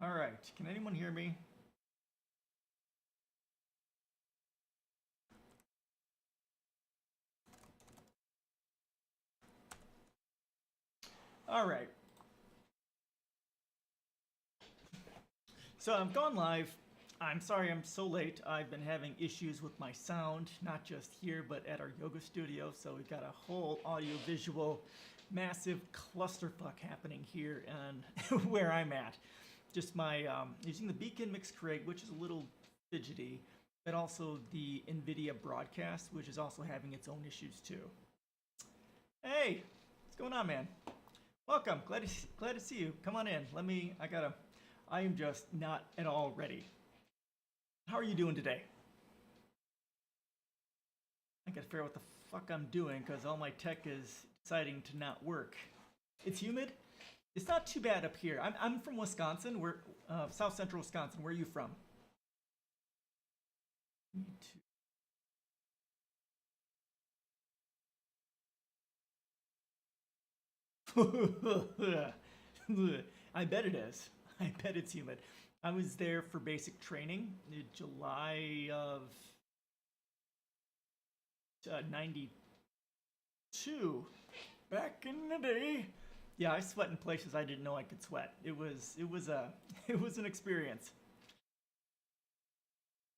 All right, can anyone hear me? All right. So I'm gone live. I'm sorry I'm so late. I've been having issues with my sound, not just here, but at our yoga studio. So we've got a whole audio visual massive clusterfuck happening here and where I'm at. Just my using the Beacon Mix Create, which is a little fidgety, but also the NVIDIA broadcast, which is also having its own issues too. Hey, what's going on, man? Welcome. Glad to see you. Come on in. I am just not at all ready. How are you doing today? I gotta figure out what the fuck I'm doing because all my tech is deciding to not work. It's humid. It's not too bad up here. I'm from Wisconsin. We're South Central Wisconsin. Where are you from? Me too. I bet it is. I bet it's humid. I was there for basic training in July of '92. Back in the day. Yeah, I sweat in places I didn't know I could sweat. It was it was an experience.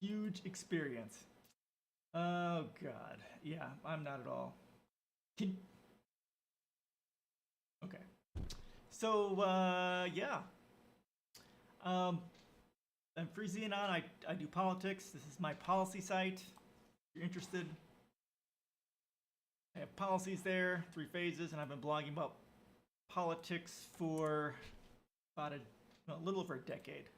Huge experience. Oh god. Yeah, I'm not at all. Can Okay. So yeah. Um I'm Free Anon. I do politics. This is my policy site. If you're interested, I have policies there, three phases, and I've been blogging about politics for about a little over a decade.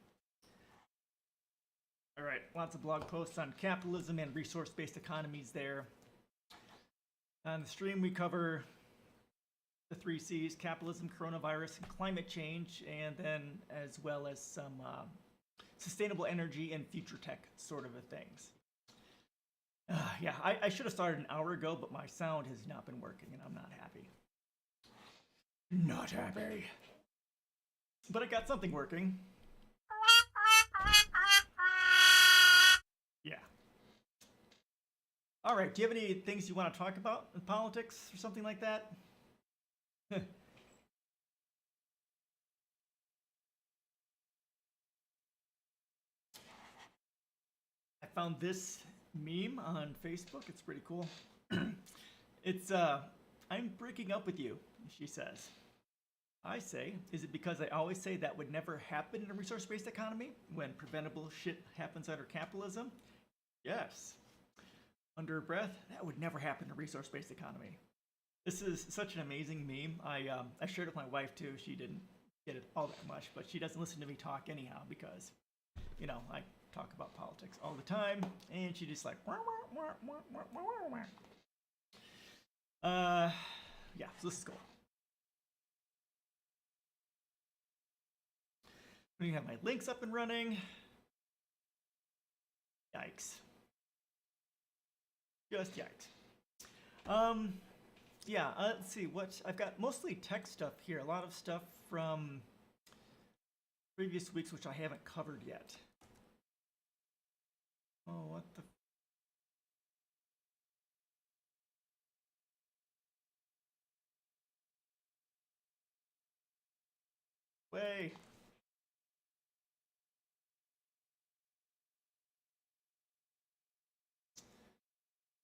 All right, lots of blog posts on capitalism and resource-based economies there. On the stream, we cover the three C's: capitalism, coronavirus, and climate change, and then as well as some sustainable energy and future tech sort of things. Yeah, I should have started an hour ago, but my sound has not been working, and I'm not happy. Not happy. But I got something working. Yeah. All right, do you have any things you want to talk about in politics or something like that? I found this meme on Facebook. It's pretty cool. It's I'm breaking up with you, she says. I say, is it because I always say that would never happen in a resource-based economy when preventable shit happens under capitalism? Yes. Under breath, that would never happen in a resource-based economy. This is such an amazing meme. I shared it with my wife too. She didn't get it all that much, but she doesn't listen to me talk anyhow because, I talk about politics all the time, and she just like, yeah. So this is cool. We have my links up and running. Yikes. Just yikes. Yeah, let's see what I've got. Mostly tech stuff here. A lot of stuff from previous weeks, which I haven't covered yet. Oh, what the? Way.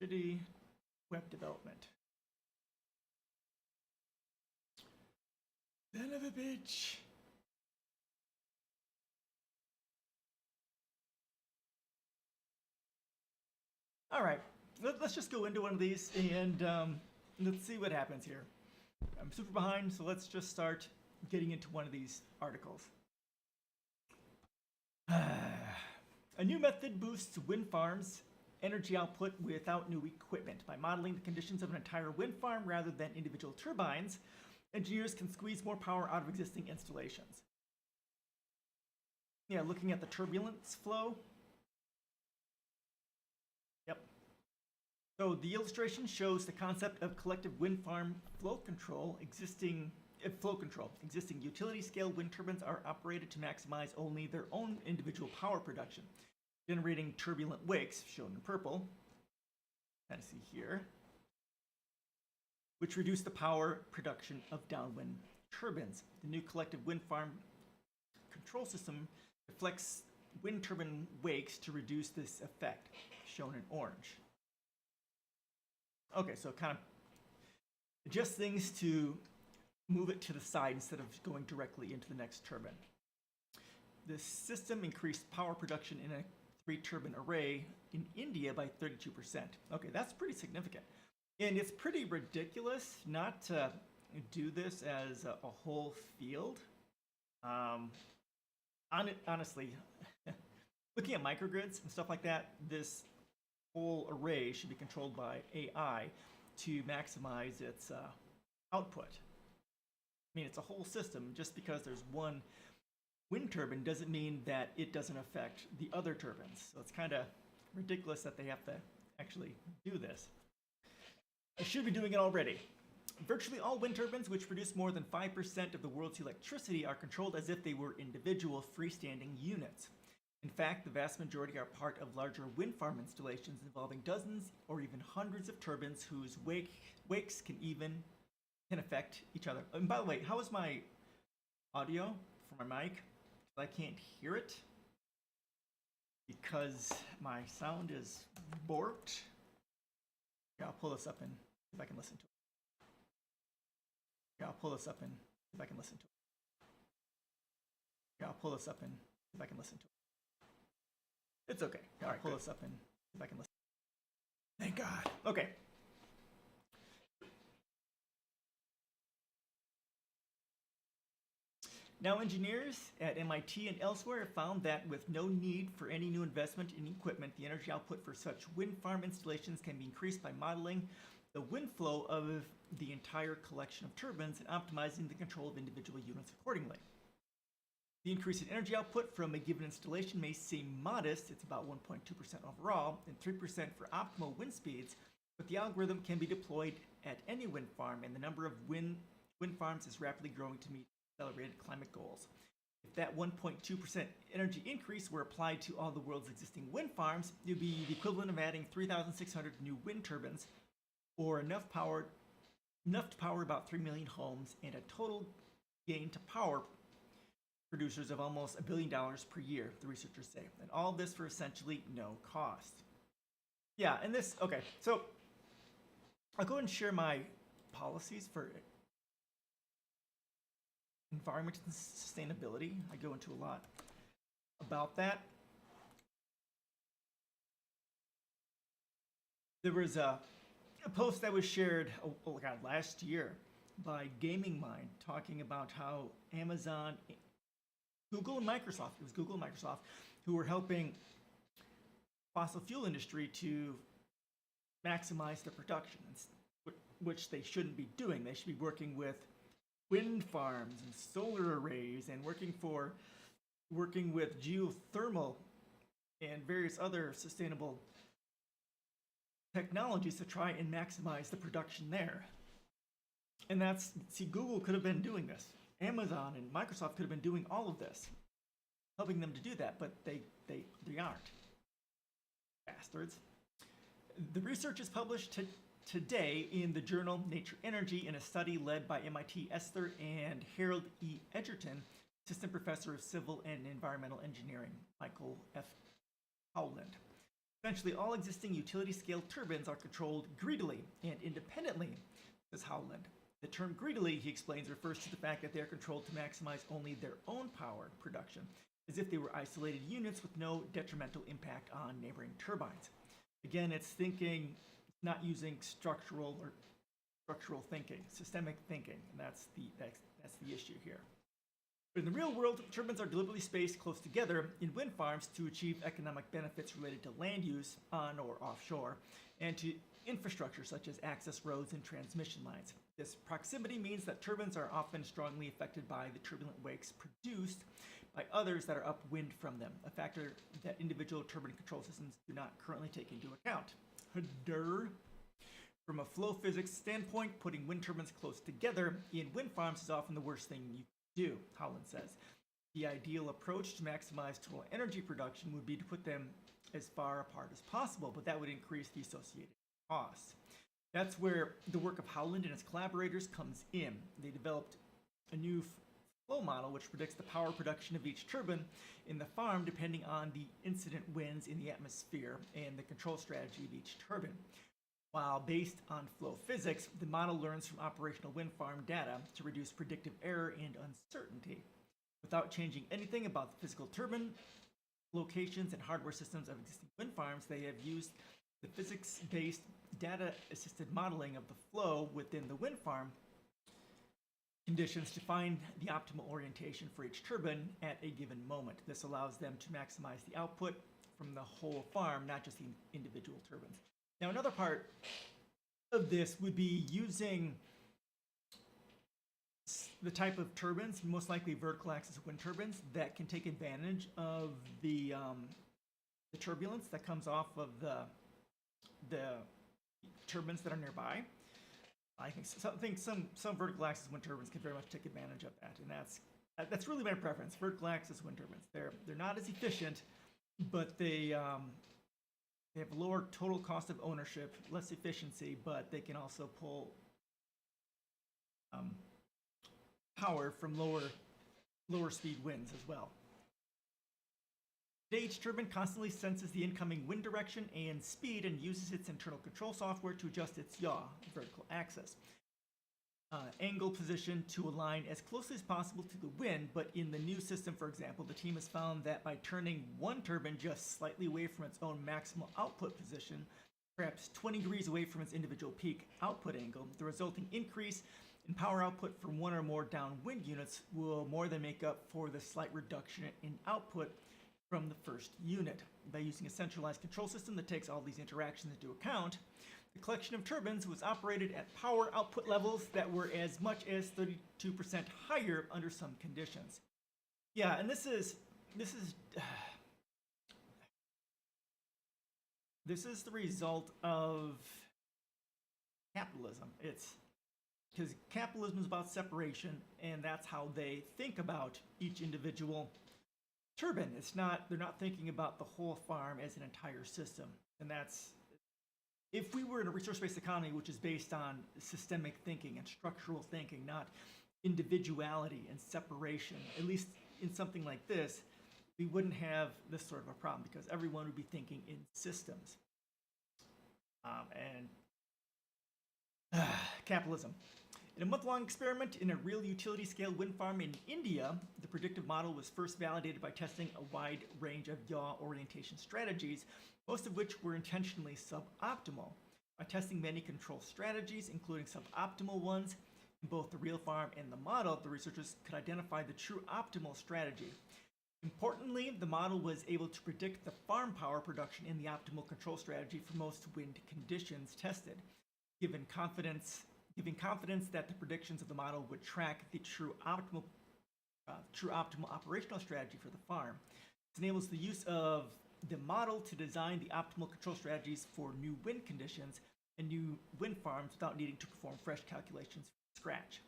Shitty web development. Son of a bitch. All right, let's just go into one of these and let's see what happens here. I'm super behind, so let's just start getting into one of these articles. A new method boosts wind farms' energy output without new equipment. By modeling the conditions of an entire wind farm rather than individual turbines, engineers can squeeze more power out of existing installations. Yeah, looking at the turbulence flow. Yep. So the illustration shows the concept of collective wind farm flow control flow control. Existing utility-scale wind turbines are operated to maximize only their own individual power production, generating turbulent wakes, shown in purple, kind of see here, which reduce the power production of downwind turbines. The new collective wind farm control system reflects wind turbine wakes to reduce this effect, shown in orange. Okay, so kind of adjust things to move it to the side instead of going directly into the next turbine. The system increased power production in a 3-turbine array in India by 32%. Okay, that's pretty significant. And it's pretty ridiculous not to do this as a whole field. Honestly, looking at microgrids and stuff like that, this whole array should be controlled by AI to maximize its output. I mean, it's a whole system. Just because there's one wind turbine doesn't mean that it doesn't affect the other turbines. So it's kind of ridiculous that they have to actually do this. They should be doing it already. Virtually all wind turbines, which produce more than 5% of the world's electricity, are controlled as if they were individual freestanding units. In fact, the vast majority are part of larger wind farm installations involving dozens or even hundreds of turbines whose wakes can affect each other. And by the way, how is my audio for my mic? I can't hear it because my sound is borked. Yeah, I'll pull this up and see if I can listen to it. Yeah, I'll pull this up and see if I can listen to it. Yeah, I'll pull this up and see if I can listen to it. It's okay. Yeah, I'll pull this up and see if I can listen. Thank God. Okay. Now, engineers at MIT and elsewhere have found that with no need for any new investment in equipment, the energy output for such wind farm installations can be increased by modeling the wind flow of the entire collection of turbines and optimizing the control of individual units accordingly. The increase in energy output from a given installation may seem modest, it's about 1.2% overall, and 3% for optimal wind speeds, but the algorithm can be deployed at any wind farm, and the number of wind farms is rapidly growing to meet accelerated climate goals. If that 1.2% energy increase were applied to all the world's existing wind farms, it would be the equivalent of adding 3,600 new wind turbines, or enough to power about 3 million homes, and a total gain to power producers of almost $1 billion per year, the researchers say. And all this for essentially no cost. Yeah, and this, okay, so I'll go and share my policies for environment and sustainability. I go into a lot about that. There was a post that was shared last year by Gaming Mind talking about how Amazon, Google and Microsoft, it was Google and Microsoft, who were helping fossil fuel industry to maximize their production, which they shouldn't be doing. They should be working with wind farms and solar arrays and working with geothermal and various other sustainable technologies to try and maximize the production there. And Google could have been doing this. Amazon and Microsoft could have been doing all of this, helping them to do that, but they aren't. Bastards. The research is published today in the journal Nature Energy in a study led by MIT Esther and Harold E. Edgerton, assistant professor of civil and environmental engineering, Michael F. Howland. Essentially, all existing utility-scale turbines are controlled greedily and independently, says Howland. The term greedily, he explains, refers to the fact that they are controlled to maximize only their own power production, as if they were isolated units with no detrimental impact on neighboring turbines. Again, it's thinking, not using structural thinking, systemic thinking, and that's the issue here. But in the real world, turbines are deliberately spaced close together in wind farms to achieve economic benefits related to land use on or offshore, and to infrastructure such as access roads and transmission lines. This proximity means that turbines are often strongly affected by the turbulent wakes produced by others that are upwind from them, a factor that individual turbine control systems do not currently take into account. From a flow physics standpoint, putting wind turbines close together in wind farms is often the worst thing you can do, Holland says. The ideal approach to maximize total energy production would be to put them as far apart as possible, but that would increase the associated costs. That's where the work of Howland and his collaborators comes in. They developed a new flow model which predicts the power production of each turbine in the farm depending on the incident winds in the atmosphere and the control strategy of each turbine. While based on flow physics, the model learns from operational wind farm data to reduce predictive error and uncertainty. Without changing anything about the physical turbine locations and hardware systems of existing wind farms, they have used the physics-based data-assisted modeling of the flow within the wind farm conditions to find the optimal orientation for each turbine at a given moment. This allows them to maximize the output from the whole farm, not just the individual turbines. Now, another part of this would be using the type of turbines, most likely vertical axis wind turbines, that can take advantage of the turbulence that comes off of the turbines that are nearby. I think some vertical axis wind turbines can very much take advantage of that, and that's really my preference. Vertical axis wind turbines. They're not as efficient, but they have a lower total cost of ownership, less efficiency, but they can also pull power from lower speed winds as well. Today, each turbine constantly senses the incoming wind direction and speed and uses its internal control software to adjust its yaw, vertical axis, angle position to align as closely as possible to the wind. But in the new system, for example, the team has found that by turning one turbine just slightly away from its own maximal output position, perhaps 20 degrees away from its individual peak output angle, the resulting increase in power output from one or more downwind units will more than make up for the slight reduction in output from the first unit. By using a centralized control system that takes all these interactions into account, the collection of turbines was operated at power output levels that were as much as 32% higher under some conditions. Yeah, and this is the result of capitalism. It's because capitalism is about separation, and that's how they think about each individual turbine. They're not thinking about the whole farm as an entire system. And that's, if we were in a resource-based economy, which is based on systemic thinking and structural thinking, not individuality and separation, at least in something like this, we wouldn't have this sort of a problem because everyone would be thinking in systems. Capitalism. In a month-long experiment in a real utility-scale wind farm in India, the predictive model was first validated by testing a wide range of yaw orientation strategies, most of which were intentionally suboptimal. By testing many control strategies, including suboptimal ones, in both the real farm and the model, the researchers could identify the true optimal strategy. Importantly, the model was able to predict the farm power production in the optimal control strategy for most wind conditions tested, giving confidence that the predictions of the model would track the true optimal operational strategy for the farm. This enables the use of the model to design the optimal control strategies for new wind conditions and new wind farms without needing to perform fresh calculations from scratch.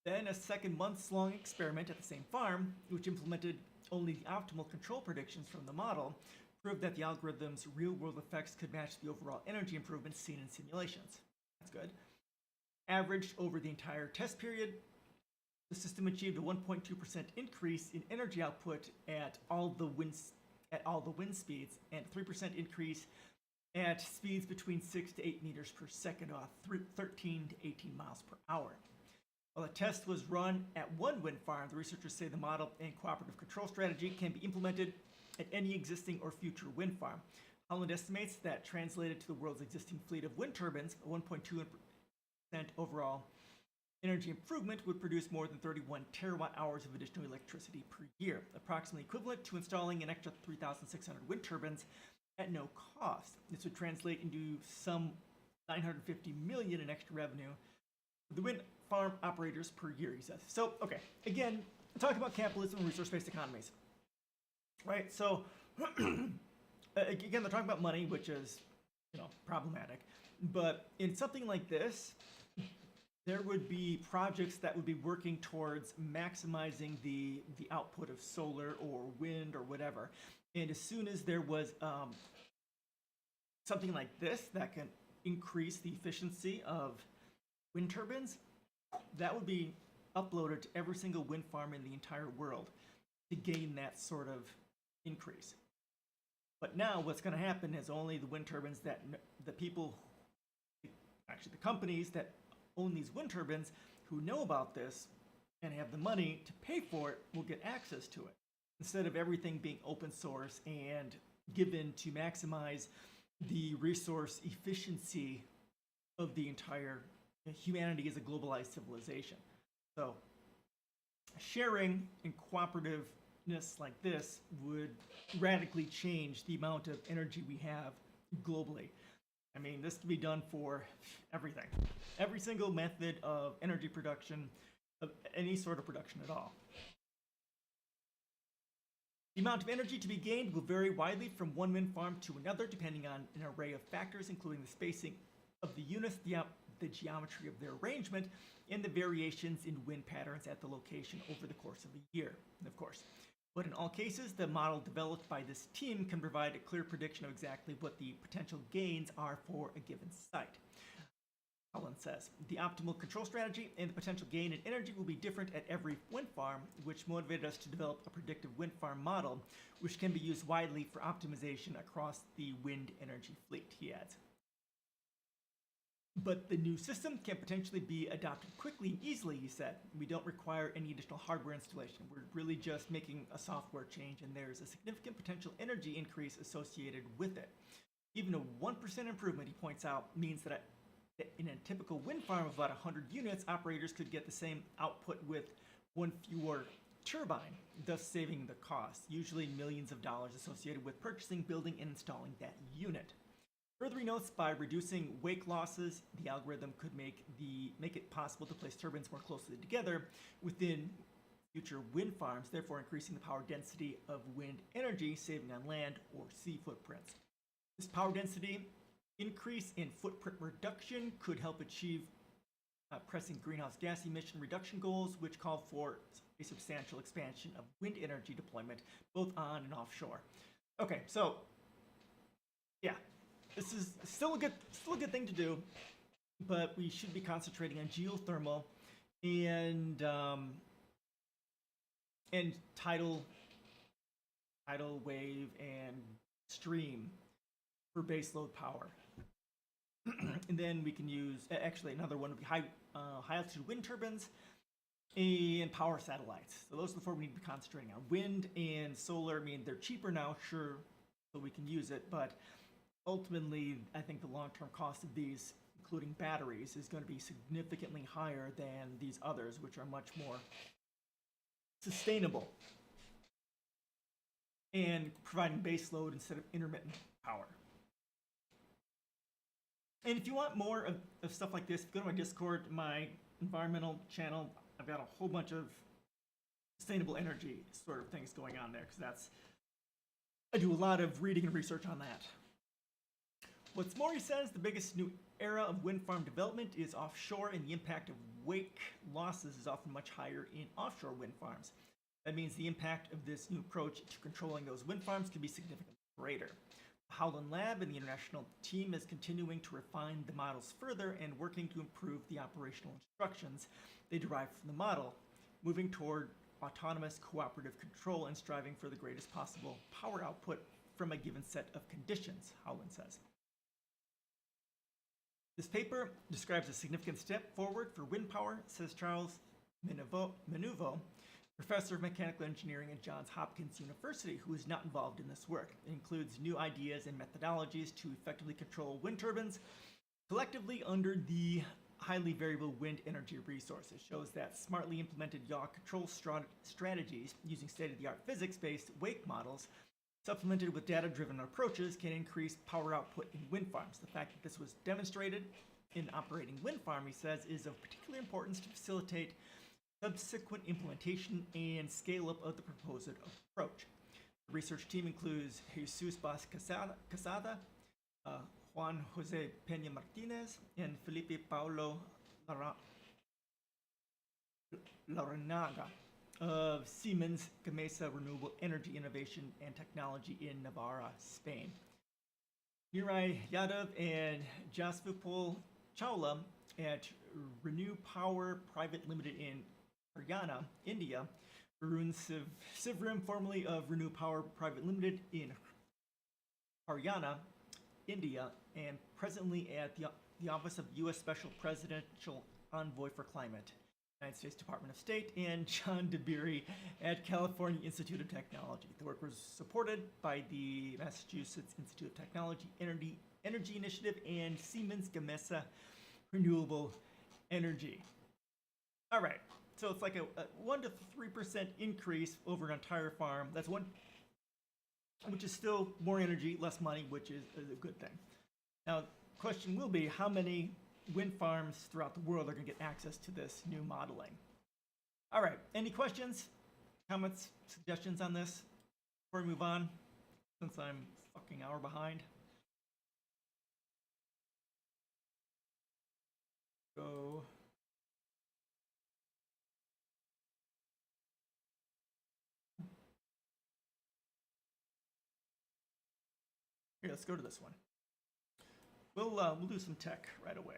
Then a second months-long experiment at the same farm, which implemented only the optimal control predictions from the model, proved that the algorithm's real-world effects could match the overall energy improvements seen in simulations. That's good. Averaged over the entire test period, the system achieved a 1.2% increase in energy output at all the wind speeds, and a 3% increase at speeds between 6 to 8 meters per second, off 13 to 18 miles per hour. While the test was run at one wind farm, the researchers say the model and cooperative control strategy can be implemented at any existing or future wind farm. Holland estimates that translated to the world's existing fleet of wind turbines, a 1.2% overall energy improvement would produce more than 31 terawatt hours of additional electricity per year, approximately equivalent to installing an extra 3,600 wind turbines at no cost. This would translate into some $950 million in extra revenue for the wind farm operators per year, he says. So, okay, again, talking about capitalism and resource-based economies, right? So, again, they're talking about money, which is problematic. But in something like this, there would be projects that would be working towards maximizing the output of solar or wind or whatever. And as soon as there was something like this that can increase the efficiency of wind turbines, that would be uploaded to every single wind farm in the entire world to gain that sort of increase. But now what's going to happen is only the wind turbines that the people, actually the companies that own these wind turbines who know about this and have the money to pay for it will get access to it, instead of everything being open source and given to maximize the resource efficiency of the entire humanity as a globalized civilization. So sharing and cooperativeness like this would radically change the amount of energy we have globally. I mean, this can be done for everything. Every single method of energy production, of any sort of production at all. The amount of energy to be gained will vary widely from one wind farm to another, depending on an array of factors, including the spacing of the units, the geometry of their arrangement, and the variations in wind patterns at the location over the course of a year, of course. But in all cases, the model developed by this team can provide a clear prediction of exactly what the potential gains are for a given site. Holland says, the optimal control strategy and the potential gain in energy will be different at every wind farm, which motivated us to develop a predictive wind farm model, which can be used widely for optimization across the wind energy fleet, he adds. But the new system can potentially be adopted quickly and easily, he said. We don't require any additional hardware installation. We're really just making a software change, and there's a significant potential energy increase associated with it. Even a 1% improvement, he points out, means that in a typical wind farm of about 100 units, operators could get the same output with one fewer turbine, thus saving the cost, usually millions of dollars associated with purchasing, building, and installing that unit. Further, he notes, by reducing wake losses, the algorithm could make it possible to place turbines more closely together within future wind farms, therefore increasing the power density of wind energy, saving on land or sea footprints. This power density increase in footprint reduction could help achieve pressing greenhouse gas emission reduction goals, which call for a substantial expansion of wind energy deployment, both on and offshore. Okay, so yeah. This is still a good thing to do, but we should be concentrating on geothermal and tidal wave and stream for baseload power. And then we can use, actually another one would be high altitude wind turbines and power satellites. So those are the four we need to be concentrating on. Wind and solar, I mean, they're cheaper now, sure, so we can use it, but ultimately, I think the long-term cost of these, including batteries, is going to be significantly higher than these others, which are much more sustainable and providing base load instead of intermittent power. And if you want more of stuff like this, go to my Discord, my environmental channel. I've got a whole bunch of sustainable energy sort of things going on there, because I do a lot of reading and research on that. What's more, he says, the biggest new era of wind farm development is offshore, and the impact of wake losses is often much higher in offshore wind farms. That means the impact of this new approach to controlling those wind farms can be significantly greater. The Howland Lab and the international team is continuing to refine the models further and working to improve the operational instructions they derive from the model, moving toward autonomous cooperative control and striving for the greatest possible power output from a given set of conditions, Howland says. This paper describes a significant step forward for wind power, says Charles Menuvo, professor of mechanical engineering at Johns Hopkins University, who is not involved in this work. It includes new ideas and methodologies to effectively control wind turbines collectively under the highly variable wind energy resource. It shows that smartly implemented yaw control strategies using state-of-the-art physics-based wake models supplemented with data-driven approaches can increase power output in wind farms. The fact that this was demonstrated in operating wind farm, he says, is of particular importance to facilitate subsequent implementation and scale-up of the proposed approach. The research team includes Jesus Bas Casada, Juan Jose Peña Martinez and Felipe Paulo Larranaga of Siemens Gamesa Renewable Energy Innovation and Technology in Navarra, Spain. Nirai Yadav and Jasvipul Chawla at Renew Power Private Limited in Haryana, India. Varun Sivram, formerly of Renew Power Private Limited in Haryana, India, and presently at the Office of U.S. Special Presidential Envoy for Climate, United States Department of State, and John DeBerry at California Institute of Technology. The work was supported by the Massachusetts Institute of Technology Energy Initiative and Siemens Gamesa Renewable Energy. All right, so it's like a 1 to 3% increase over an entire farm. That's one, which is still more energy, less money, which is a good thing. Now, the question will be how many wind farms throughout the world are going to get access to this new modeling? All right, any questions, comments, suggestions on this before we move on, since I'm fucking hour behind? Go. Here, let's go to this one. We'll do some tech right away.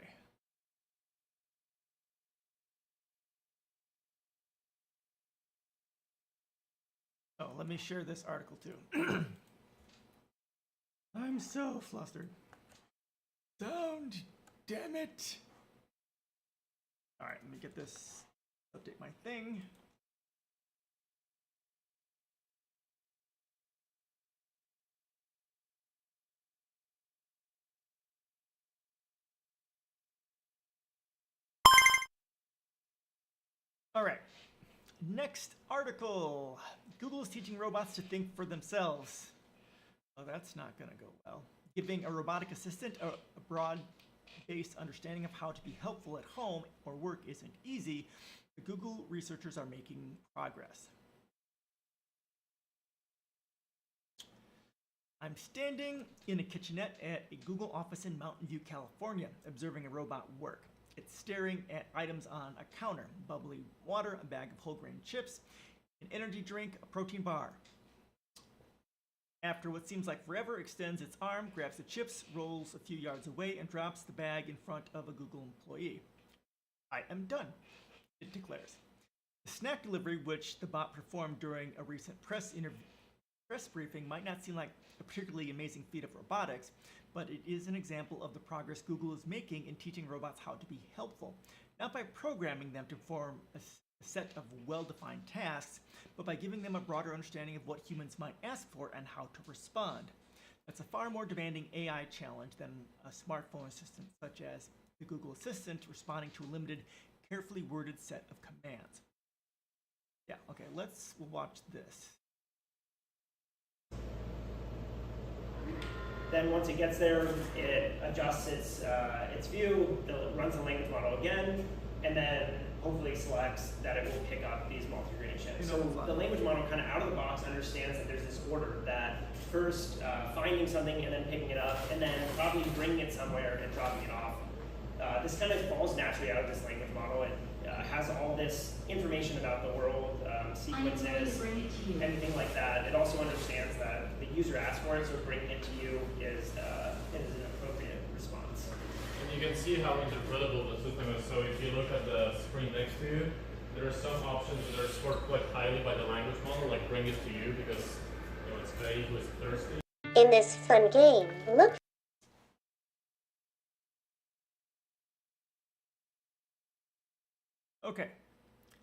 Oh, let me share this article too. I'm so flustered. Sound, damn it. All right, let me get this, update my thing. All right, next article. Google is teaching robots to think for themselves. Oh, that's not gonna go well. Giving a robotic assistant a broad-based understanding of how to be helpful at home or work isn't easy. The Google researchers are making progress. I'm standing in a kitchenette at a Google office in Mountain View, California, observing a robot work. It's staring at items on a counter: bubbly water, a bag of whole grain chips, an energy drink, a protein bar. After what seems like forever, extends its arm, grabs the chips, rolls a few yards away, and drops the bag in front of a Google employee. I am done, it declares. The snack delivery, which the bot performed during a recent press briefing, might not seem like a particularly amazing feat of robotics, but it is an example of the progress Google is making in teaching robots how to be helpful, not by programming them to perform a set of well-defined tasks, but by giving them a broader understanding of what humans might ask for and how to respond. That's a far more demanding AI challenge than a smartphone assistant such as the Google Assistant responding to a limited, carefully worded set of commands. Yeah, okay, let's watch this. Then once it gets there, it adjusts its view, it runs the language model again, and then hopefully selects that it will pick up these multi-ingredient chips. So the language model kind of out of the box understands that there's this order that first finding something and then picking it up, and then probably bringing it somewhere and dropping it off. This kind of falls naturally out of this language model. It has all this information about the world, sequences, anything like that. It also understands that the user asked for it, so bringing it to you is an appropriate response. And you can see how interpretable the system is. So if you look at the screen next to you, there are some options that are scored quite highly by the language model, like bring it to you, because it's vague, it's thirsty. In this fun game, look. Okay.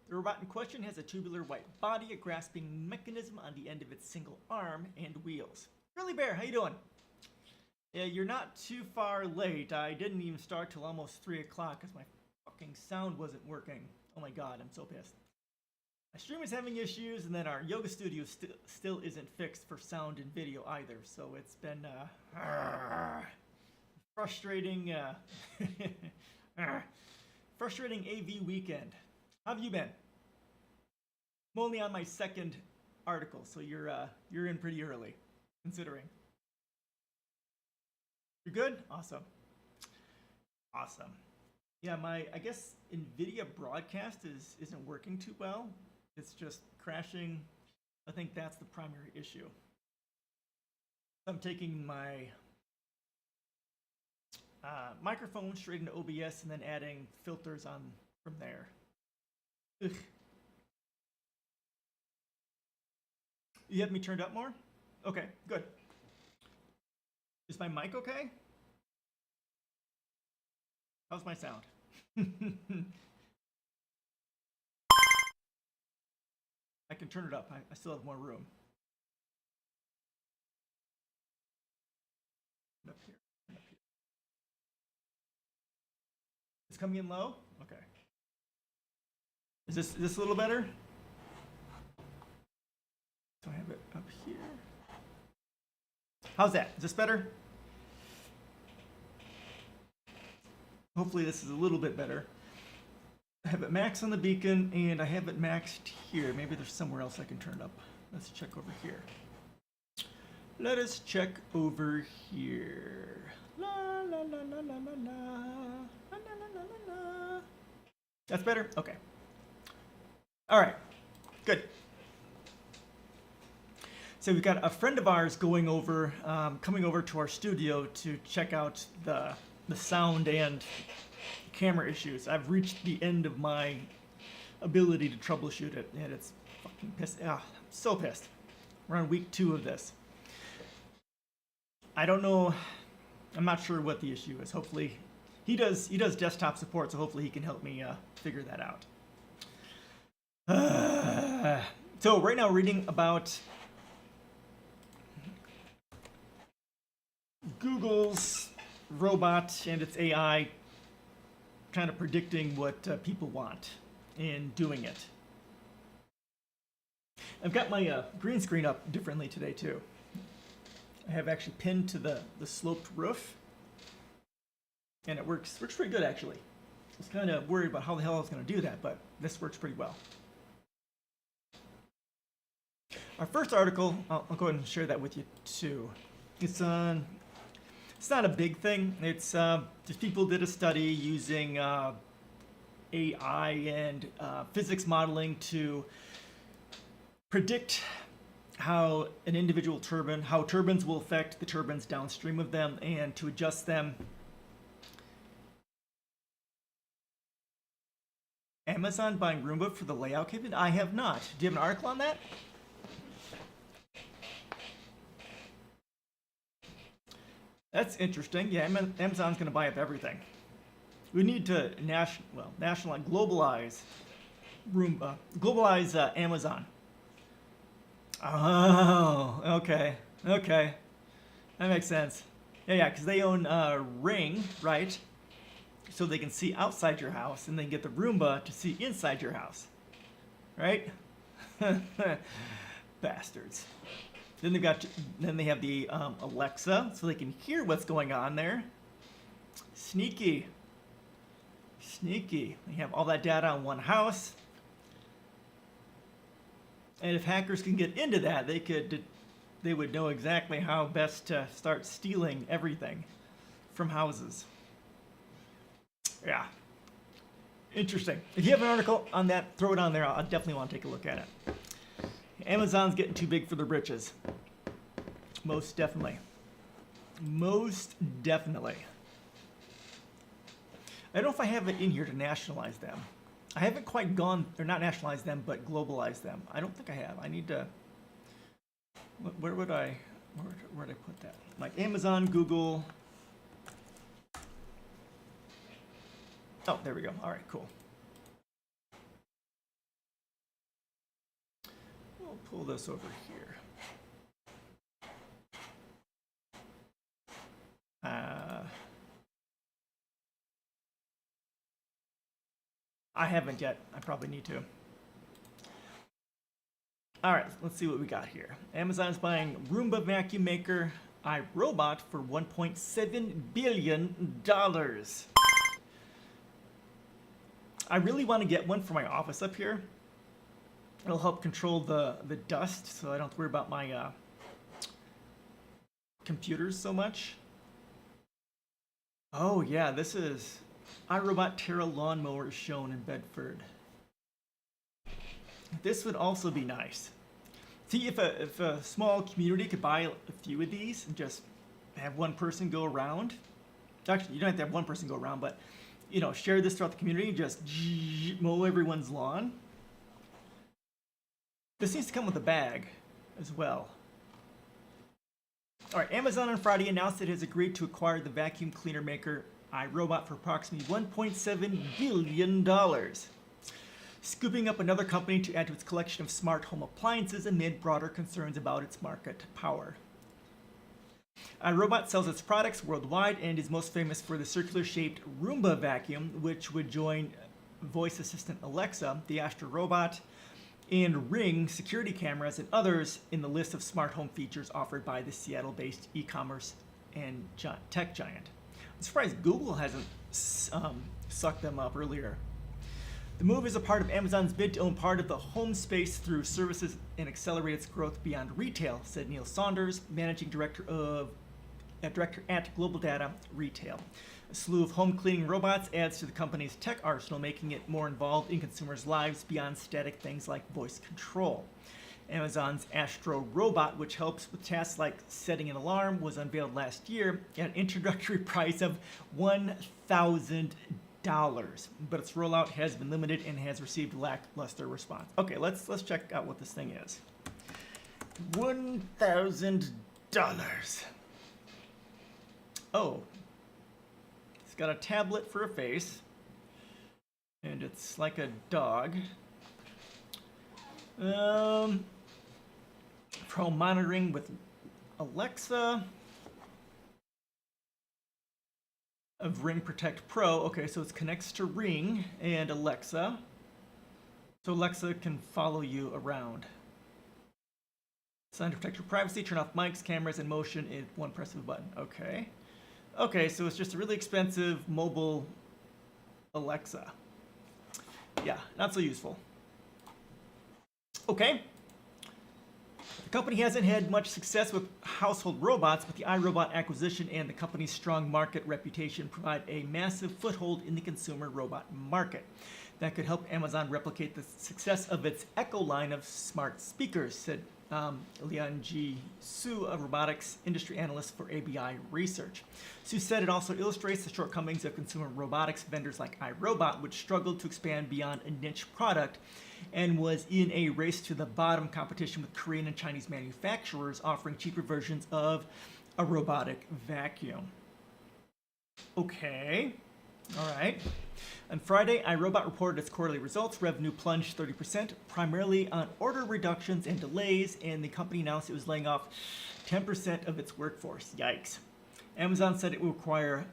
The robot in question has a tubular white body, a grasping mechanism on the end of its single arm, and wheels. Curly Bear, how you doing? Yeah, you're not too far late. I didn't even start till almost 3 o'clock because my fucking sound wasn't working. Oh my god, I'm so pissed. My stream is having issues, and then our yoga studio still isn't fixed for sound and video either, so it's been frustrating, frustrating AV weekend. How have you been? I'm only on my second article, so you're in pretty early, considering. You're good? Awesome. Awesome. Yeah, I guess NVIDIA broadcast isn't working too well. It's just crashing. I think that's the primary issue. I'm taking my microphone straight into OBS and then adding filters on from there. Ugh. You have me turned up more? Okay, good. Is my mic okay? How's my sound? I can turn it up. I still have more room. Up here. Up here. It's coming in low? Okay. Is this a little better? So I have it up here. How's that? Is this better? Hopefully this is a little bit better. I have it maxed on the beacon and I have it maxed here. Maybe there's somewhere else I can turn it up. Let's check over here. Let us check over here. La la la la la la la. La la la la la. That's better? Okay. All right. Good. So we've got a friend of ours going over, coming over to our studio to check out the sound and camera issues. I've reached the end of my ability to troubleshoot it, and it's fucking pissed. Ah, I'm so pissed. We're on week 2 of this. I don't know. I'm not sure what the issue is. Hopefully, he does desktop support, so hopefully he can help me figure that out. So right now, reading about Google's robot and its AI kind of predicting what people want and doing it. I've got my green screen up differently today too. I have actually pinned to the sloped roof, and it works pretty good actually. I was kind of worried about how the hell I was going to do that, but this works pretty well. Our first article, I'll go ahead and share that with you too. It's on. It's not a big thing. It's just people did a study using AI and physics modeling to predict how an individual turbine, how turbines will affect the turbines downstream of them, and to adjust them. Amazon buying Roomba for the layout kit? I have not. Do you have an article on that? That's interesting. Yeah, Amazon's going to buy up everything. We need to nationalize, globalize Roomba, globalize Amazon. Oh, okay, that makes sense. Yeah, because they own Ring, right? So they can see outside your house, and then get the Roomba to see inside your house, right? Bastards. Then they have the Alexa, so they can hear what's going on there. Sneaky. They have all that data on one house. And if hackers can get into that, they would know exactly how best to start stealing everything from houses. Yeah. Interesting. If you have an article on that, throw it on there. I definitely want to take a look at it. Amazon's getting too big for their britches. Most definitely. Most definitely. I don't know if I have it in here to nationalize them. I haven't quite gone, or not nationalize them, but globalize them. I don't think I have. I need to, where would I put that? Like Amazon, Google. Oh, there we go. All right, cool. We'll pull this over here. I haven't yet. I probably need to. All right, let's see what we got here. Amazon's buying Roomba vacuum maker iRobot for $1.7 billion. I really want to get one for my office up here. It'll help control the dust, so I don't have to worry about my computers so much. Oh yeah, this is iRobot Terra lawnmower shown in Bedford. This would also be nice. See, if a small community could buy a few of these and just have one person go around. Actually, you don't have to have one person go around, but you know, share this throughout the community and just mow everyone's lawn. This needs to come with a bag as well. All right, Amazon on Friday announced it has agreed to acquire the vacuum cleaner maker iRobot for approximately $1.7 billion, scooping up another company to add to its collection of smart home appliances amid broader concerns about its market power. iRobot sells its products worldwide and is most famous for the circular-shaped Roomba vacuum, which would join voice assistant Alexa, the Astro Robot, and Ring security cameras and others in the list of smart home features offered by the Seattle-based e-commerce and tech giant. I'm surprised Google hasn't sucked them up earlier. The move is a part of Amazon's bid to own part of the home space through services and accelerate its growth beyond retail, said Neil Saunders, managing director at Global Data Retail. A slew of home cleaning robots adds to the company's tech arsenal, making it more involved in consumers' lives beyond static things like voice control. Amazon's Astro Robot, which helps with tasks like setting an alarm, was unveiled last year at an introductory price of $1,000. But its rollout has been limited and has received lackluster response. Okay, let's check out what this thing is. $1,000. Oh, it's got a tablet for a face, and it's like a dog. Pro monitoring with Alexa. Of Ring Protect Pro. Okay, so it connects to Ring and Alexa. So Alexa can follow you around. Designed to protect your privacy, turn off mics, cameras, and motion in one press of a button. Okay. Okay, so it's just a really expensive mobile Alexa. Yeah, not so useful. Okay. The company hasn't had much success with household robots, but the iRobot acquisition and the company's strong market reputation provide a massive foothold in the consumer robot market that could help Amazon replicate the success of its Echo line of smart speakers, said Lianji Su, a robotics industry analyst for ABI Research. Su said it also illustrates the shortcomings of consumer robotics vendors like iRobot, which struggled to expand beyond a niche product and was in a race to the bottom competition with Korean and Chinese manufacturers offering cheaper versions of a robotic vacuum. Okay, all right. On Friday, iRobot reported its quarterly results. Revenue plunged 30%, primarily on order reductions and delays, and the company announced it was laying off 10% of its workforce. Yikes. Amazon said it will acquire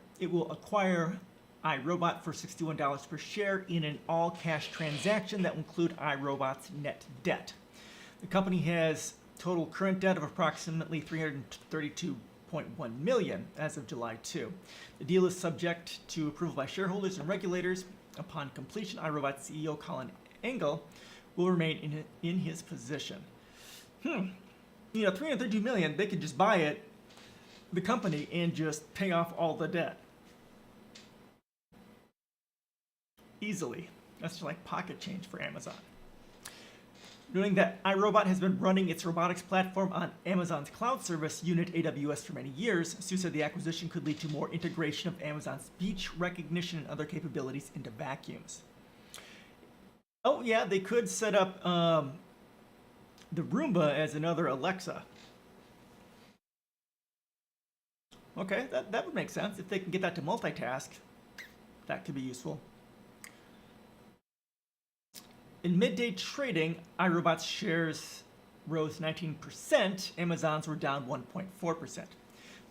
iRobot for $61 per share in an all-cash transaction that will include iRobot's net debt. The company has total current debt of approximately $332.1 million as of July 2. The deal is subject to approval by shareholders and regulators. Upon completion, iRobot CEO Colin Engel will remain in his position. $332 million, they could just buy it, the company, and just pay off all the debt. Easily. That's just like pocket change for Amazon. Noting that iRobot has been running its robotics platform on Amazon's cloud service unit AWS for many years, Su said the acquisition could lead to more integration of Amazon's speech recognition and other capabilities into vacuums. Oh yeah, they could set up the Roomba as another Alexa. Okay, that would make sense. If they can get that to multitask, that could be useful. In midday trading, iRobot's shares rose 19%, Amazon's were down 1.4%.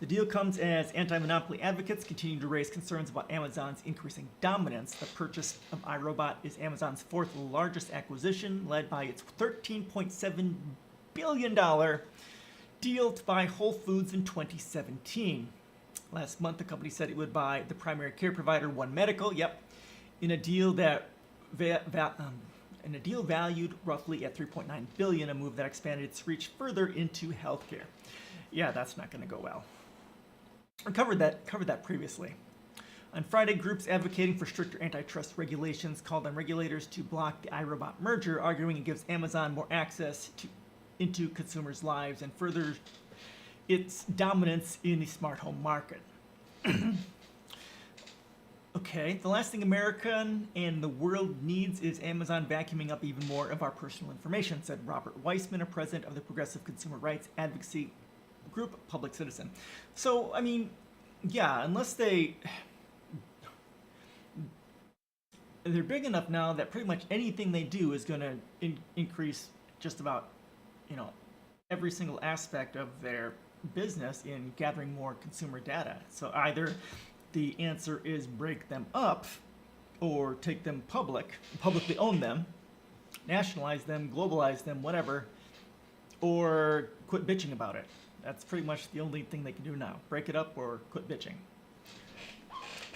The deal comes as anti-monopoly advocates continue to raise concerns about Amazon's increasing dominance. The purchase of iRobot is Amazon's fourth largest acquisition, led by its $13.7 billion deal to buy Whole Foods in 2017. Last month, the company said it would buy the primary care provider One Medical, in a deal that valued roughly at $3.9 billion, a move that expanded its reach further into healthcare. Yeah, that's not going to go well. I covered that previously. On Friday, groups advocating for stricter antitrust regulations called on regulators to block the iRobot merger, arguing it gives Amazon more access into consumers' lives and furthers its dominance in the smart home market. Okay, the last thing America and the world needs is Amazon vacuuming up even more of our personal information, said Robert Weissman, a president of the progressive consumer rights advocacy group Public Citizen. So, I mean, yeah, unless they're big enough now that pretty much anything they do is going to increase just about, every single aspect of their business in gathering more consumer data. So either the answer is break them up or take them publicly own them, nationalize them, globalize them, whatever, or quit bitching about it. That's pretty much the only thing they can do now. Break it up or quit bitching.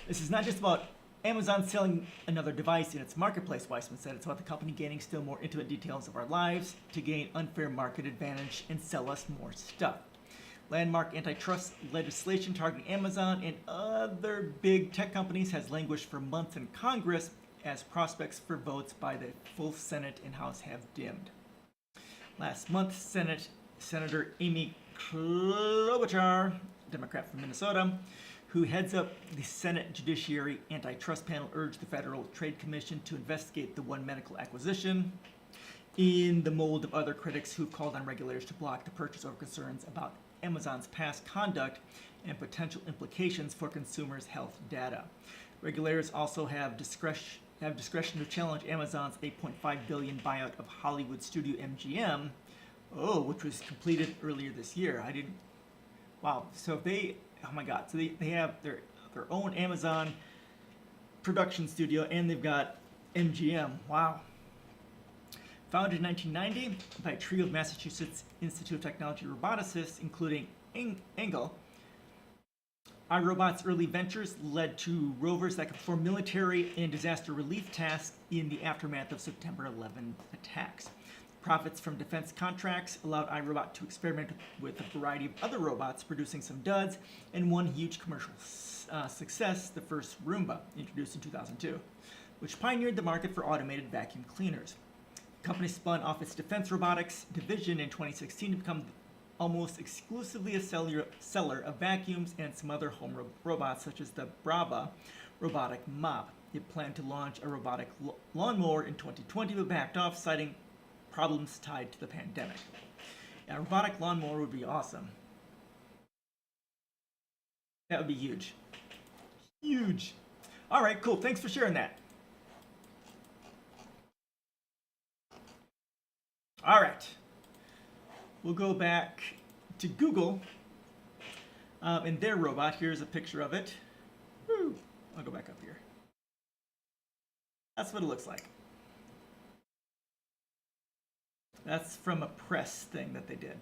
This is not just about Amazon selling another device in its marketplace, Weissman said. It's about the company gaining still more intimate details of our lives to gain unfair market advantage and sell us more stuff. Landmark antitrust legislation targeting Amazon and other big tech companies has languished for months in Congress as prospects for votes by the full Senate and House have dimmed. Last month, Senator Amy Klobuchar, Democrat from Minnesota, who heads up the Senate Judiciary Antitrust Panel, urged the Federal Trade Commission to investigate the One Medical acquisition in the mold of other critics who've called on regulators to block the purchase over concerns about Amazon's past conduct and potential implications for consumers' health data. Regulators also have discretion to challenge Amazon's $8.5 billion buyout of Hollywood studio MGM, which was completed earlier this year. Wow. So they have their own Amazon production studio and they've got MGM. Wow. Founded in 1990 by a trio of Massachusetts Institute of Technology roboticists, including Engel, iRobot's early ventures led to rovers that could perform military and disaster relief tasks in the aftermath of September 11 attacks. Profits from defense contracts allowed iRobot to experiment with a variety of other robots, producing some duds and one huge commercial success, the first Roomba, introduced in 2002, which pioneered the market for automated vacuum cleaners. The company spun off its defense robotics division in 2016 to become almost exclusively a seller of vacuums and some other home robots, such as the Brava robotic mop. It planned to launch a robotic lawnmower in 2020, but backed off, citing problems tied to the pandemic. A robotic lawnmower would be awesome. That would be huge. Huge. All right, cool. Thanks for sharing that. All right. We'll go back to Google and their robot. Here's a picture of it. Woo. I'll go back up here. That's what it looks like. That's from a press thing that they did.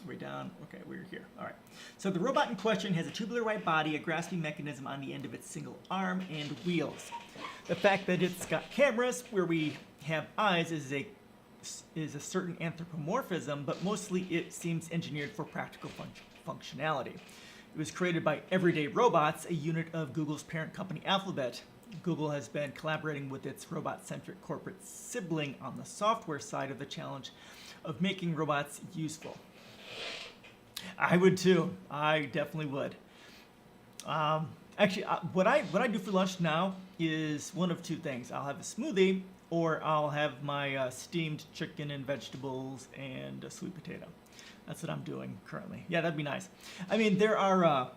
Way down. Okay, we're here. All right. So the robot in question has a tubular white body, a grasping mechanism on the end of its single arm, and wheels. The fact that it's got cameras where we have eyes is a certain anthropomorphism, but mostly it seems engineered for practical functionality. It was created by Everyday Robots, a unit of Google's parent company Alphabet. Google has been collaborating with its robot-centric corporate sibling on the software side of the challenge of making robots useful. I would too. I definitely would. Actually, what I do for lunch now is one of two things. I'll have a smoothie, or I'll have my steamed chicken and vegetables and a sweet potato. That's what I'm doing currently. Yeah, that'd be nice. I mean, there are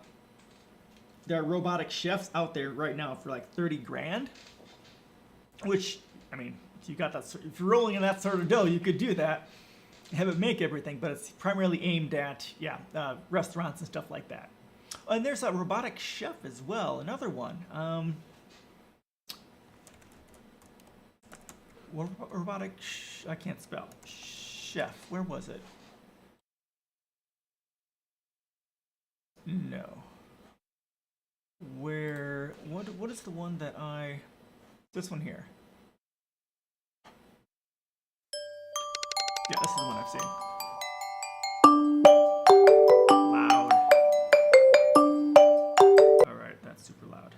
robotic chefs out there right now for like 30 grand, which, I mean, if you're rolling in that sort of dough, you could do that, have it make everything, but it's primarily aimed at, restaurants and stuff like that. And there's a robotic chef as well, another one. I can't spell. Chef, where was it? No. What is the one that this one here. Yeah, this is the one I've seen. Loud. All right, that's super loud.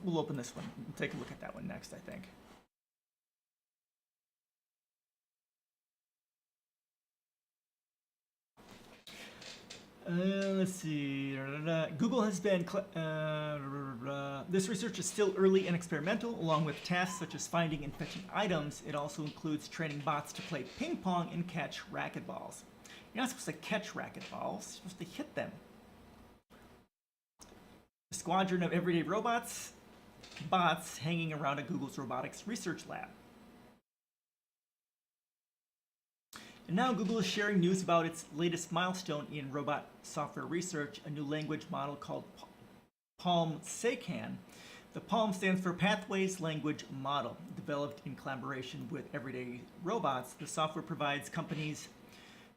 we'll open this one. We'll take a look at that one next, I think. Let's see. Google has been. This research is still early and experimental. Along with tasks such as finding and fetching items, it also includes training bots to play ping pong and catch racquetballs. You're not supposed to catch racquetballs, you're supposed to hit them. A squadron of everyday bots hanging around at Google's robotics research lab. And now Google is sharing news about its latest milestone in robot software research, a new language model called PaLM-SACAN. The PaLM stands for Pathways Language Model. Developed in collaboration with everyday robots, the software provides companies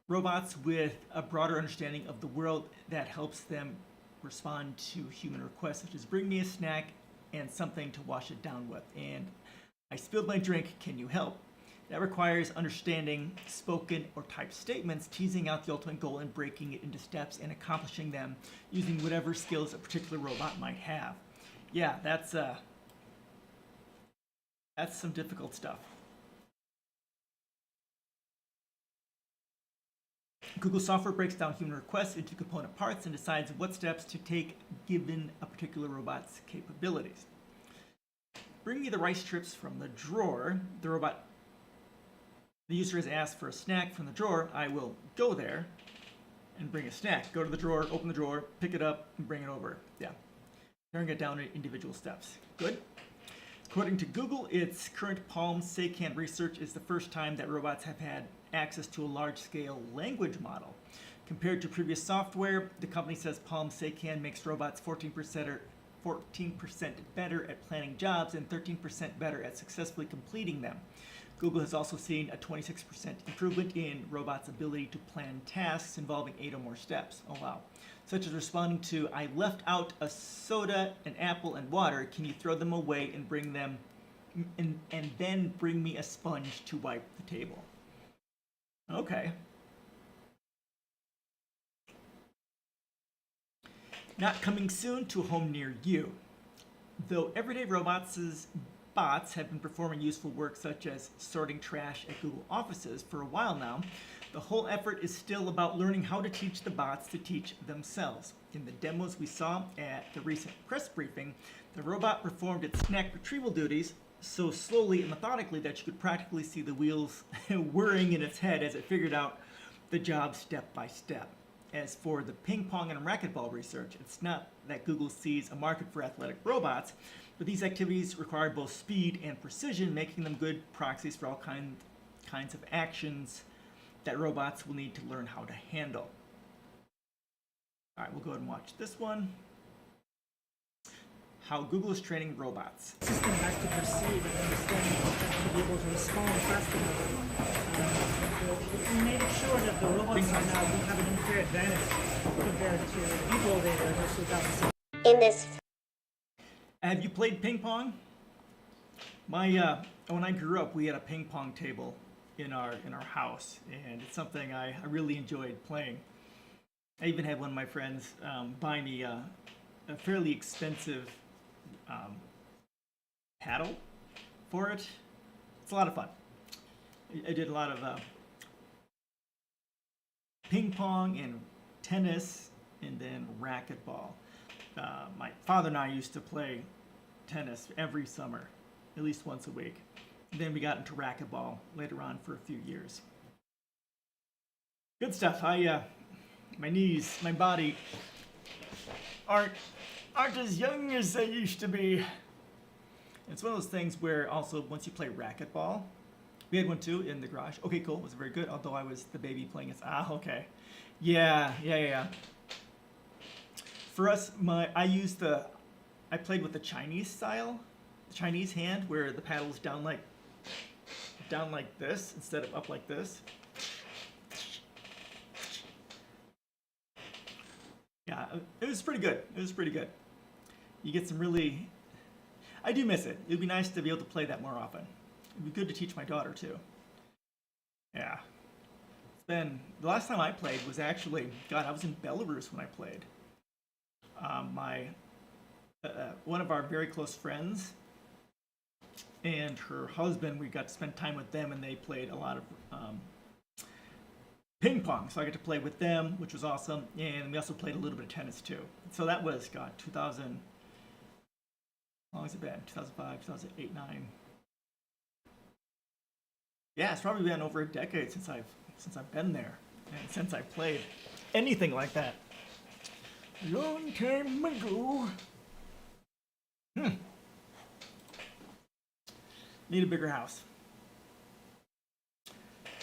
robots with a broader understanding of the world that helps them respond to human requests, such as bring me a snack and something to wash it down with. And I spilled my drink, can you help? That requires understanding spoken or typed statements, teasing out the ultimate goal and breaking it into steps and accomplishing them using whatever skills a particular robot might have. Yeah, that's some difficult stuff. Google software breaks down human requests into component parts and decides what steps to take given a particular robot's capabilities. Bring me the rice strips from the drawer. The user has asked for a snack from the drawer. I will go there and bring a snack. Go to the drawer, open the drawer, pick it up, and bring it over. Yeah. Tearing it down into individual steps. Good. According to Google, its current PaLM-SACAN research is the first time that robots have had access to a large-scale language model. Compared to previous software, the company says PaLM-SACAN makes robots 14% better at planning jobs and 13% better at successfully completing them. Google has also seen a 26% improvement in robots' ability to plan tasks involving 8 or more steps. Oh wow. Such as responding to, I left out a soda, an apple, and water. Can you throw them away and bring them, and then bring me a sponge to wipe the table? Okay. Not coming soon to a home near you. Though everyday bots have been performing useful work such as sorting trash at Google offices for a while now, the whole effort is still about learning how to teach the bots to teach themselves. In the demos we saw at the recent press briefing, the robot performed its snack retrieval duties so slowly and methodically that you could practically see the wheels whirring in its head as it figured out the job step by step. As for the ping pong and racquetball research, it's not that Google sees a market for athletic robots, but these activities require both speed and precision, making them good proxies for all kinds of actions that robots will need to learn how to handle. All right, we'll go ahead and watch this one. How Google is training robots. The system has to perceive and understand to be able to respond fast enough. We made sure that the robots are now we have an unfair advantage compared to people they were versus 2006. In this Have you played ping pong? When I grew up, we had a ping pong table in our house, and it's something I really enjoyed playing. I even had one of my friends buy me a fairly expensive paddle for it. It's a lot of fun. I did a lot of ping pong and tennis, and then racquetball. My father and I used to play tennis every summer, at least once a week. Then we got into racquetball later on for a few years. Good stuff. My knees, my body aren't as young as they used to be. It's one of those things where also once you play racquetball, we had one too in the garage. Okay, cool. It was very good. Although I was the baby playing it. Okay. Yeah. For us, I played with the Chinese style, the Chinese hand, where the paddle is down like this instead of up like this. Yeah, it was pretty good. You get some really, I do miss it. It'd be nice to be able to play that more often. It'd be good to teach my daughter too. Yeah. The last time I played was actually, I was in Belarus when I played. My one of our very close friends and her husband, we got to spend time with them, and they played a lot of ping pong. So I got to play with them, which was awesome. And we also played a little bit of tennis too. So that was, God, 2000, how long has it been? 2005, 2008, 9. Yeah, it's probably been over a decade since I've been there and since I played anything like that. Long time ago. Need a bigger house.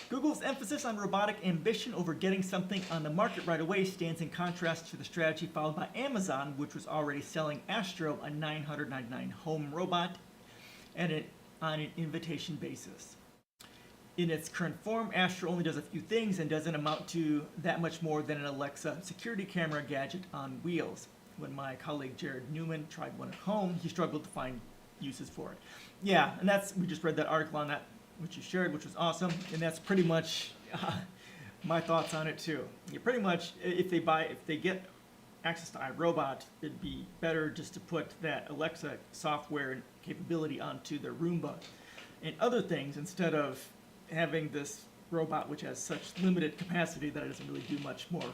Google's emphasis on robotic ambition over getting something on the market right away stands in contrast to the strategy followed by Amazon, which was already selling Astro, a $999 home robot, on an invitation basis. In its current form, Astro only does a few things and doesn't amount to that much more than an Alexa security camera gadget on wheels. When my colleague Jared Newman tried one at home, he struggled to find uses for it. Yeah, and we just read that article on that, which you shared, which was awesome, and that's pretty much my thoughts on it too. You pretty much, if they get access to iRobot, it'd be better just to put that Alexa software and capability onto their Roomba and other things instead of having this robot which has such limited capacity that it doesn't really do much more.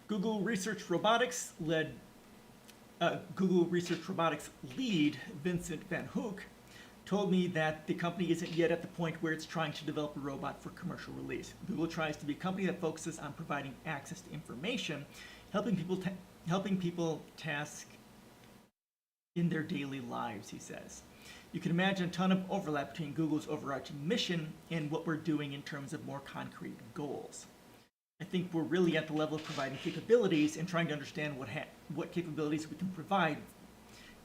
Google Research Robotics lead Vincent Van Hook told me that the company isn't yet at the point where it's trying to develop a robot for commercial release. Google tries to be a company that focuses on providing access to information, helping people task in their daily lives, he says. You can imagine a ton of overlap between Google's overarching mission and what we're doing in terms of more concrete goals. I think we're really at the level of providing capabilities and trying to understand what capabilities we can provide.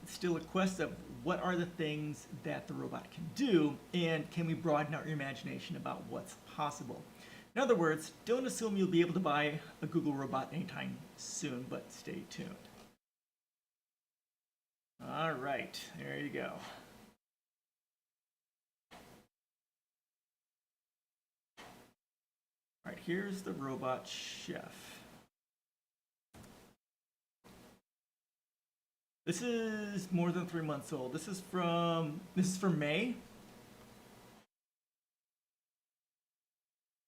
It's still a quest of what are the things that the robot can do, and can we broaden our imagination about what's possible. In other words, don't assume you'll be able to buy a Google robot anytime soon, but stay tuned. All right, there you go. All right, here's the robot chef. This is more than 3 months old. This is from May.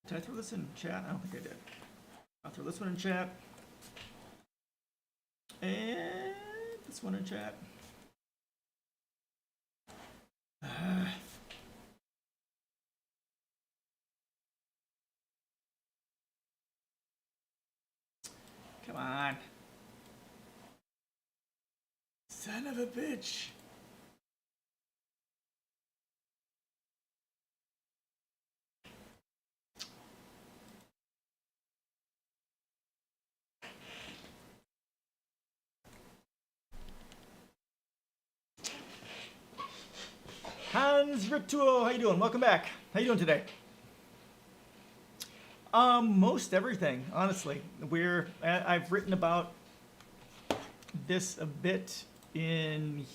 Did I throw this in chat? I don't think I did. I'll throw this one in chat. And this one in chat. Come on. Son of a bitch. Hans Ritual, how you doing? Welcome back. How you doing today? Most everything, honestly. I've written about this a bit in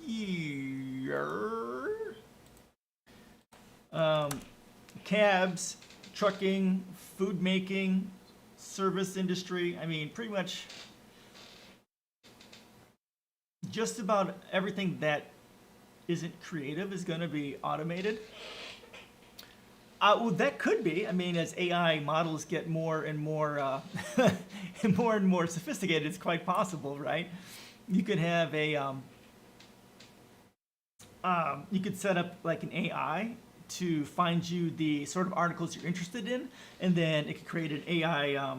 here. Cabs, trucking, food making, service industry. I mean, pretty much just about everything that isn't creative is going to be automated. Well, that could be. I mean, as AI models get more and more more and more sophisticated, it's quite possible, right? You could have you could set up like an AI to find you the sort of articles you're interested in, and then it could create an AI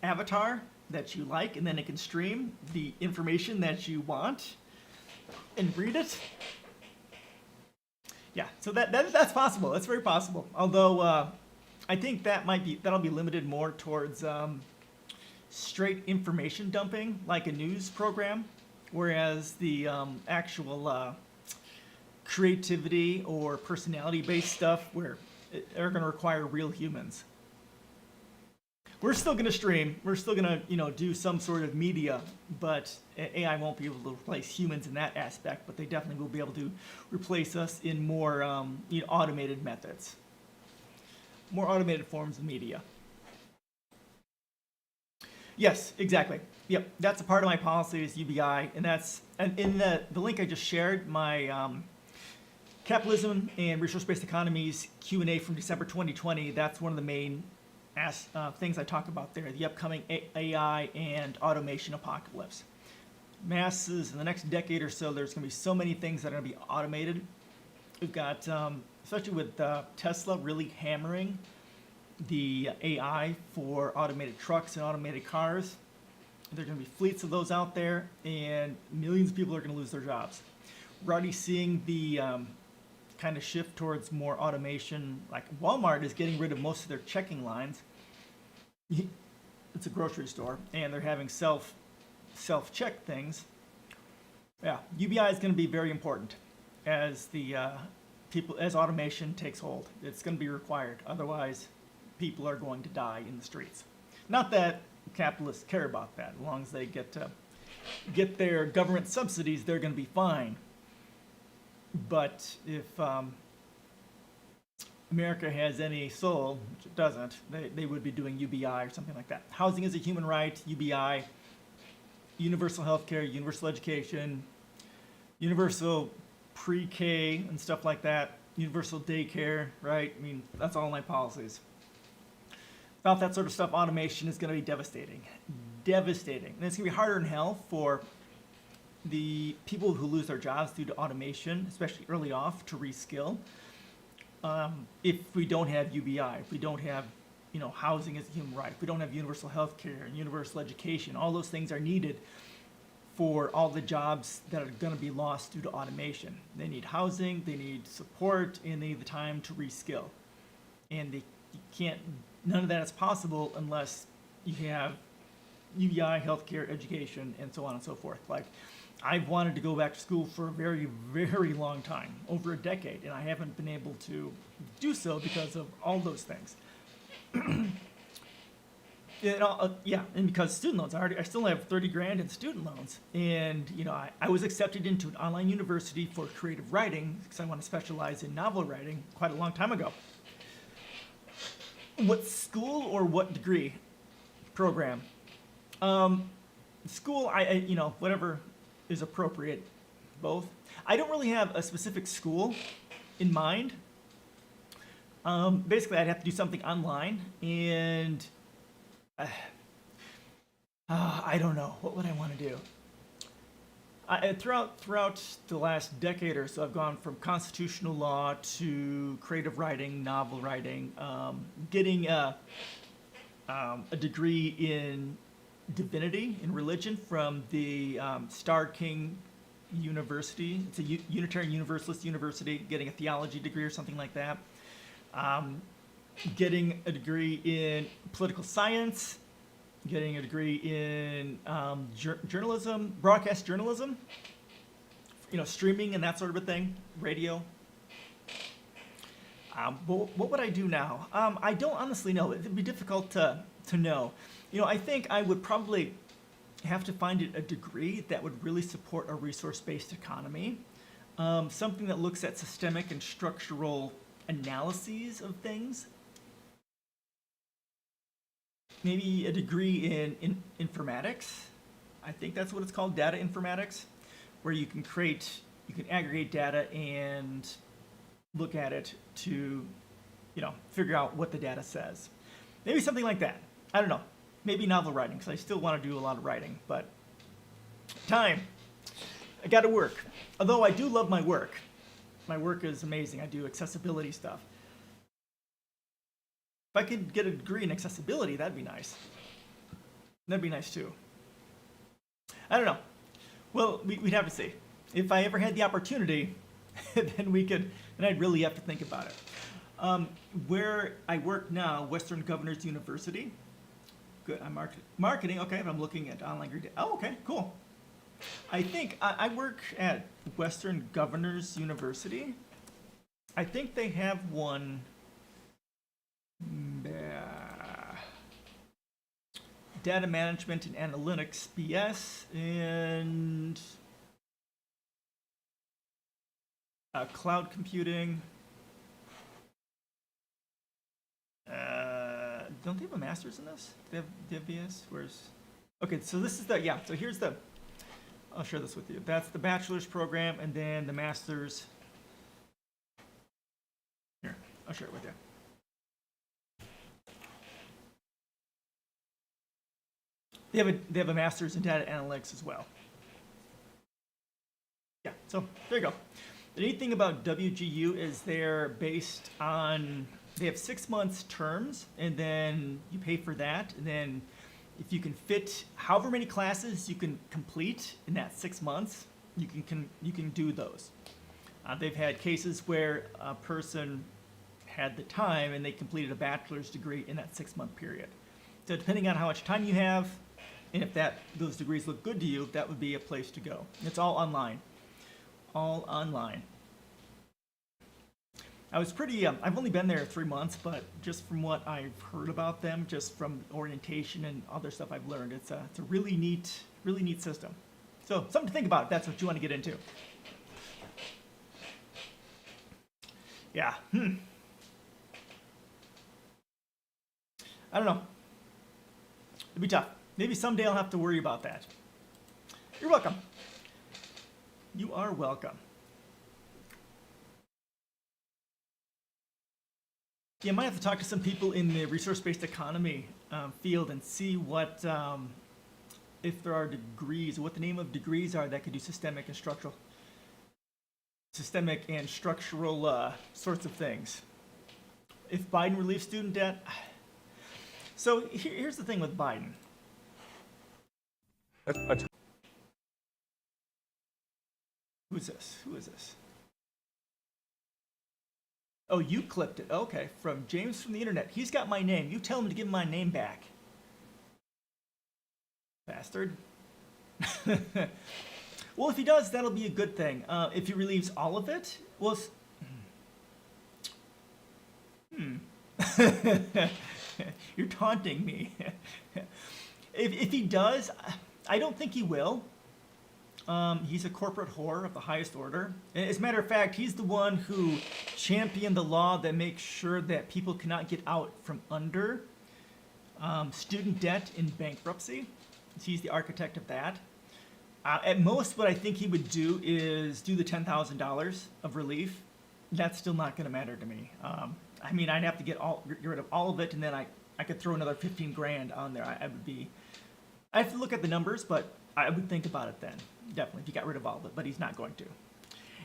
avatar that you like, and then it can stream the information that you want and read it. Yeah, so that's possible. That's very possible. Although I think that'll be limited more towards straight information dumping, like a news program, whereas the actual creativity or personality-based stuff are going to require real humans. We're still going to stream. We're still going to, do some sort of media, but AI won't be able to replace humans in that aspect. But they definitely will be able to replace us in more, automated methods, more automated forms of media. Yes, exactly. Yep, that's a part of my policy is UBI, and in the link I just shared, my capitalism and resource-based economies Q&A from December 2020. That's one of the main things I talk about there: the upcoming AI and automation apocalypse. Masses in the next decade or so, there's going to be so many things that are going to be automated. We've got, especially with Tesla really hammering the AI for automated trucks and automated cars. There are going to be fleets of those out there, and millions of people are going to lose their jobs. We're already seeing the kind of shift towards more automation. Like Walmart is getting rid of most of their checking lines. It's a grocery store, and they're having self-check things. Yeah, UBI is going to be very important as the as automation takes hold. It's going to be required. Otherwise, people are going to die in the streets. Not that capitalists care about that. As long as they get their government subsidies, they're going to be fine. But if America has any soul, which it doesn't, they would be doing UBI or something like that. Housing is a human right, UBI, universal health care, universal education, universal pre-K and stuff like that, universal daycare, right? I mean, that's all my policies. Without that sort of stuff, automation is going to be devastating. Devastating. And it's going to be harder than hell for the people who lose their jobs due to automation, especially early off, to reskill. If we don't have UBI, if we don't have, housing as a human right, if we don't have universal health care and universal education, all those things are needed for all the jobs that are going to be lost due to automation. They need housing, they need support, and they need the time to reskill. And none of that is possible unless you have UBI, healthcare, education, and so on and so forth. Like, I've wanted to go back to school for a very, very long time, over a decade, and I haven't been able to do so because of all those things. And because student loans, I still have 30 grand in student loans, and I was accepted into an online university for creative writing because I want to specialize in novel writing quite a long time ago. What school or what degree program? School, whatever is appropriate, both. I don't really have a specific school in mind. Basically, I'd have to do something online, and I don't know. What would I want to do? Throughout the last decade or so, I've gone from constitutional law to creative writing, novel writing, getting a degree in divinity, in religion, from the Starr King University. It's a Unitarian Universalist university, getting a theology degree or something like that. Getting a degree in political science, getting a degree in journalism, broadcast journalism, streaming and that sort of a thing, radio. But what would I do now? I don't honestly know. It'd be difficult to know. I think I would probably have to find a degree that would really support a resource-based economy, something that looks at systemic and structural analyses of things. Maybe a degree in informatics. I think that's what it's called, data informatics, where you can aggregate data and look at it to, figure out what the data says. Maybe something like that. I don't know. Maybe novel writing, because I still want to do a lot of writing, but time. I got to work. Although I do love my work. My work is amazing. I do accessibility stuff. If I could get a degree in accessibility, that'd be nice. That'd be nice too. I don't know. Well, we'd have to see. If I ever had the opportunity, then I'd really have to think about it. Where I work now, Western Governors University. Good, I'm marketing, okay, I'm looking at online reading. Oh, okay, cool. I think I work at Western Governors University. I think they have one. Data management and analytics BS, and cloud computing. Don't they have a master's in this? They have BS? Where's Okay, so this is the, yeah, so here's the, I'll share this with you. That's the bachelor's program, and then the master's. Here, I'll share it with you. They have a master's in data analytics as well. Yeah, so there you go. The neat thing about WGU is they're based on, they have 6 months terms, and then you pay for that, and then if you can fit however many classes you can complete in that 6 months, you can do those. They've had cases where a person had the time and they completed a bachelor's degree in that 6 month period. So depending on how much time you have, and if those degrees look good to you, that would be a place to go. It's all online. All online. I was pretty, I've only been there 3 months, but just from what I've heard about them, just from orientation and other stuff I've learned, it's a really neat system. So something to think about if that's what you want to get into. Yeah, I don't know. It'd be tough. Maybe someday I'll have to worry about that. You're welcome. You are welcome. Yeah, I might have to talk to some people in the resource-based economy field and see what, if there are degrees, what the name of degrees are that could do systemic and structural sorts of things. If Biden relieves student debt, so here's the thing with Biden. Who's this? Who is this? Oh, you clipped it. Okay, from James from the internet. He's got my name. You tell him to give my name back. Bastard. Well, if he does, that'll be a good thing. If he relieves all of it, well, you're taunting me. If he does, I don't think he will. He's a corporate whore of the highest order. As a matter of fact, he's the one who championed the law that makes sure that people cannot get out from under student debt in bankruptcy. He's the architect of that. At most, what I think he would do is do the $10,000 of relief. That's still not going to matter to me. I mean, I'd have to get rid of all of it, and then I could throw another 15 grand on there. I have to look at the numbers, but I would think about it then. Definitely, if he got rid of all of it, but he's not going to.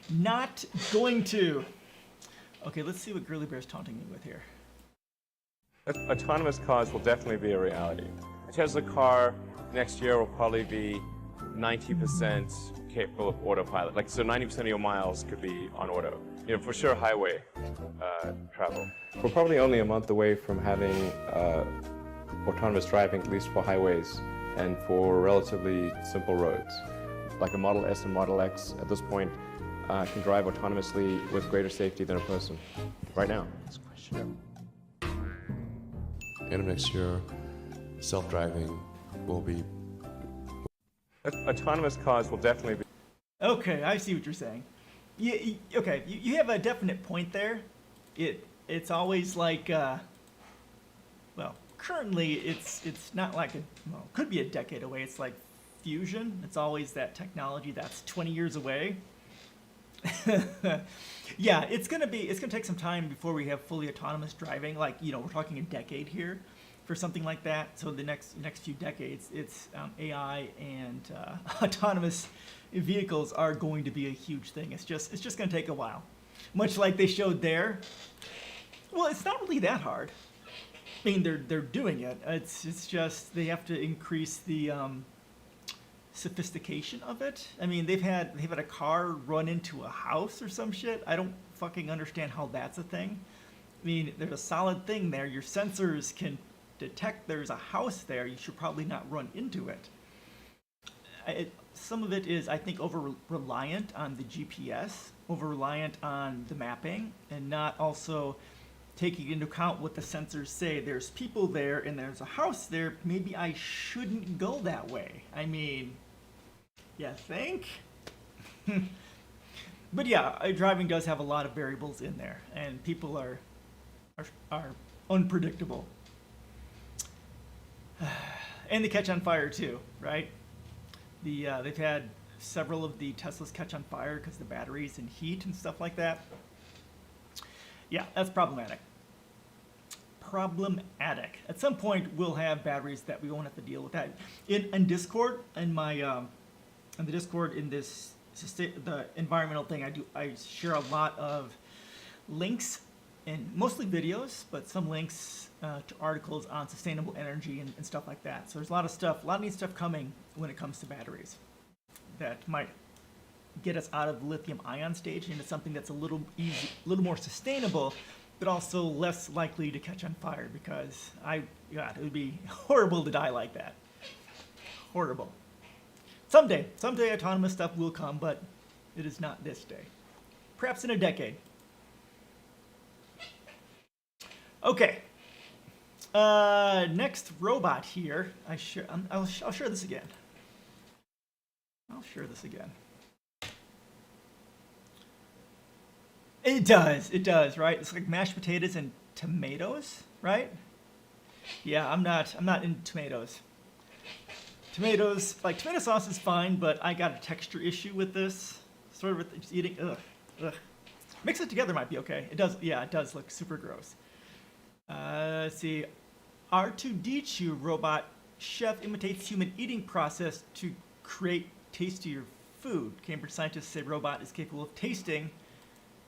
Not going to. Okay, let's see what Girly Bear's taunting me with here. Autonomous cars will definitely be a reality. A Tesla car next year will probably be 90% capable of autopilot. Like, so 90% of your miles could be on auto. You know, for sure highway travel. We're probably only a month away from having autonomous driving, at least for highways and for relatively simple roads. Like a Model S and Model X at this point can drive autonomously with greater safety than a person right now. End of next year, self-driving will be... Autonomous cars will definitely be... Okay, I see what you're saying. Okay, you have a definite point there. It's always like, well, currently it's not like well, could be a decade away. It's like fusion. It's always that technology that's 20 years away. Yeah, it's gonna take some time before we have fully autonomous driving. Like, you know, we're talking a decade here for something like that. So the next few decades, it's AI and autonomous vehicles are going to be a huge thing. It's just going to take a while. Much like they showed there. Well, it's not really that hard. I mean, they're doing it. It's just they have to increase the sophistication of it. I mean, they've had a car run into a house or some shit. I don't fucking understand how that's a thing. I mean, there's a solid thing there. Your sensors can detect there's a house there. You should probably not run into it. Some of it is, I think, over-reliant on the GPS, over-reliant on the mapping, and not also taking into account what the sensors say. There's people there and there's a house there. Maybe I shouldn't go that way. I mean, you think? But yeah, driving does have a lot of variables in there, and people are unpredictable. and they catch on fire too, right? They've had several of the Teslas catch on fire because the batteries and heat and stuff like that. Yeah, that's problematic. Problematic. At some point, we'll have batteries that we won't have to deal with that. In Discord, in my in the Discord in this the environmental thing, I share a lot of links and mostly videos, but some links to articles on sustainable energy and stuff like that. So there's a lot of neat stuff coming when it comes to batteries that might get us out of the lithium ion stage into something that's a little more sustainable, but also less likely to catch on fire, because it would be horrible to die like that. Horrible. Someday autonomous stuff will come, but it is not this day. Perhaps in a decade. Okay. Next robot here. I'll share this again. I'll share this again. It does, right? It's like mashed potatoes and tomatoes, right? Yeah, I'm not into tomatoes. Tomatoes, like tomato sauce is fine, but I got a texture issue with this. Sort of with just eating, ugh. Mix it together might be okay. It does look super gross. Let's see. R2D2 robot chef imitates human eating process to create tastier food. Cambridge scientists say robot is capable of tasting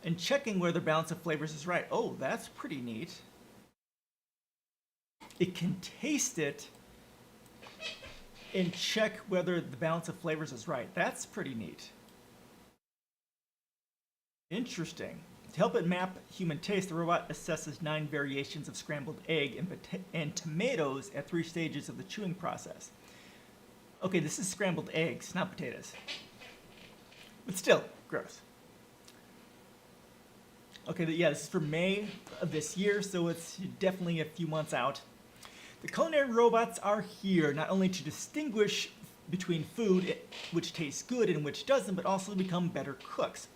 and checking whether balance of flavors is right. Oh, that's pretty neat. It can taste it and check whether the balance of flavors is right. That's pretty neat. Interesting. To help it map human taste, the robot assesses 9 variations of scrambled egg and tomatoes at 3 stages of the chewing process. Okay, this is scrambled eggs, not potatoes. But still, gross. Okay, this is for May of this year, so it's definitely a few months out. The culinary robots are here not only to distinguish between food which tastes good and which doesn't, but also to become better cooks.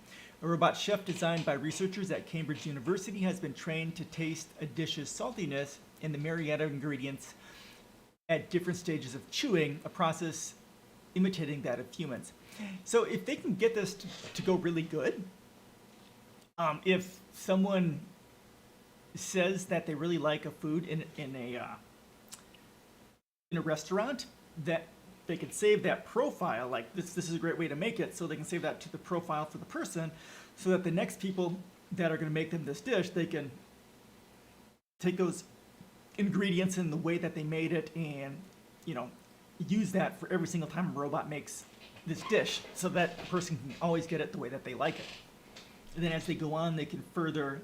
A robot chef designed by researchers at Cambridge University has been trained to taste a dish's saltiness and the myriad of ingredients at different stages of chewing, a process imitating that of humans. So if they can get this to go really good, if someone says that they really like a food in a restaurant, that they could save that profile, like this is a great way to make it, so they can save that to the profile for the person, so that the next people that are going to make them this dish, they can take those ingredients and the way that they made it and, use that for every single time a robot makes this dish, so that the person can always get it the way that they like it. And then as they go on, they can further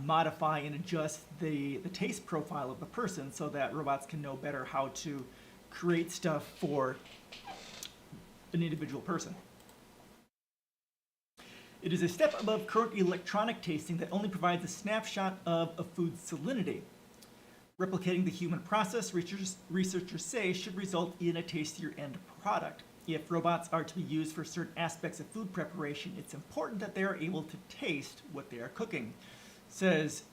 modify and adjust the taste profile of the person, so that robots can know better how to create stuff for an individual person. It is a step above current electronic tasting that only provides a snapshot of a food's salinity. Replicating the human process, researchers say, should result in a tastier end product. If robots are to be used for certain aspects of food preparation, it's important that they are able to taste what they are cooking, says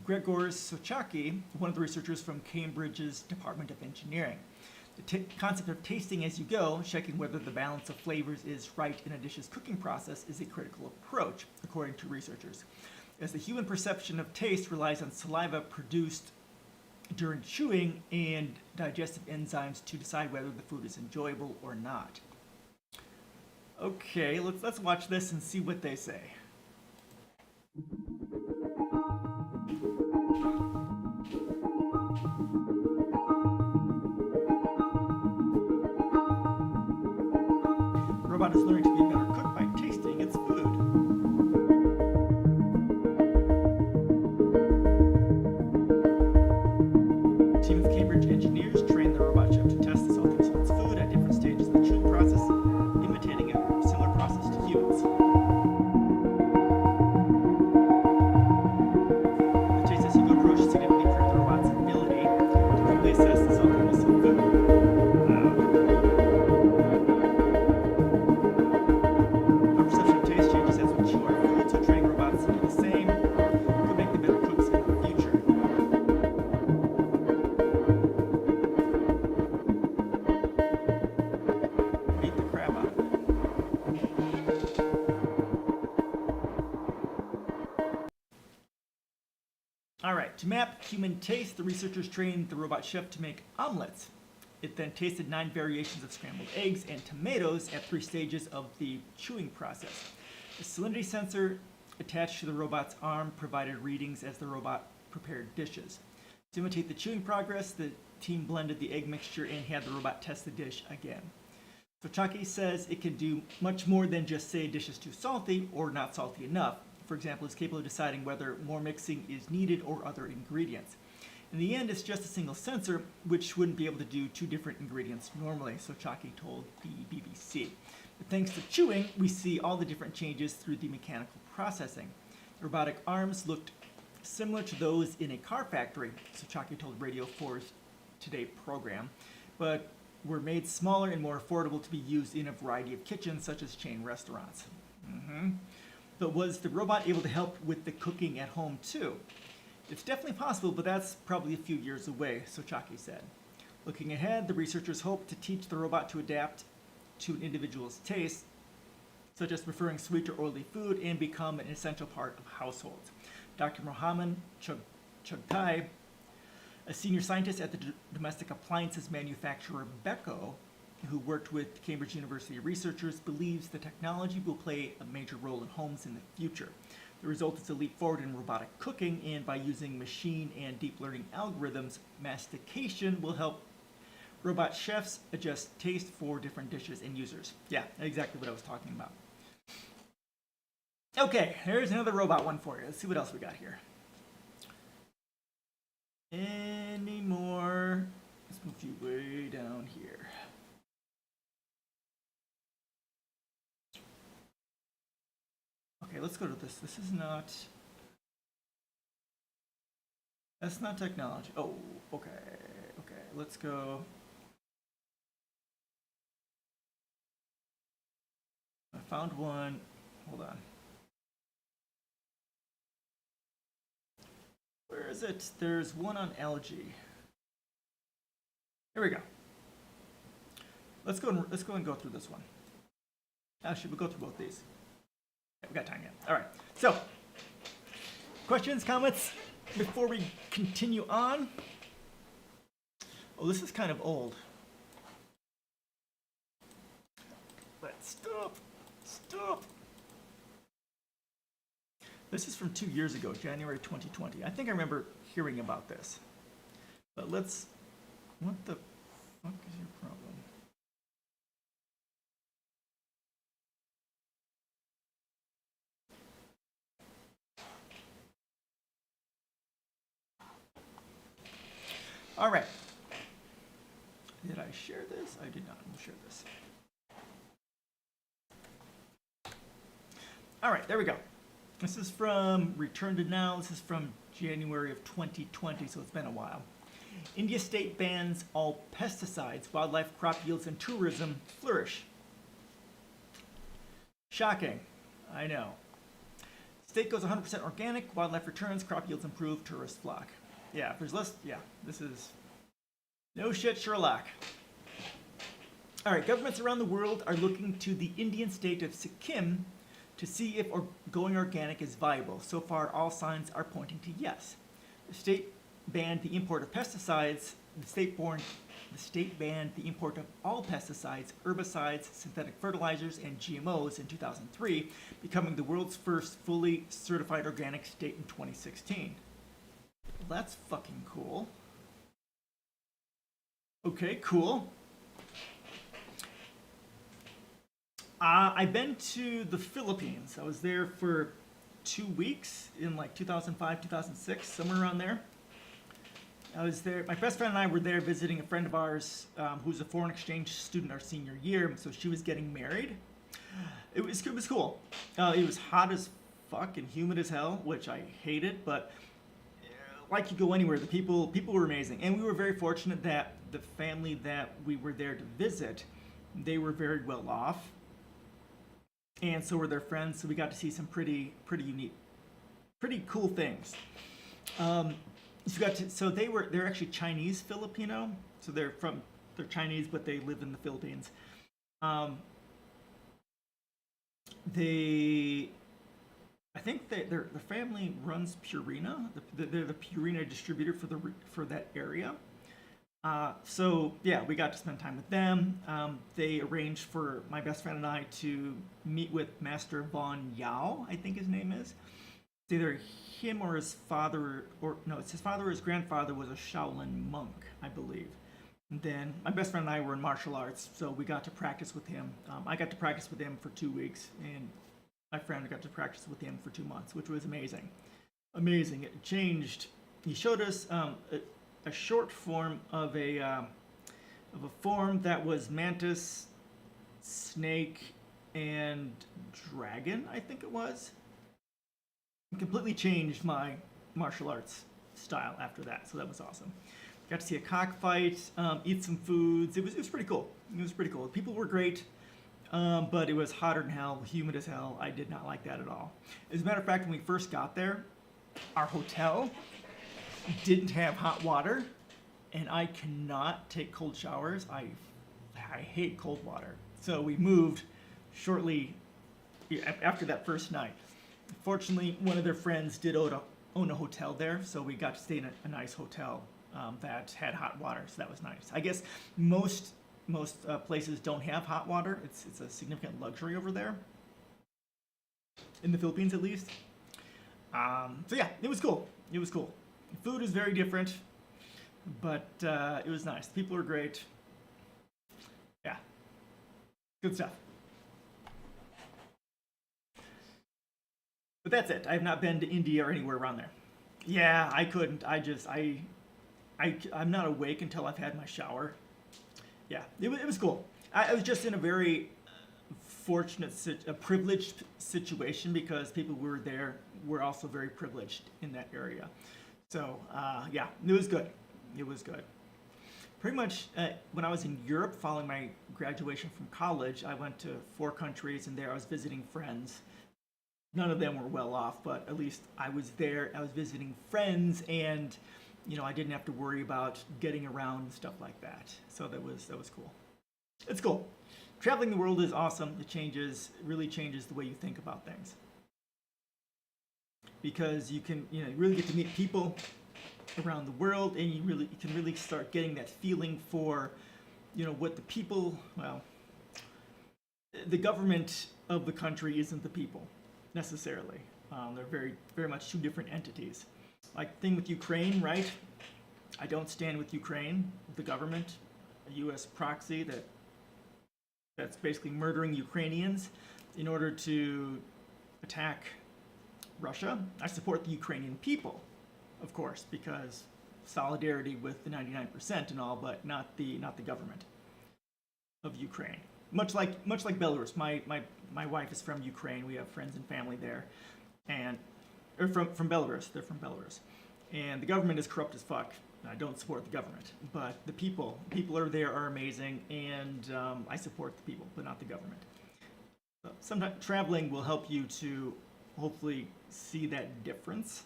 Gregor Sochaki, one of the researchers from Cambridge's Department of Engineering. The concept of tasting as you go, checking whether the balance of flavors is right in a dish's cooking process, is a critical approach, according to researchers, as the human perception of taste relies on saliva produced during chewing and digestive enzymes to decide whether the food is enjoyable or not. Okay, let's watch this and see what they say. Robot is learning to be a better cook by tasting its food. A team of Cambridge engineers trained the robot chef to test the saltiness of its food at different stages of the chewing process, imitating a similar process to humans. The taste as you go approach significantly improved the robot's ability to quickly assess the saltiness of food. Our perception of taste changes as we chew our food, so training robots to do the same could make them better cooks in the future. All right, to map human taste, the researchers trained the robot chef to make omelets. It then tasted 9 variations of scrambled eggs and tomatoes at 3 stages of the chewing process. A salinity sensor attached to the robot's arm provided readings as the robot prepared dishes. To imitate the chewing progress, the team blended the egg mixture and had the robot test the dish again. So Chucky says it can do much more than just say a dish is too salty or not salty enough. For example, it's capable of deciding whether more mixing is needed or other ingredients. In the end, it's just a single sensor, which wouldn't be able to do 2 different ingredients normally, so Chucky told the BBC. But thanks to chewing, we see all the different changes through the mechanical processing. The robotic arms looked similar to those in a car factory, so Chucky told Radio 4's Today program, but were made smaller and more affordable to be used in a variety of kitchens, such as chain restaurants. But was the robot able to help with the cooking at home too? It's definitely possible, but that's probably a few years away, so Chucky said. Looking ahead, the researchers hope to teach the robot to adapt to an individual's taste, such as preferring sweet or oily food, and become an essential part of households. Dr. Mohammed Chugtai, a senior scientist at the domestic appliances manufacturer Beko, who worked with Cambridge University researchers, believes the technology will play a major role in homes in the future. The result is a leap forward in robotic cooking, and by using machine and deep learning algorithms, mastication will help robot chefs adjust taste for different dishes and users. Yeah, exactly what I was talking about. Okay, here's another robot one for you. Let's see what else we got here. Any more? Let's move you way down here. Okay, let's go to this. This is not... That's not technology. Oh, okay. Okay, let's go... I found one. Hold on. Where is it? There's one on algae. Here we go. Let's go and go through this one. Actually, we'll go through both these. Yeah, we got time yet. All right. So, questions, comments before we continue on? Oh, this is kind of old. Let's stop. Stop. This is from 2 years ago, January 2020. I think I remember hearing about this. But let's... What the fuck is your problem? All right. Did I share this? I did not. We'll share this. All right, there we go. This is from Return to Now. This is from January of 2020, so it's been a while. India state bans all pesticides, wildlife, crop yields, and tourism flourish. Shocking. I know. State goes 100% organic, wildlife returns, crop yields improve, tourists flock. Yeah, if there's less, yeah, this is no shit, Sherlock. All right, governments around the world are looking to the Indian state of Sikkim to see if going organic is viable. So far, all signs are pointing to yes. The state banned the import of pesticides. The state banned the import of all pesticides, herbicides, synthetic fertilizers, and GMOs in 2003, becoming the world's first fully certified organic state in 2016. Well, that's fucking cool. Okay, cool. I've been to the Philippines. I was there for 2 weeks in like 2005, 2006, somewhere around there. I was there. My best friend and I were there visiting a friend of ours who's a foreign exchange student our senior year. So she was getting married. It was cool. It was hot as fuck and humid as hell, which I hated. But like you go anywhere, the people were amazing, and we were very fortunate that the family that we were there to visit, they were very well off. And so were their friends, so we got to see some pretty unique, pretty cool things. So they're actually Chinese Filipino, so they're Chinese, but they live in the Philippines. I think that the family runs Purina. They're the Purina distributor for that area. So yeah, we got to spend time with them. They arranged for my best friend and I to meet with Master Von Yao, I think his name is. It's either him or his father, or no, it's his father or his grandfather was a Shaolin monk, I believe. And then my best friend and I were in martial arts, so we got to practice with him. I got to practice with him for 2 weeks, and my friend got to practice with him for 2 months, which was amazing. Amazing. It changed. He showed us a short form of a form that was mantis, snake, and dragon, I think it was. It completely changed my martial arts style after that, so that was awesome. Got to see a cockfight, eat some foods. It was pretty cool. It was pretty cool. People were great, but it was hotter than hell, humid as hell. I did not like that at all. As a matter of fact, when we first got there, our hotel didn't have hot water, and I cannot take cold showers. I hate cold water. So we moved shortly after that first night. Fortunately, one of their friends did own a hotel there, so we got to stay in a nice hotel that had hot water, so that was nice. I guess most places don't have hot water. It's a significant luxury over there, in the Philippines at least. So yeah, it was cool. It was cool. The food is very different, but it was nice. People were great. Yeah, good stuff. But that's it. I have not been to India or anywhere around there. Yeah, I couldn't. I'm not awake until I've had my shower. Yeah, it was cool. I was just in a very fortunate, privileged situation because people who were there were also very privileged in that area. So yeah, it was good. It was good. Pretty much when I was in Europe following my graduation from college, I went to 4 countries, and there I was visiting friends. None of them were well off, but at least I was there. I was visiting friends, and I didn't have to worry about getting around and stuff like that. So that was cool. It's cool. Traveling the world is awesome. It really changes the way you think about things. Because you can, really get to meet people around the world, and you can really start getting that feeling for, what the people, the government of the country isn't the people necessarily. They're very, very much 2 different entities. Like the thing with Ukraine, right? I don't stand with Ukraine, the government, a U.S. proxy that's basically murdering Ukrainians in order to attack Russia. I support the Ukrainian people, of course, because solidarity with the 99% and all, but not the government of Ukraine. Much like Belarus. My wife is from Ukraine. We have friends and family there, or from Belarus. They're from Belarus, and the government is corrupt as fuck. I don't support the government, but the people are there are amazing, and I support the people, but not the government. So sometimes traveling will help you to hopefully see that difference,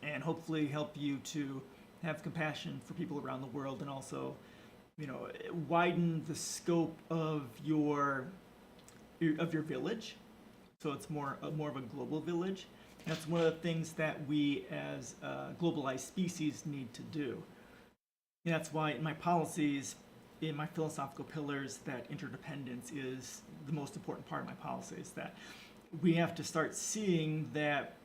and hopefully help you to have compassion for people around the world, and also, widen the scope of your village, so it's more of a global village. That's one of the things that we as a globalized species need to do. And that's why in my policies, in my philosophical pillars, that interdependence is the most important part of my policies, that we have to start seeing that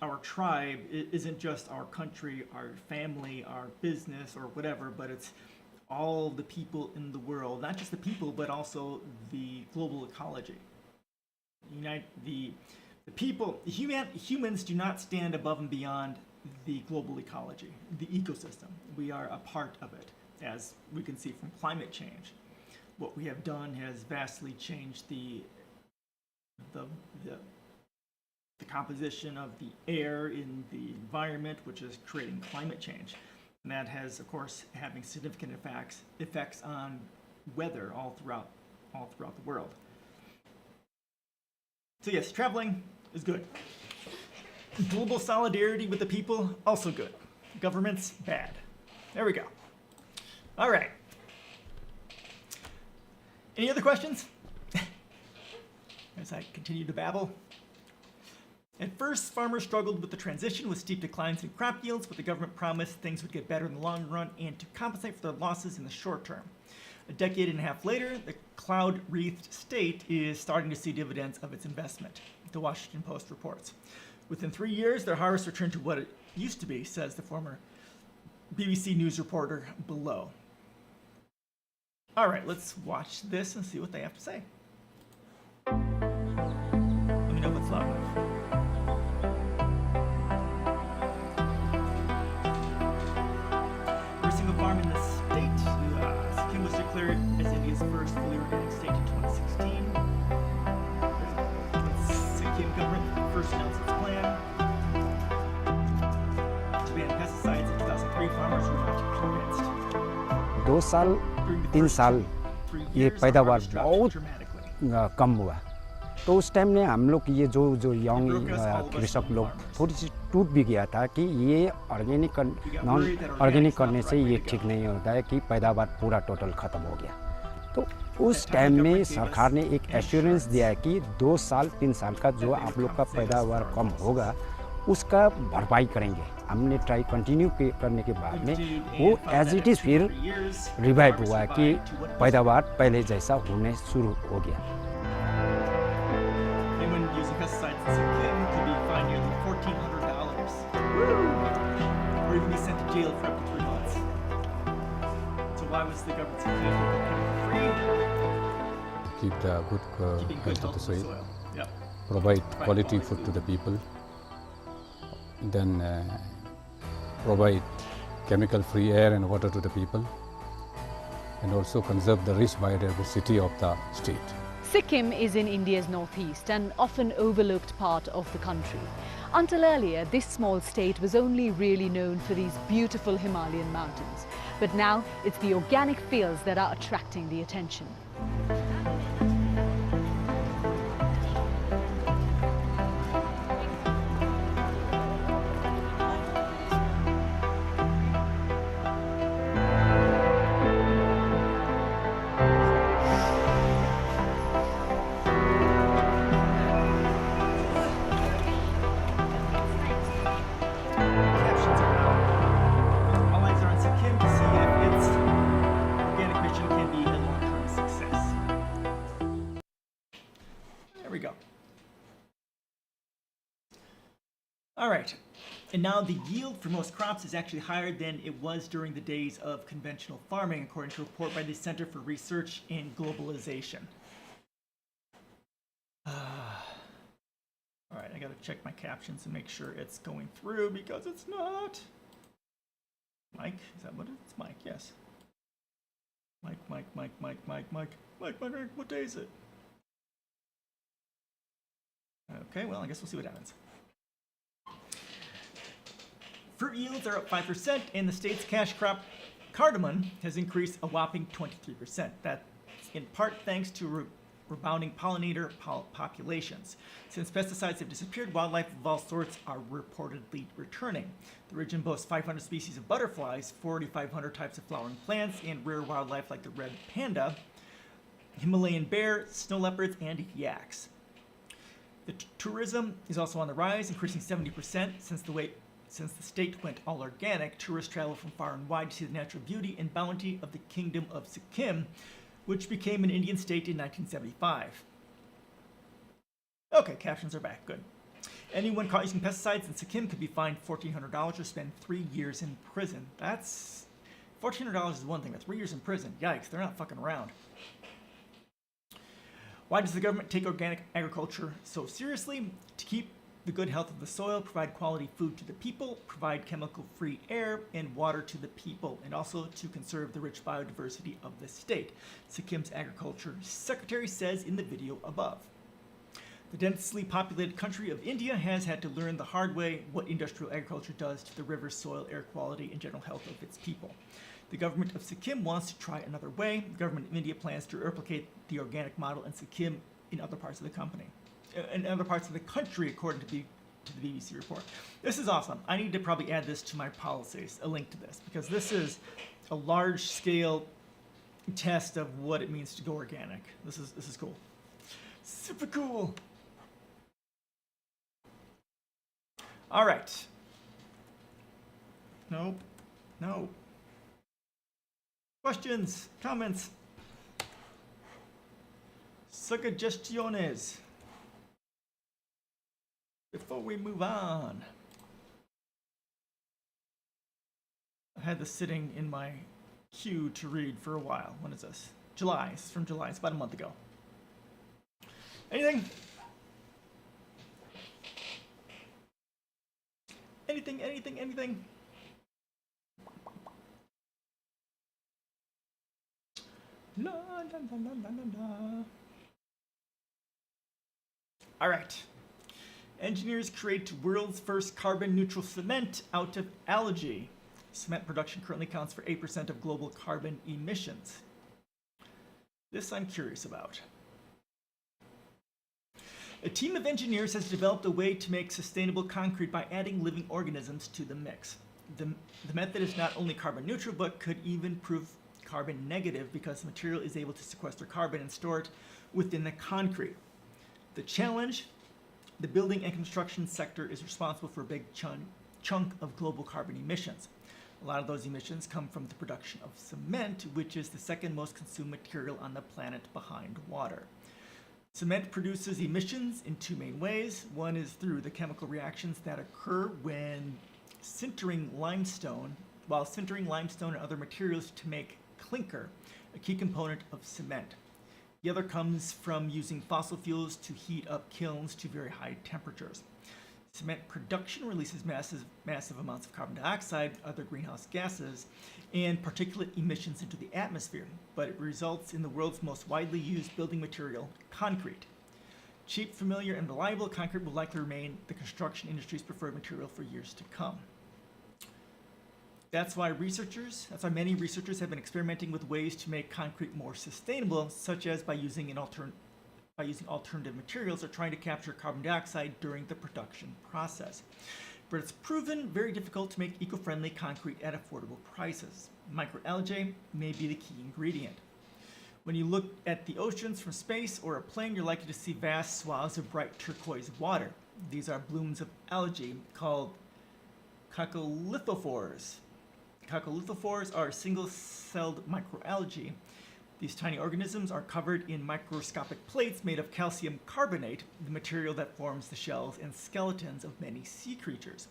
our tribe isn't just our country, our family, our business, or whatever, but it's all the people in the world. Not just the people, but also the global ecology. Humans do not stand above and beyond the global ecology, the ecosystem. We are a part of it, as we can see from climate change. What we have done has vastly changed the composition of the air in the environment, which is creating climate change. And that has, of course, having significant effects on weather all throughout the world. So yes, traveling is good. Global solidarity with the people, also good. Governments, bad. There we go. All right. Any other questions? As I continue to babble. At first, farmers struggled with the transition with steep declines in crop yields, but the government promised things would get better in the long run and to compensate for their losses in the short term. A decade and a half later, the cloud-wreathed state is starting to see dividends of its investment, the Washington Post reports. Within 3 years, their harvest returned to what it used to be, says the former BBC News reporter below. All right, let's watch this and see what they have to say. Let me know if it's loud enough. Every single farm in the state, Sikkim was declared as India's first fully organic state in 2016. The Sikkim government first announced its plan to ban pesticides in 2003. Farmers were not convinced. 2 साल During the 3 first साल 3 ये years, the पैदावार harvest dropped बहुत dramatically. कम हुआ। तो उस time में हम लोग ये जो young broke us, all of us कृषक small लोग farmers. थोड़ी सी टूट भी गया था कि ये organic got non worried that organic's organic not करने the से right way ये to ठीक go. नहीं होता है कि पैदावार पूरा टोटल ख़त्म हो गया। तो उस That टाइम the में government gave सरकार us ने एक एश्योरेंस insurance. दिया है कि 2 साल 3 साल का जो That they आप would लोग का compensate us पैदावार for our कम losses. होगा उसका भरपाई करेंगे। हमने ट्राई कंटिन्यू करने के बाद में Continued वो and found as that it is after फिर 3 years, रिवाइव farmers हुआ कि survived to what it was. पैदावार पहले जैसा होने शुरू हो गया। Anyone using pesticides in Sikkim could be fined nearly $1,400. Or even be sent to jail for up to 3 months. So why was the government Sikkim free? Keep the good Keeping good health of the soil, soil. Yep. provide quality quality food to food. the people, then provide chemical-free air and water to the people, and also conserve the rich biodiversity of the state. Sikkim is in India's northeast and often overlooked part of the country. Until earlier, this small state was only really known for these beautiful Himalayan mountains. But now it's the organic fields that are attracting the attention. Captions are out. All eyes are on Sikkim to see if its organic mission can be a long-term success. There we go. All right. And now the yield for most crops is actually higher than it was during the days of conventional farming, according to a report by the Center for Research in Globalization. All right, I gotta check my captions and make sure it's going through because it's not. Mike, is that what it is? It's Mike, yes. Mike, what day is it? Okay, well, I guess we'll see what happens. Fruit yields are up 5%, and the state's cash crop, cardamom, has increased a whopping 23%. That's in part thanks to rebounding pollinator populations. Since pesticides have disappeared, wildlife of all sorts are reportedly returning. The region boasts 500 species of butterflies, 4,500 types of flowering plants, and rare wildlife like the red panda, Himalayan bear, snow leopards, and yaks. The tourism is also on the rise, increasing 70% since the state went all organic. Tourists travel from far and wide to see the natural beauty and bounty of the Kingdom of Sikkim, which became an Indian state in 1975. Okay, captions are back. Good. Anyone caught using pesticides in Sikkim could be fined $1,400 or spend 3 years in prison. That's $1,400 is one thing, but 3 years in prison. Yikes, they're not fucking around. Why does the government take organic agriculture so seriously? To keep the good health of the soil, provide quality food to the people, provide chemical-free air and water to the people, and also to conserve the rich biodiversity of the state, Sikkim's agriculture secretary says in the video above. The densely populated country of India has had to learn the hard way what industrial agriculture does to the river, soil, air quality, and general health of its people. The government of Sikkim wants to try another way. The government of India plans to replicate the organic model in Sikkim in other parts of the country, according to the BBC report. This is awesome. I need to probably add this to my policies, a link to this, because this is a large-scale test of what it means to go organic. This is cool. Super cool. All right. Nope. No. Questions, comments, suggestiones before we move on. I had this sitting in my queue to read for a while. When is this? July. This is from July. It's about a month ago. Anything? Anything? La, la, la, la, la, la. All right. Engineers create world's first carbon neutral cement out of algae. Cement production currently accounts for 8% of global carbon emissions. This I'm curious about. A team of engineers has developed a way to make sustainable concrete by adding living organisms to the mix. The method is not only carbon neutral, but could even prove carbon negative because the material is able to sequester carbon and store it within the concrete. The challenge, the building and construction sector is responsible for a big chunk of global carbon emissions. A lot of those emissions come from the production of cement, which is the second most consumed material on the planet behind water. Cement produces emissions in two main ways. One is through the chemical reactions that occur when sintering limestone and other materials to make clinker, a key component of cement. The other comes from using fossil fuels to heat up kilns to very high temperatures. Cement production releases massive amounts of carbon dioxide, other greenhouse gases, and particulate emissions into the atmosphere, but it results in the world's most widely used building material, concrete. Cheap, familiar, and reliable, concrete will likely remain the construction industry's preferred material for years to come. That's why many researchers have been experimenting with ways to make concrete more sustainable, such as by using alternative materials or trying to capture carbon dioxide during the production process. But it's proven very difficult to make eco-friendly concrete at affordable prices. Microalgae may be the key ingredient. When you look at the oceans from space or a plane, you're likely to see vast swaths of bright turquoise water. These are blooms of algae called coccolithophores. Coccolithophores are single-celled microalgae. These tiny organisms are covered in microscopic plates made of calcium carbonate, the material that forms the shells and skeletons of many sea creatures.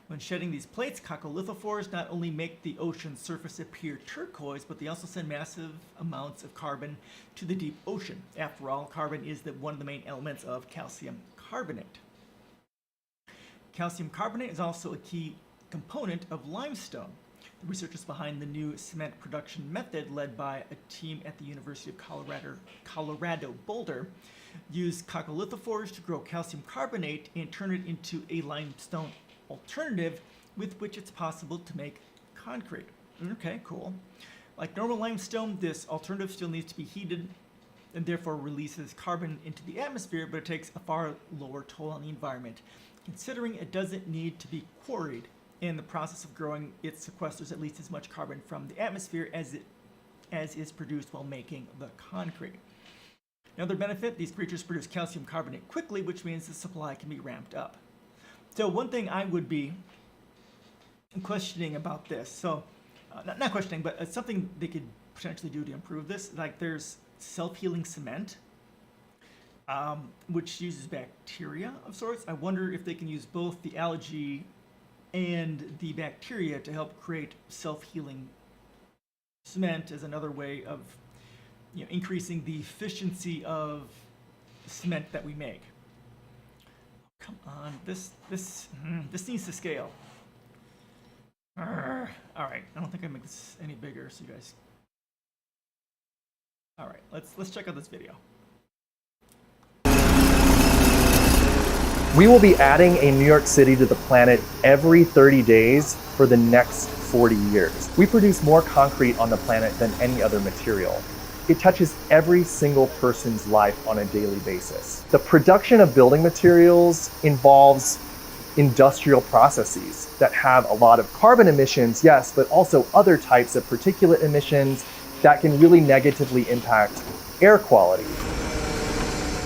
When shedding these plates, coccolithophores not only make the ocean's surface appear turquoise, but they also send massive amounts of carbon to the deep ocean. After all, carbon is one of the main elements of calcium carbonate. Calcium carbonate is also a key component of limestone. The researchers behind the new cement production method, led by a team at the University of Colorado Boulder, use coccolithophores to grow calcium carbonate and turn it into a limestone alternative with which it's possible to make concrete. Okay, cool. Like normal limestone, this alternative still needs to be heated and therefore releases carbon into the atmosphere, but it takes a far lower toll on the environment, considering it doesn't need to be quarried. In the process of growing, it sequesters at least as much carbon from the atmosphere as is produced while making the concrete. Another benefit, these creatures produce calcium carbonate quickly, which means the supply can be ramped up. So one thing I would be questioning about this, so not questioning, but something they could potentially do to improve this, like there's self-healing cement, which uses bacteria of sorts. I wonder if they can use both the algae and the bacteria to help create self-healing cement as another way of increasing the efficiency of cement that we make. Come on, this needs to scale. All right, I don't think I can make this any bigger, so you guys. All right, let's check out this video. We will be adding a New York City to the planet every 30 days for the next 40 years. We produce more concrete on the planet than any other material. It touches every single person's life on a daily basis. The production of building materials involves industrial processes that have a lot of carbon emissions, yes, but also other types of particulate emissions that can really negatively impact air quality.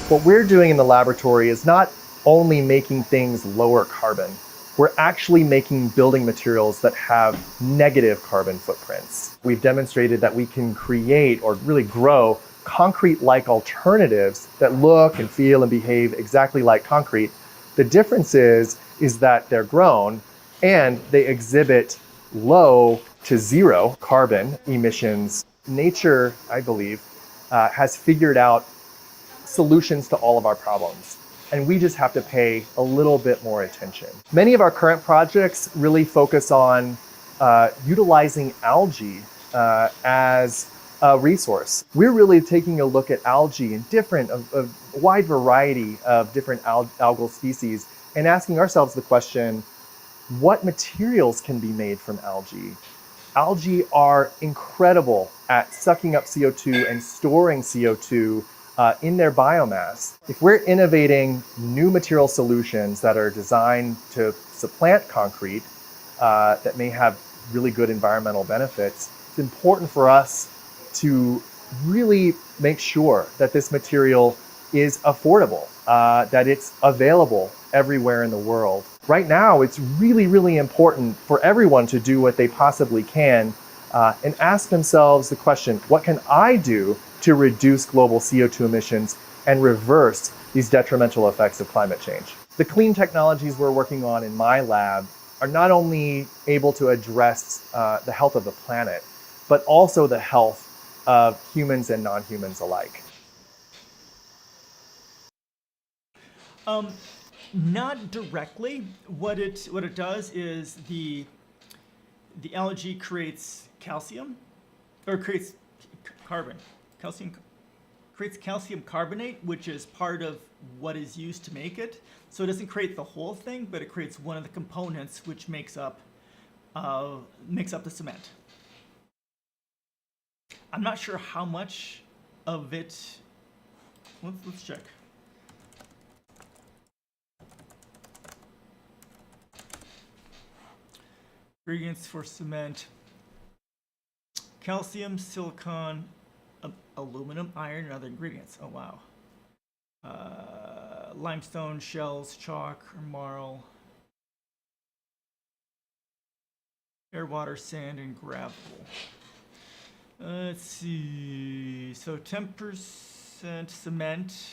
What we're doing in the laboratory is not only making things lower carbon, we're actually making building materials that have negative carbon footprints. We've demonstrated that we can create or really grow concrete-like alternatives that look and feel and behave exactly like concrete. The difference is that they're grown and they exhibit low to zero carbon emissions. Nature, I believe, has figured out solutions to all of our problems. And we just have to pay a little bit more attention. Many of our current projects really focus on utilizing algae as a resource. We're really taking a look at algae in a wide variety of different algal species and asking ourselves the question, what materials can be made from algae? Algae are incredible at sucking up CO2 and storing CO2 in their biomass. If we're innovating new material solutions that are designed to supplant concrete that may have really good environmental benefits, it's important for us to really make sure that this material is affordable, that it's available everywhere in the world. Right now, it's really, really important for everyone to do what they possibly can and ask themselves the question, what can I do to reduce global CO2 emissions and reverse these detrimental effects of climate change? The clean technologies we're working on in my lab are not only able to address the health of the planet, but also the health of humans and non-humans alike. Not directly. What it does is the algae creates calcium, or creates carbon. Creates calcium carbonate, which is part of what is used to make it. So it doesn't create the whole thing, but it creates one of the components which makes up the cement. I'm not sure how much of it. Let's check. Ingredients for cement: calcium, silicon, aluminum, iron, and other ingredients. Oh wow. Limestone, shells, chalk, or marl, air, water, sand, and gravel. Let's see. So 10% cement,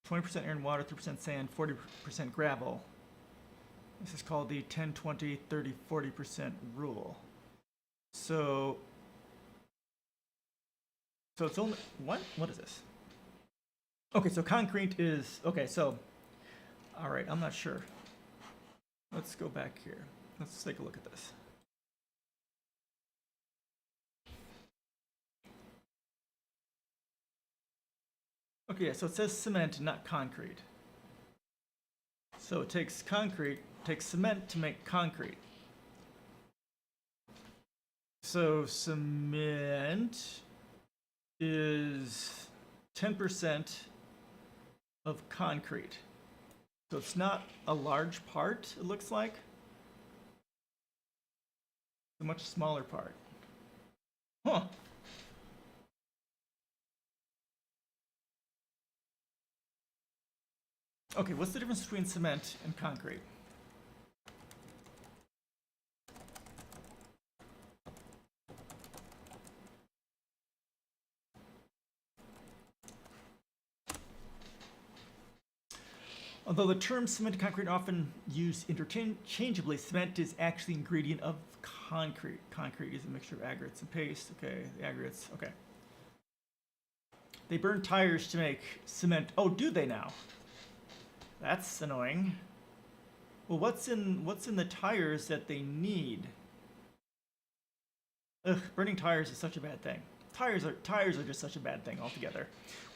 20% air and water, 3% sand, 40% gravel. This is called the 10, 20, 30, 40% rule. So it's only, what is this? Okay, so concrete is, okay, so, all right, I'm not sure. Let's go back here. Let's take a look at this. Okay, yeah, so it says cement, not concrete. So it takes cement to make concrete. So cement is 10% of concrete. So it's not a large part, it looks like. It's a much smaller part. Huh. Okay, what's the difference between cement and concrete? Although the term cement and concrete are often used interchangeably, cement is actually an ingredient of concrete. Concrete is a mixture of aggregates and paste. Okay, the aggregates, okay. They burn tires to make cement. Oh, do they now? That's annoying. Well, what's in the tires that they need? Ugh, burning tires is such a bad thing. Tires are just such a bad thing altogether.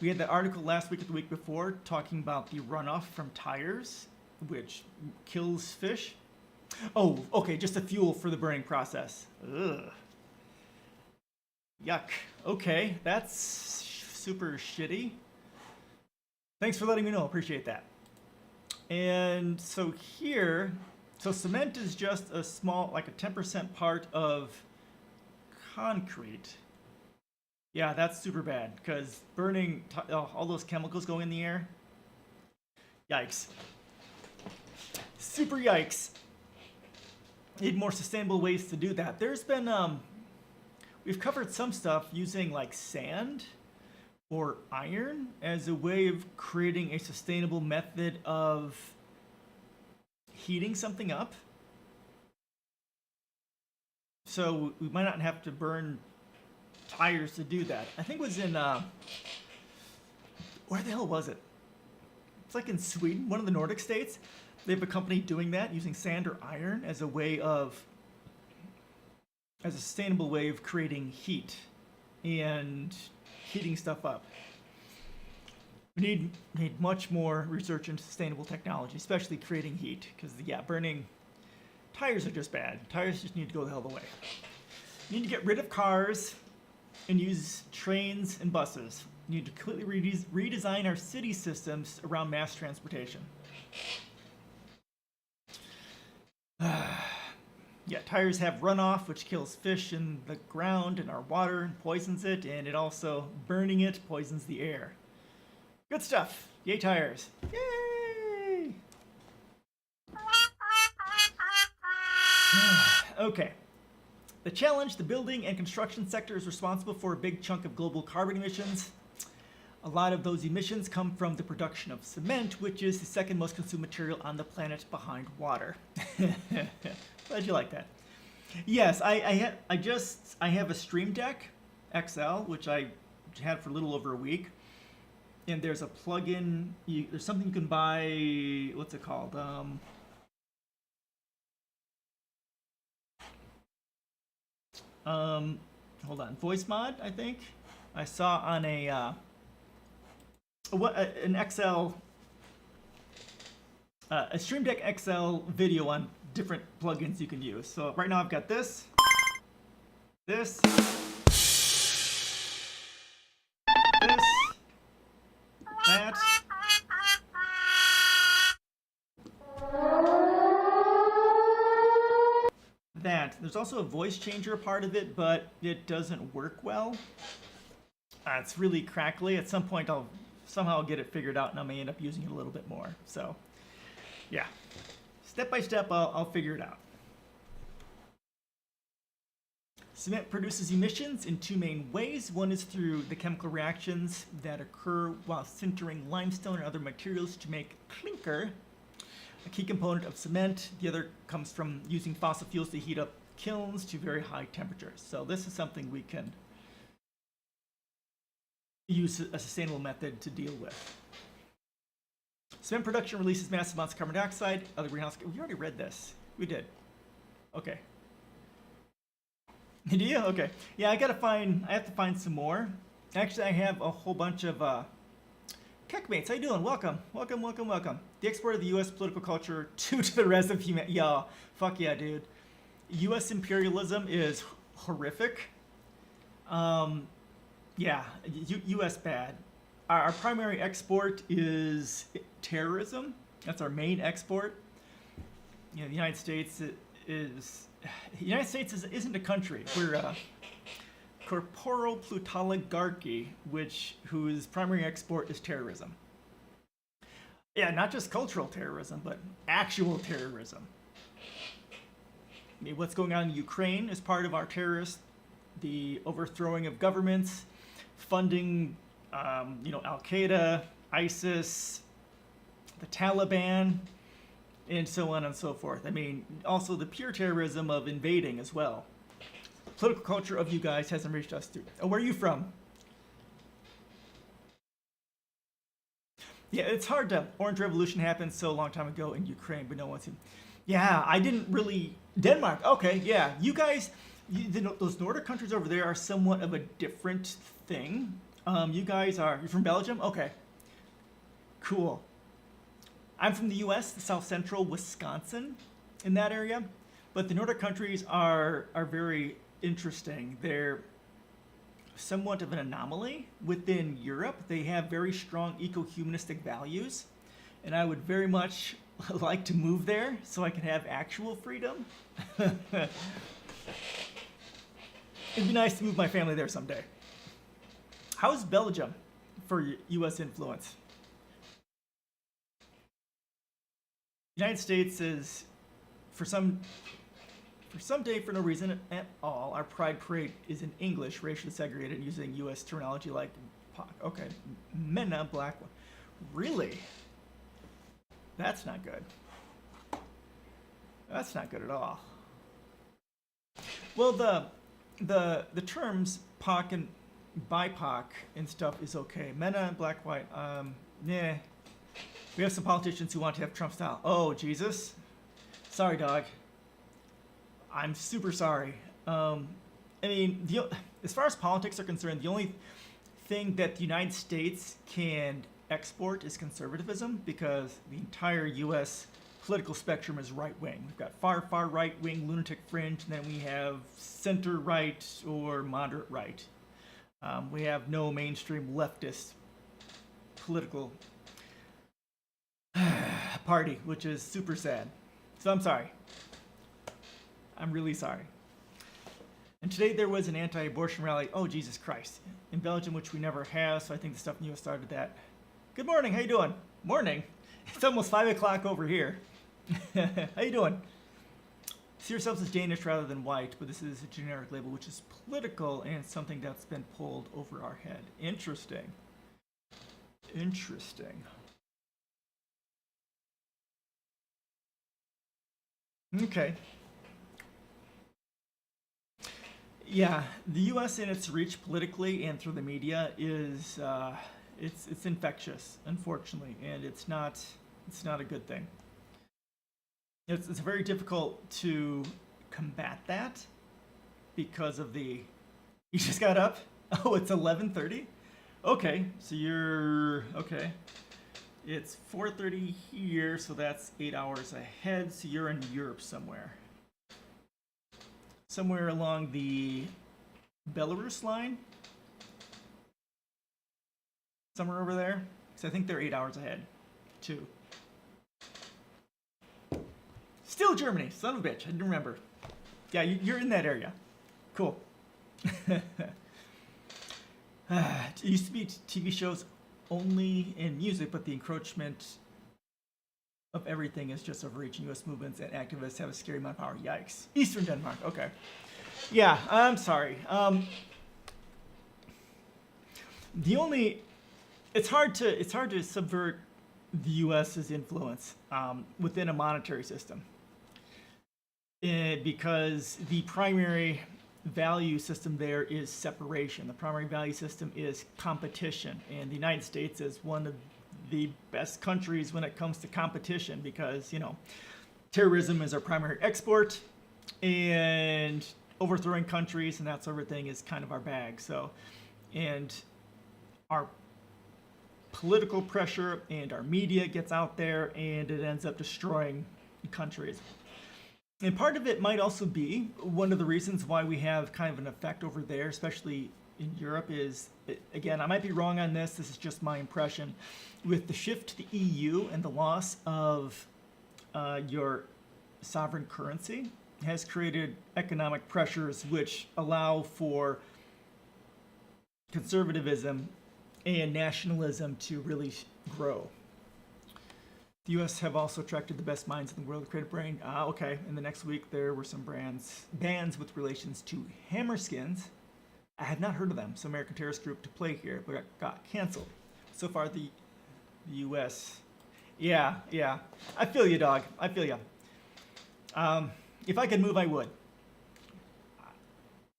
We had the article last week or the week before talking about the runoff from tires, which kills fish. Oh, okay, just the fuel for the burning process. Ugh. Yuck. Okay, that's super shitty. Thanks for letting me know, appreciate that. And so here, so cement is just a small, like a 10% part of concrete. Yeah, that's super bad because burning all those chemicals going in the air. Yikes. super yikes. Need more sustainable ways to do that. There's been, we've covered some stuff using like sand or iron as a way of creating a sustainable method of heating something up. So we might not have to burn tires to do that. I think it was in, where the hell was it? It's like in Sweden, one of the Nordic states. They have a company doing that, using sand or iron as a way of, as a sustainable way of creating heat and heating stuff up. We need much more research into sustainable technology, especially creating heat, because yeah, burning tires are just bad. Tires just need to go the hell away. You need to get rid of cars and use trains and buses. We need to completely redesign our city systems around mass transportation. Yeah, tires have runoff, which kills fish in the ground and our water and poisons it, and it also, burning it, poisons the air. Good stuff. Yay, tires. Yay! Okay. The challenge, the building and construction sector is responsible for a big chunk of global carbon emissions. A lot of those emissions come from the production of cement, which is the second most consumed material on the planet behind water. Glad you like that. Yes, I have a Stream Deck XL, which I had for a little over a week. And there's a plugin, there's something you can buy, what's it called? Hold on, Voice Mod, I think. I saw on an XL, a Stream Deck XL video on different plugins you can use. So right now I've got this, that. That. There's also a voice changer part of it, but it doesn't work well. It's really crackly. At some point I'll somehow get it figured out and I may end up using it a little bit more. So yeah, step by step I'll figure it out. Cement produces emissions in two main ways. One is through the chemical reactions that occur while sintering limestone and other materials to make clinker, a key component of cement. The other comes from using fossil fuels to heat up kilns to very high temperatures. So this is something we can use a sustainable method to deal with. Cement production releases massive amounts of carbon dioxide, other greenhouse gas. We already read this. We did. Okay. Do you? Okay. Yeah, I have to find some more. Actually, I have a whole bunch of Keckmates, how you doing? Welcome. The export of the U.S. political culture to the rest of humanity. Yo, fuck yeah, dude. U.S. imperialism is horrific. Yeah, U.S. bad. Our primary export is terrorism. That's our main export. You know, the United States isn't a country. We're a corporal plutoligarchy, whose primary export is terrorism. Yeah, not just cultural terrorism, but actual terrorism. I mean, what's going on in Ukraine is part of our terrorist, the overthrowing of governments, funding, Al-Qaeda, ISIS, the Taliban, and so on and so forth. I mean, also the pure terrorism of invading as well. Political culture of you guys hasn't reached us too. Oh, where are you from? Yeah, it's hard to. Orange Revolution happened so long time ago in Ukraine, but no one's seen. Yeah, I didn't really. Denmark. Okay, yeah, you guys, those Nordic countries over there are somewhat of a different thing. You're from Belgium. Okay, cool. I'm from the U.S., the South Central Wisconsin, in that area, but the Nordic countries are very interesting. They're somewhat of an anomaly within Europe. They have very strong eco-humanistic values, and I would very much like to move there so I can have actual freedom. It'd be nice to move my family there someday. How's Belgium for U.S. influence? United States is, for some day, for no reason at all, our Pride Parade is in English, racially segregated, using U.S. terminology like POC. Okay, MENA, black. Really? That's not good. That's not good at all. Well, the terms POC and BIPOC and stuff is okay. MENA, black, white, nah. We have some politicians who want to have Trump style. Oh, Jesus. Sorry, dog. I'm super sorry. I mean, as far as politics are concerned, the only thing that the United States can export is conservatism, because the entire U.S. political spectrum is right-wing. We've got far right-wing lunatic fringe, and then we have center-right or moderate-right. We have no mainstream leftist political party, which is super sad. So I'm sorry. I'm really sorry. And today there was an anti-abortion rally. Oh, Jesus Christ. In Belgium, which we never have, so I think the stuff in the U.S. started that. Good morning, how you doing? Morning. It's almost 5 o'clock over here. How you doing? See yourselves as Danish rather than white, but this is a generic label, which is political and something that's been pulled over our head. Interesting. Interesting. Okay. Yeah, the U.S. in its reach politically and through the media is it's infectious, unfortunately, and it's not a good thing. It's very difficult to combat that because of the. You just got up? Oh, it's 11:30. Okay, so you're okay. It's 4:30 here, so that's 8 hours ahead. So you're in Europe somewhere. Somewhere along the Belarus line. Somewhere over there. So I think they're 8 hours ahead, too. Still Germany, son of a bitch. I didn't remember. Yeah, you're in that area. Cool. It used to be TV shows only in music, but the encroachment of everything is just overreaching. U.S. movements and activists have a scary amount of power. Yikes. Eastern Denmark. Okay. Yeah, I'm sorry. It's hard to subvert the U.S.'s influence within a monetary system. Because the primary value system there is separation. The primary value system is competition. And the United States is one of the best countries when it comes to competition because, terrorism is our primary export and overthrowing countries and that sort of thing is kind of our bag. So, and our political pressure and our media gets out there and it ends up destroying countries. And part of it might also be one of the reasons why we have kind of an effect over there, especially in Europe, is, again, I might be wrong on this is just my impression, with the shift to the EU and the loss of your sovereign currency has created economic pressures which allow for conservatism and nationalism to really grow. The U.S. have also attracted the best minds in the world, the creative brain. Okay, in the next week there were some bands with relations to Hammerskins. I had not heard of them, some American terrorist group to play here, but got canceled. So far, the U.S. Yeah. I feel you, dog. I feel you. If I could move, I would.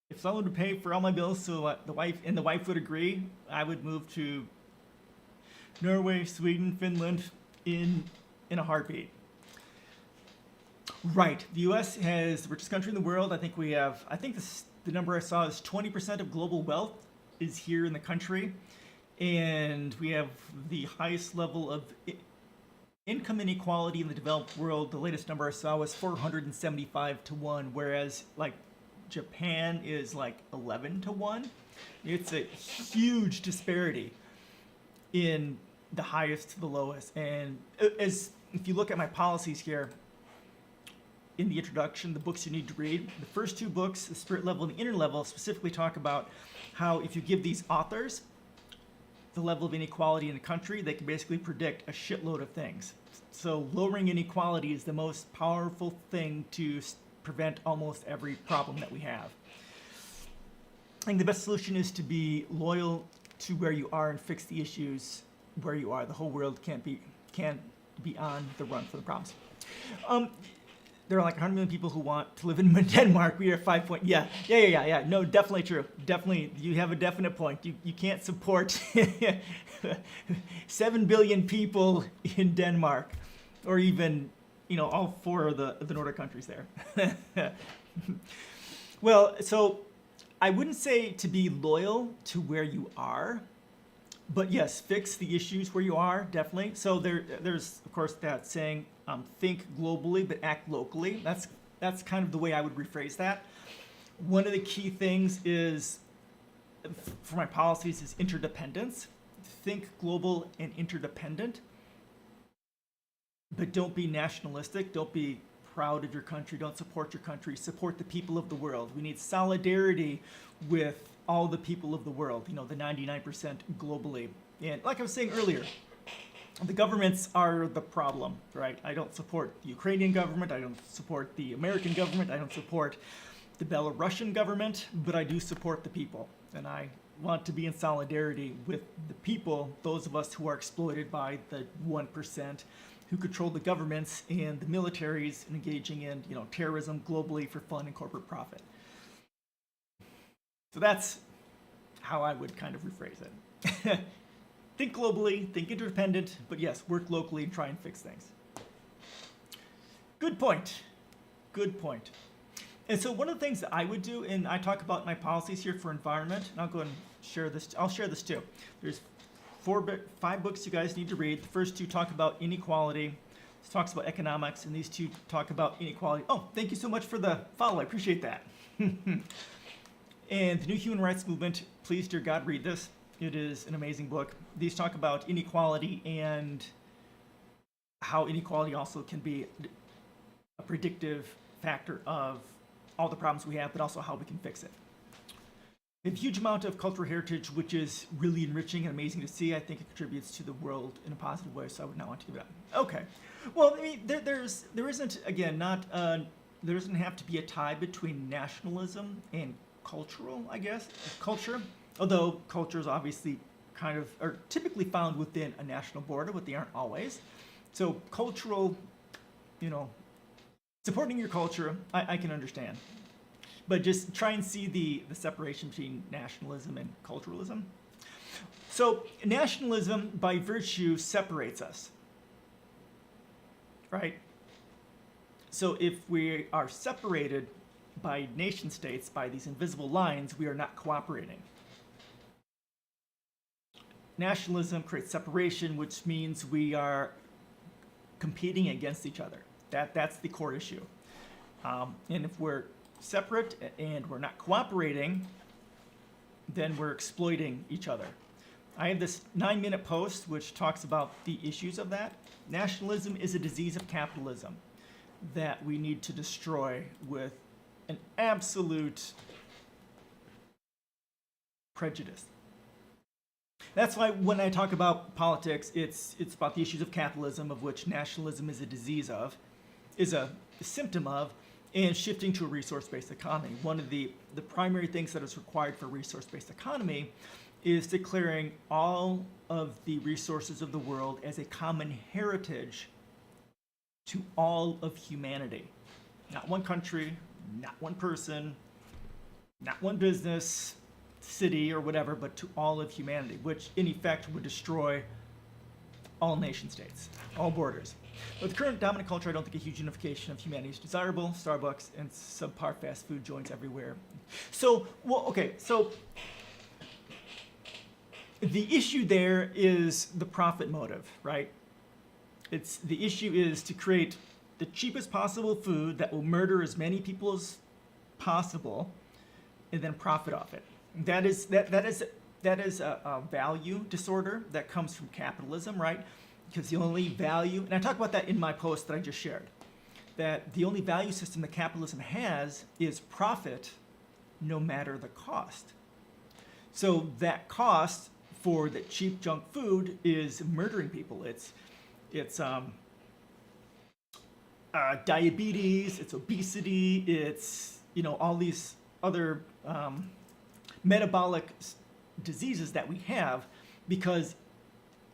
If someone would pay for all my bills, so the wife would agree, I would move to Norway, Sweden, Finland in a heartbeat. Right. The U.S. has the richest country in the world. I think the number I saw is 20% of global wealth is here in the country. And we have the highest level of income inequality in the developed world. The latest number I saw was 475 to 1, whereas like Japan is like 11 to 1. It's a huge disparity in the highest to the lowest. And if you look at my policies here, in the introduction, the books you need to read, the first two books, the spirit level and the inner level, specifically talk about how if you give these authors the level of inequality in a country, they can basically predict a shitload of things. So lowering inequality is the most powerful thing to prevent almost every problem that we have. I think the best solution is to be loyal to where you are and fix the issues where you are. The whole world can't be on the run for the problems. There are like 100 million people who want to live in Denmark. We are 5 point. Yeah. No, definitely true. Definitely, you have a definite point. You can't support 7 billion people in Denmark, or even, all 4 of the Nordic countries there. Well, so I wouldn't say to be loyal to where you are, but yes, fix the issues where you are, definitely. So there's of course that saying, think globally but act locally. That's kind of the way I would rephrase that. One of the key things is, for my policies, is interdependence. Think global and interdependent, but don't be nationalistic. Don't be proud of your country. Don't support your country. Support the people of the world. We need solidarity with all the people of the world, the 99% globally. And like I was saying earlier, the governments are the problem, right? I don't support the Ukrainian government. I don't support the American government. I don't support the Belarusian government, but I do support the people. And I want to be in solidarity with the people, those of us who are exploited by the 1% who control the governments and the militaries engaging in, terrorism globally for fun and corporate profit. So that's how I would kind of rephrase it. Think globally, think interdependent, but yes, work locally and try and fix things. Good point. Good point. And so one of the things that I would do, and I talk about my policies here for environment, and I'll go and share this. I'll share this too. There's 5 books you guys need to read. The first 2 talk about inequality. This talks about economics, and these 2 talk about inequality. Oh, thank you so much for the follow. I appreciate that. And The New Human Rights Movement. Please, dear God, read this. It is an amazing book. These talk about inequality and how inequality also can be a predictive factor of all the problems we have, but also how we can fix it. We have a huge amount of cultural heritage, which is really enriching and amazing to see. I think it contributes to the world in a positive way, so I would not want to give it up. Okay. Well, I mean, there isn't, again, there doesn't have to be a tie between nationalism and culture, although cultures obviously kind of are typically found within a national border, but they aren't always. So cultural, supporting your culture, I can understand. But just try and see the separation between nationalism and culturalism. So nationalism, by virtue, separates us, right? So if we are separated by nation states, by these invisible lines, we are not cooperating. Nationalism creates separation, which means we are competing against each other. That's the core issue. And if we're separate and we're not cooperating, then we're exploiting each other. I have this 9-minute post which talks about the issues of that. Nationalism is a disease of capitalism that we need to destroy with an absolute prejudice. That's why when I talk about politics, it's about the issues of capitalism, of which nationalism is a disease of, is a symptom of, and shifting to a resource-based economy. One of the primary things that is required for a resource-based economy is declaring all of the resources of the world as a common heritage to all of humanity. Not one country, not one person, not one business, city, or whatever, but to all of humanity, which in effect would destroy all nation states, all borders. With the current dominant culture, I don't think a huge unification of humanity is desirable. Starbucks and subpar fast food joints everywhere. So the issue there is the profit motive, right? The issue is to create the cheapest possible food that will murder as many people as possible, and then profit off it. That is a value disorder that comes from capitalism, right? Because the only value, and I talk about that in my post that I just shared, that the only value system that capitalism has is profit, no matter the cost. So that cost for the cheap junk food is murdering people. It's diabetes, it's obesity, it's, you know, all these other metabolic diseases that we have because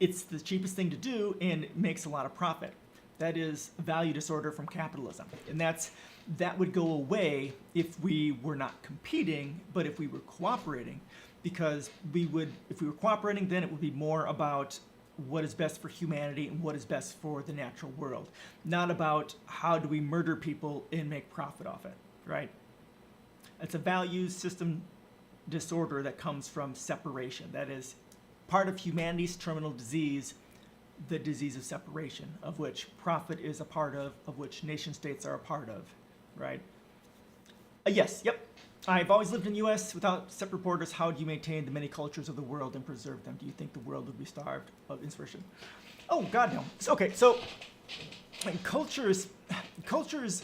it's the cheapest thing to do and it makes a lot of profit. That is a value disorder from capitalism. And that would go away if we were not competing, but if we were cooperating. Because if we were cooperating, then it would be more about what is best for humanity and what is best for the natural world. Not about how do we murder people and make profit off it, right? It's a values system disorder that comes from separation. That is part of humanity's terminal disease, the disease of separation, of which profit is a part of which nation states are a part of, right? Yes, yep. I've always lived in the U.S. without separate borders. How do you maintain the many cultures of the world and preserve them? Do you think the world would be starved of inspiration? Oh, God, no. Okay, so cultures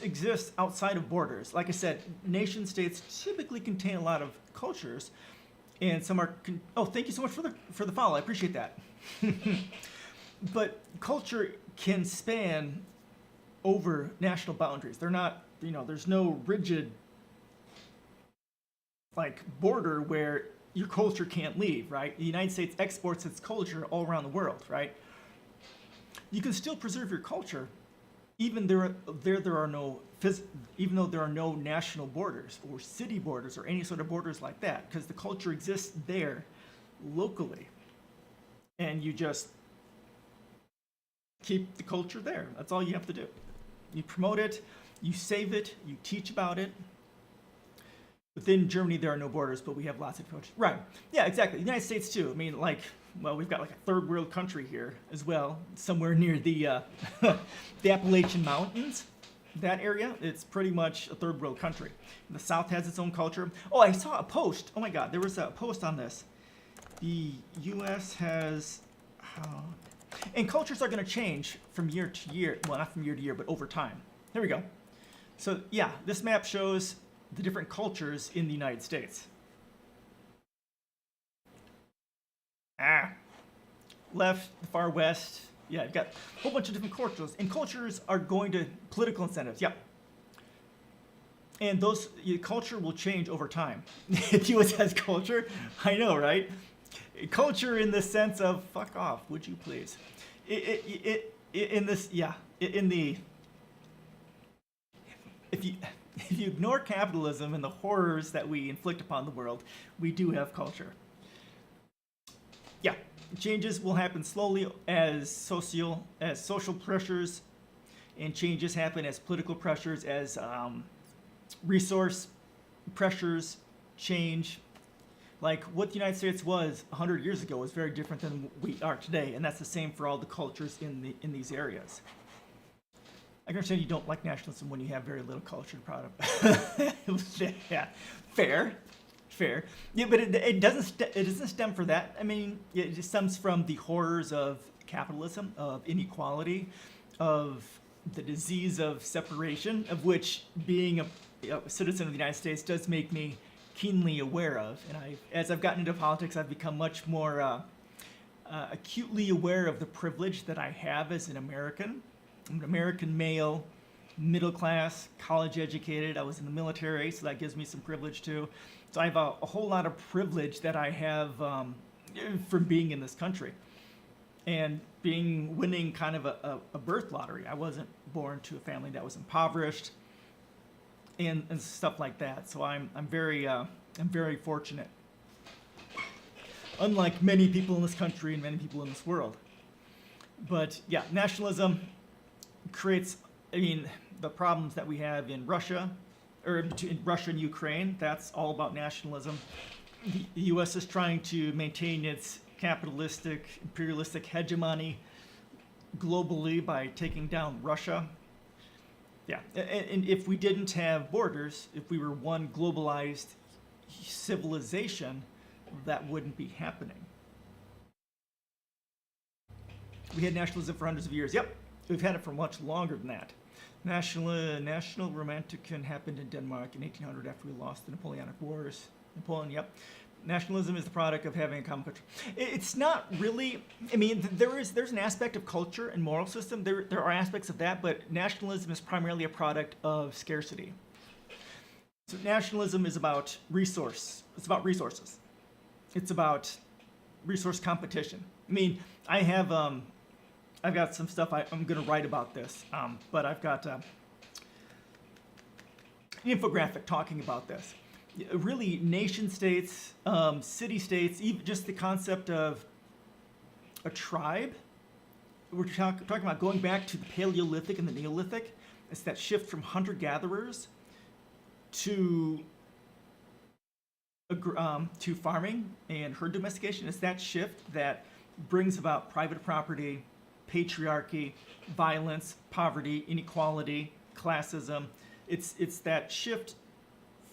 exist outside of borders. Like I said, nation states typically contain a lot of cultures, and some are. Oh, thank you so much for the follow. I appreciate that. But culture can span over national boundaries. They're not. You know, there's no rigid border where your culture can't leave, right? The United States exports its culture all around the world, right? You can still preserve your culture, even though there are no national borders or city borders or any sort of borders like that, because the culture exists there locally, and you just keep the culture there. That's all you have to do. You promote it, you save it, you teach about it. Within Germany, there are no borders, but we have lots of cultures. Right. Yeah, exactly. The United States, too. I mean, we've got a third world country here as well, somewhere near the the Appalachian Mountains. That area, it's pretty much a third world country. The South has its own culture. Oh, I saw a post. Oh, my God. There was a post on this. The U.S. has... and cultures are going to change from year to year. Well, not from year to year, but over time. Here we go. So, yeah, this map shows the different cultures in the United States. Left, the far west. Yeah, you've got a whole bunch of different cultures. And cultures are going to political incentives. Yep. And culture will change over time. The U.S. has culture. I know, right? Culture in the sense of, fuck off, would you please? If you ignore capitalism and the horrors that we inflict upon the world, we do have culture. Yeah, changes will happen slowly as social pressures, and changes happen as political pressures, as resource pressures change. Like what the United States was 100 years ago is very different than we are today, and that's the same for all the cultures in these areas. I can understand you don't like nationalism when you have very little culture to be proud of. Yeah, fair. Yeah, but it doesn't stem from that. I mean, it just stems from the horrors of capitalism, of inequality, of the disease of separation, of which being a citizen of the United States does make me keenly aware of. And as I've gotten into politics, I've become much more acutely aware of the privilege that I have as an American. I'm an American male, middle class, college educated. I was in the military, so that gives me some privilege too. So I have a whole lot of privilege that I have from being in this country and winning kind of a birth lottery. I wasn't born to a family that was impoverished and stuff like that. So I'm very fortunate. Unlike many people in this country and many people in this world. But yeah, nationalism creates, the problems that we have in Russia, or in Russia and Ukraine, that's all about nationalism. The U.S. is trying to maintain its capitalistic, imperialistic hegemony globally by taking down Russia. Yeah, and if we didn't have borders, if we were one globalized civilization, that wouldn't be happening. We had nationalism for hundreds of years. Yep. We've had it for much longer than that. National Romanticism happened in Denmark in 1800 after we lost the Napoleonic Wars. Napoleon, yep. Nationalism is the product of having a common culture. It's not really. I mean, there's an aspect of culture and moral system. There are aspects of that, but nationalism is primarily a product of scarcity. So nationalism is about resource. It's about resources. It's about resource competition. I mean, I've got some stuff I'm going to write about this, but I've got an infographic talking about this. Really, nation states, city states, even just the concept of a tribe. We're talking about going back to the Paleolithic and the Neolithic. It's that shift from hunter-gatherers to farming and herd domestication. It's that shift that brings about private property, patriarchy, violence, poverty, inequality, classism. It's that shift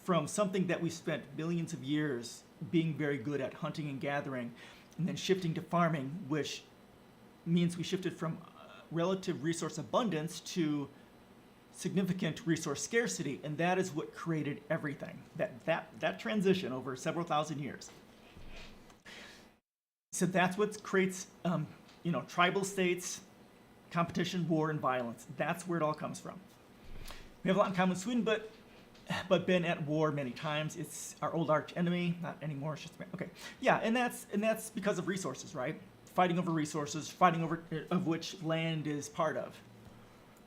from something that we spent billions of years being very good at, hunting and gathering, and then shifting to farming, which means we shifted from relative resource abundance to significant resource scarcity, and that is what created everything. That transition over several thousand years. So that's what creates, tribal states, competition, war, and violence. That's where it all comes from. We have a lot in common with Sweden, but been at war many times. It's our old arch enemy, not anymore. It's just okay. Yeah, and that's because of resources, right? Fighting over resources, fighting over of which land is part of.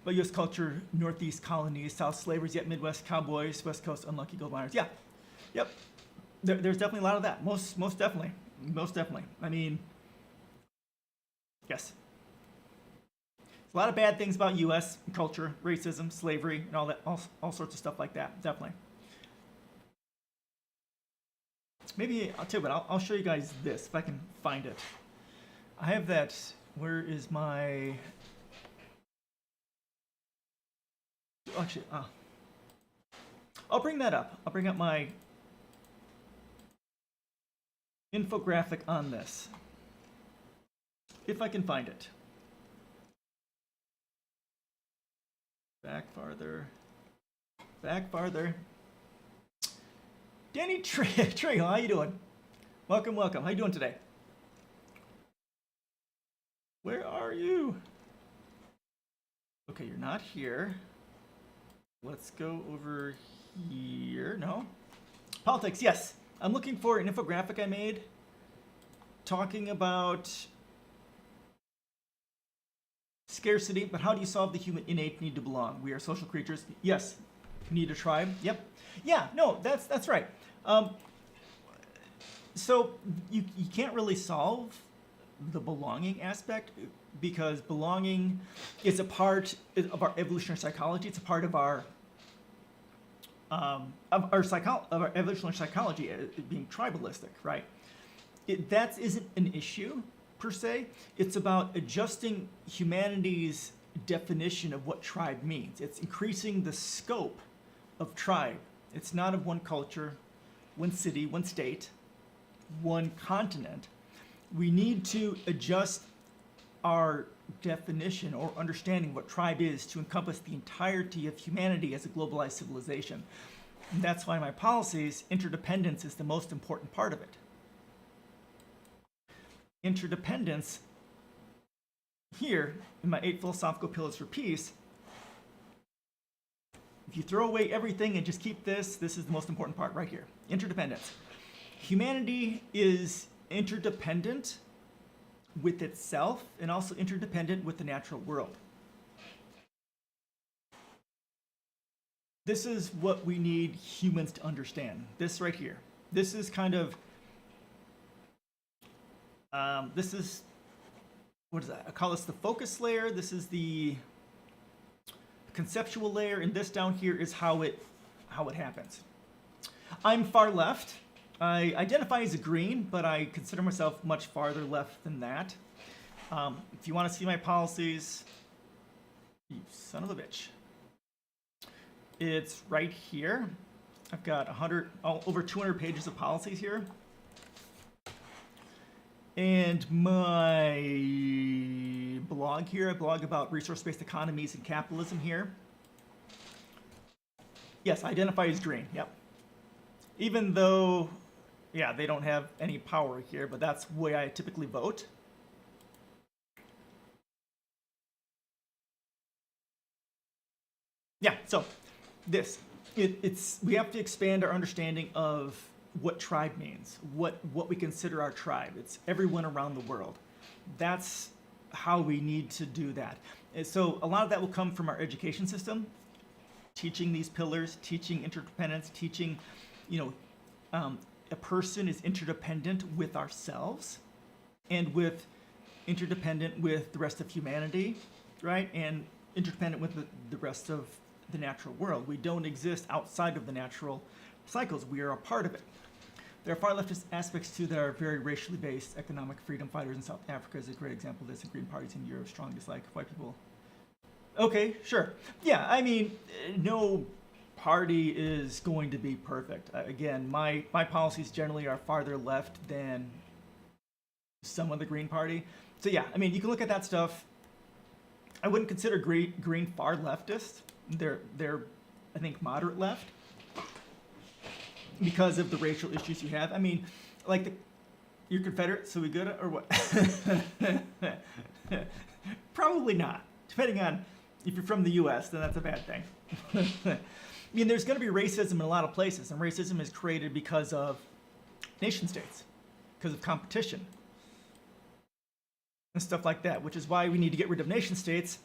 But U.S. culture, Northeast colonies, South slavers, yet Midwest cowboys, West Coast unlucky gold miners. Yeah, yep. There's definitely a lot of that. Most definitely. I mean, yes. A lot of bad things about U.S. culture, racism, slavery, and all that, all sorts of stuff like that. Definitely. Maybe I'll tell you what. I'll show you guys this if I can find it. I have that. Where is my? Actually, I'll bring that up. I'll bring up my infographic on this if I can find it. Back farther. Danny Trejo, how you doing? Welcome. How you doing today? Where are you? Okay, you're not here. Let's go over here. No? Politics, yes. I'm looking for an infographic I made talking about scarcity, but how do you solve the human innate need to belong? We are social creatures. Yes. Need a tribe. Yep. Yeah, no, that's right. So you can't really solve the belonging aspect because belonging is a part of our evolutionary psychology. It's a part of our evolutionary psychology, being tribalistic, right? That isn't an issue per se. It's about adjusting humanity's definition of what tribe means. It's increasing the scope of tribe. It's not of one culture, one city, one state, one continent. We need to adjust our definition or understanding what tribe is to encompass the entirety of humanity as a globalized civilization. And that's why in my policies, interdependence is the most important part of it. Interdependence, here in my 8 philosophical pillars for peace, if you throw away everything and just keep this is the most important part right here. Interdependence. Humanity is interdependent with itself and also interdependent with the natural world. This is what we need humans to understand. This right here. This is kind of, this is, what is that? I call this the focus layer. This is the conceptual layer, and this down here is how it happens. I'm far left. I identify as a green, but I consider myself much farther left than that. If you want to see my policies, you son of a bitch, it's right here. I've got over 200 pages of policies here. And my blog here, I blog about resource-based economies and capitalism here. Yes, I identify as green, yep. Even though yeah, they don't have any power here, but that's the way I typically vote. Yeah, so this, it's we have to expand our understanding of what tribe means, what we consider our tribe. It's everyone around the world. That's how we need to do that. And so a lot of that will come from our education system, teaching these pillars, teaching interdependence, teaching, a person is interdependent with ourselves and interdependent with the rest of humanity, right? And interdependent with the rest of the natural world. We don't exist outside of the natural cycles. We are a part of it. There are far leftist aspects too that are very racially based. Economic freedom fighters in South Africa is a great example of this, and Green parties in Europe strongly dislike white people. Okay, sure. Yeah, I mean, no party is going to be perfect. Again, my policies generally are farther left than some of the Green Party. So yeah, I mean, you can look at that stuff. I wouldn't consider Green far leftist. They're I think moderate left because of the racial issues you have. I mean, like you're Confederate, so we good or what? Probably not. Depending on if you're from the U.S., then that's a bad thing. I mean, there's going to be racism in a lot of places, and racism is created because of nation states, because of competition and stuff like that, which is why we need to get rid of nation states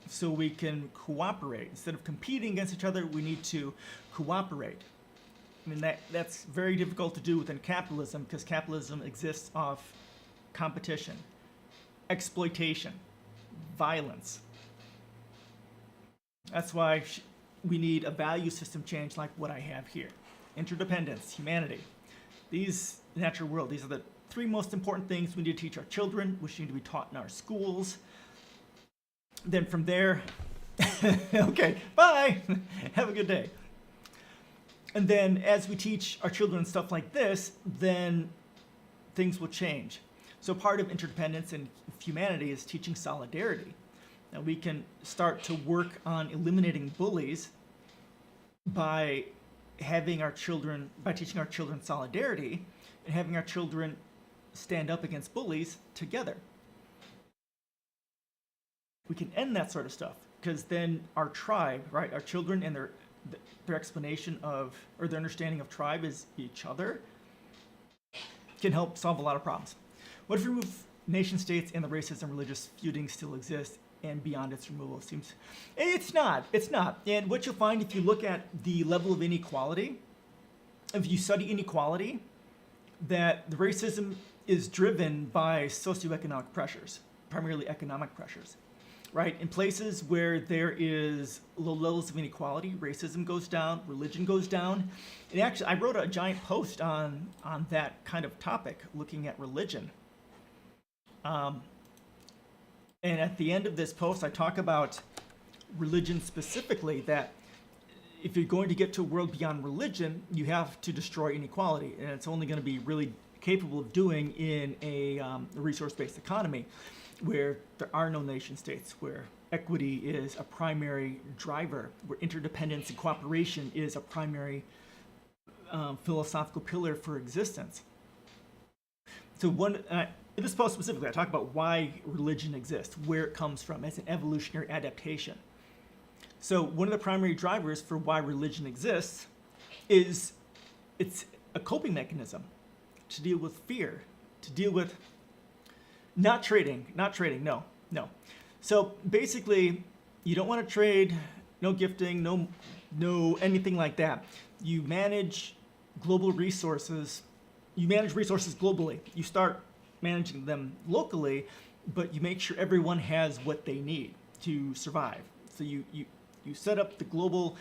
so we can cooperate. Instead of competing against each other, we need to cooperate. I mean, that's very difficult to do within capitalism because capitalism exists off competition, exploitation, violence. That's why we need a value system change like what I have here. Interdependence, humanity. These natural world, these are the three most important things we need to teach our children, which need to be taught in our schools. Then from there, okay, bye, have a good day. And then as we teach our children stuff like this, then things will change. So part of interdependence and humanity is teaching solidarity. Now we can start to work on eliminating bullies by teaching our children solidarity and having our children stand up against bullies together. We can end that sort of stuff because then our tribe, right, our children and their explanation of, or their understanding of tribe is each other, can help solve a lot of problems. What if we remove nation states and the racism, religious feuding still exists and beyond its removal? It's not. And what you'll find if you look at the level of inequality, if you study inequality, that the racism is driven by socioeconomic pressures, primarily economic pressures. Right? In places where there is low levels of inequality, racism goes down, religion goes down. And actually, I wrote a giant post on that kind of topic, looking at religion. And at the end of this post, I talk about religion specifically, that if you're going to get to a world beyond religion, you have to destroy inequality. And it's only going to be really capable of doing in a resource-based economy, where there are no nation states, where equity is a primary driver, where interdependence and cooperation is a primary philosophical pillar for existence. So in this post specifically, I talk about why religion exists, where it comes from as an evolutionary adaptation. So one of the primary drivers for why religion exists is it's a coping mechanism to deal with fear, to deal with not trading, no. So basically, you don't want to trade, no gifting, no anything like that. You manage global resources, you manage resources globally. You start managing them locally, but you make sure everyone has what they need to survive. So you set up the global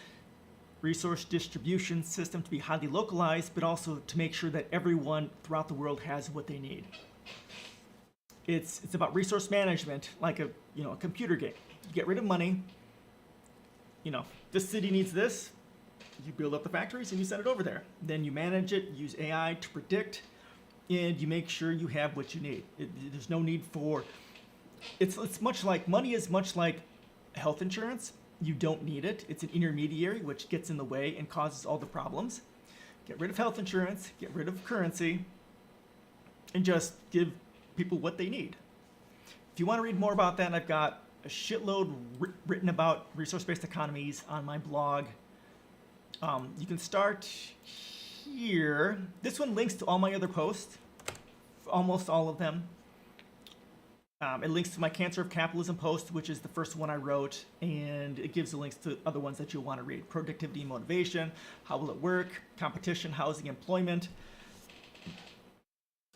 resource distribution system to be highly localized, but also to make sure that everyone throughout the world has what they need. It's about resource management, like a computer game. You get rid of money. This city needs this. You build up the factories and you send it over there. Then you manage it, use AI to predict, and you make sure you have what you need. There's no need for. It's much like money is much like health insurance. You don't need it. It's an intermediary which gets in the way and causes all the problems. get rid of health insurance, get rid of currency, and just give people what they need. If you want to read more about that, I've got a shitload written about resource-based economies on my blog. You can start here. This one links to all my other posts, almost all of them. It links to my Cancer of Capitalism post, which is the first one I wrote, and it gives the links to other ones that you'll want to read. Productivity and motivation, how will it work, competition, housing, employment,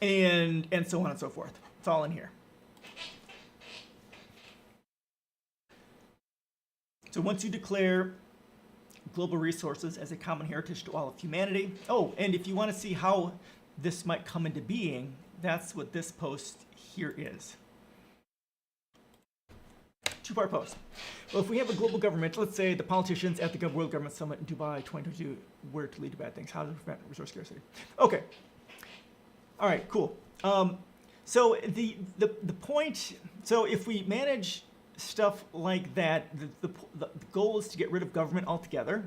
and so on and so forth. It's all in here. So once you declare global resources as a common heritage to all of humanity, oh, and if you want to see how this might come into being, that's what this post here is. Two-part post. Well, if we have a global government, let's say the politicians at the World Government Summit in Dubai 2022 were to lead to bad things, how to prevent resource scarcity. Okay. All right, cool. So the point, so if we manage stuff like that, the goal is to get rid of government altogether.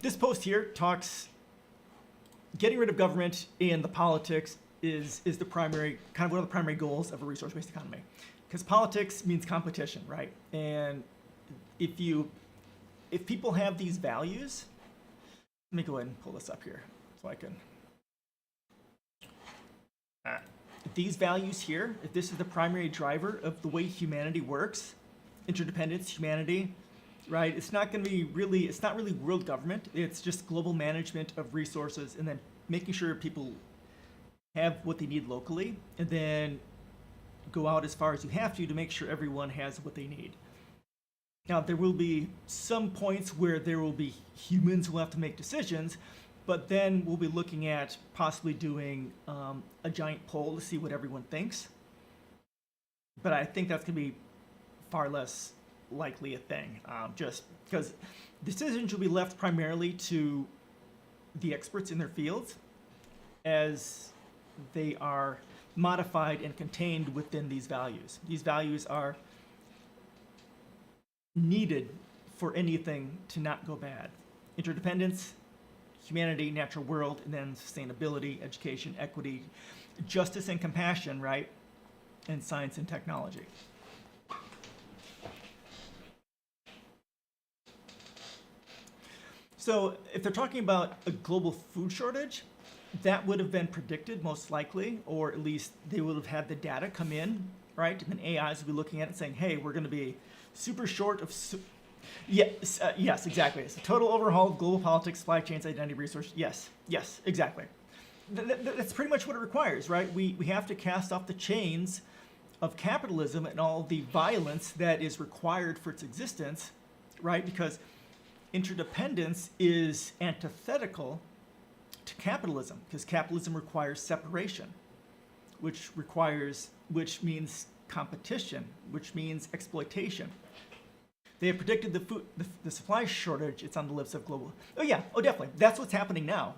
This post here talks, getting rid of government and the politics is the primary, kind of one of the primary goals of a resource-based economy. Because politics means competition, right? And if people have these values, let me go ahead and pull this up here so I can. These values here, if this is the primary driver of the way humanity works, interdependence, humanity, right? It's not going to be really, it's not really world government. It's just global management of resources and then making sure people have what they need locally, and then go out as far as you have to make sure everyone has what they need. Now, there will be some points where there will be humans who will have to make decisions, but then we'll be looking at possibly doing a giant poll to see what everyone thinks. But I think that's going to be far less likely a thing, just because decisions will be left primarily to the experts in their fields as they are modified and contained within these values. These values are needed for anything to not go bad. Interdependence, humanity, natural world, and then sustainability, education, equity, justice and compassion, right? And science and technology. So if they're talking about a global food shortage, that would have been predicted most likely, or at least they would have had the data come in, right? And then AIs would be looking at it saying, hey, we're going to be super short of... Yes, exactly. It's a total overhaul of global politics, supply chains, identity, resource. Yes, exactly. That's pretty much what it requires, right? We have to cast off the chains of capitalism and all the violence that is required for its existence, right? Because interdependence is antithetical to capitalism, because capitalism requires separation, which means competition, which means exploitation. They have predicted the supply shortage. It's on the lips of global. Definitely. That's what's happening now.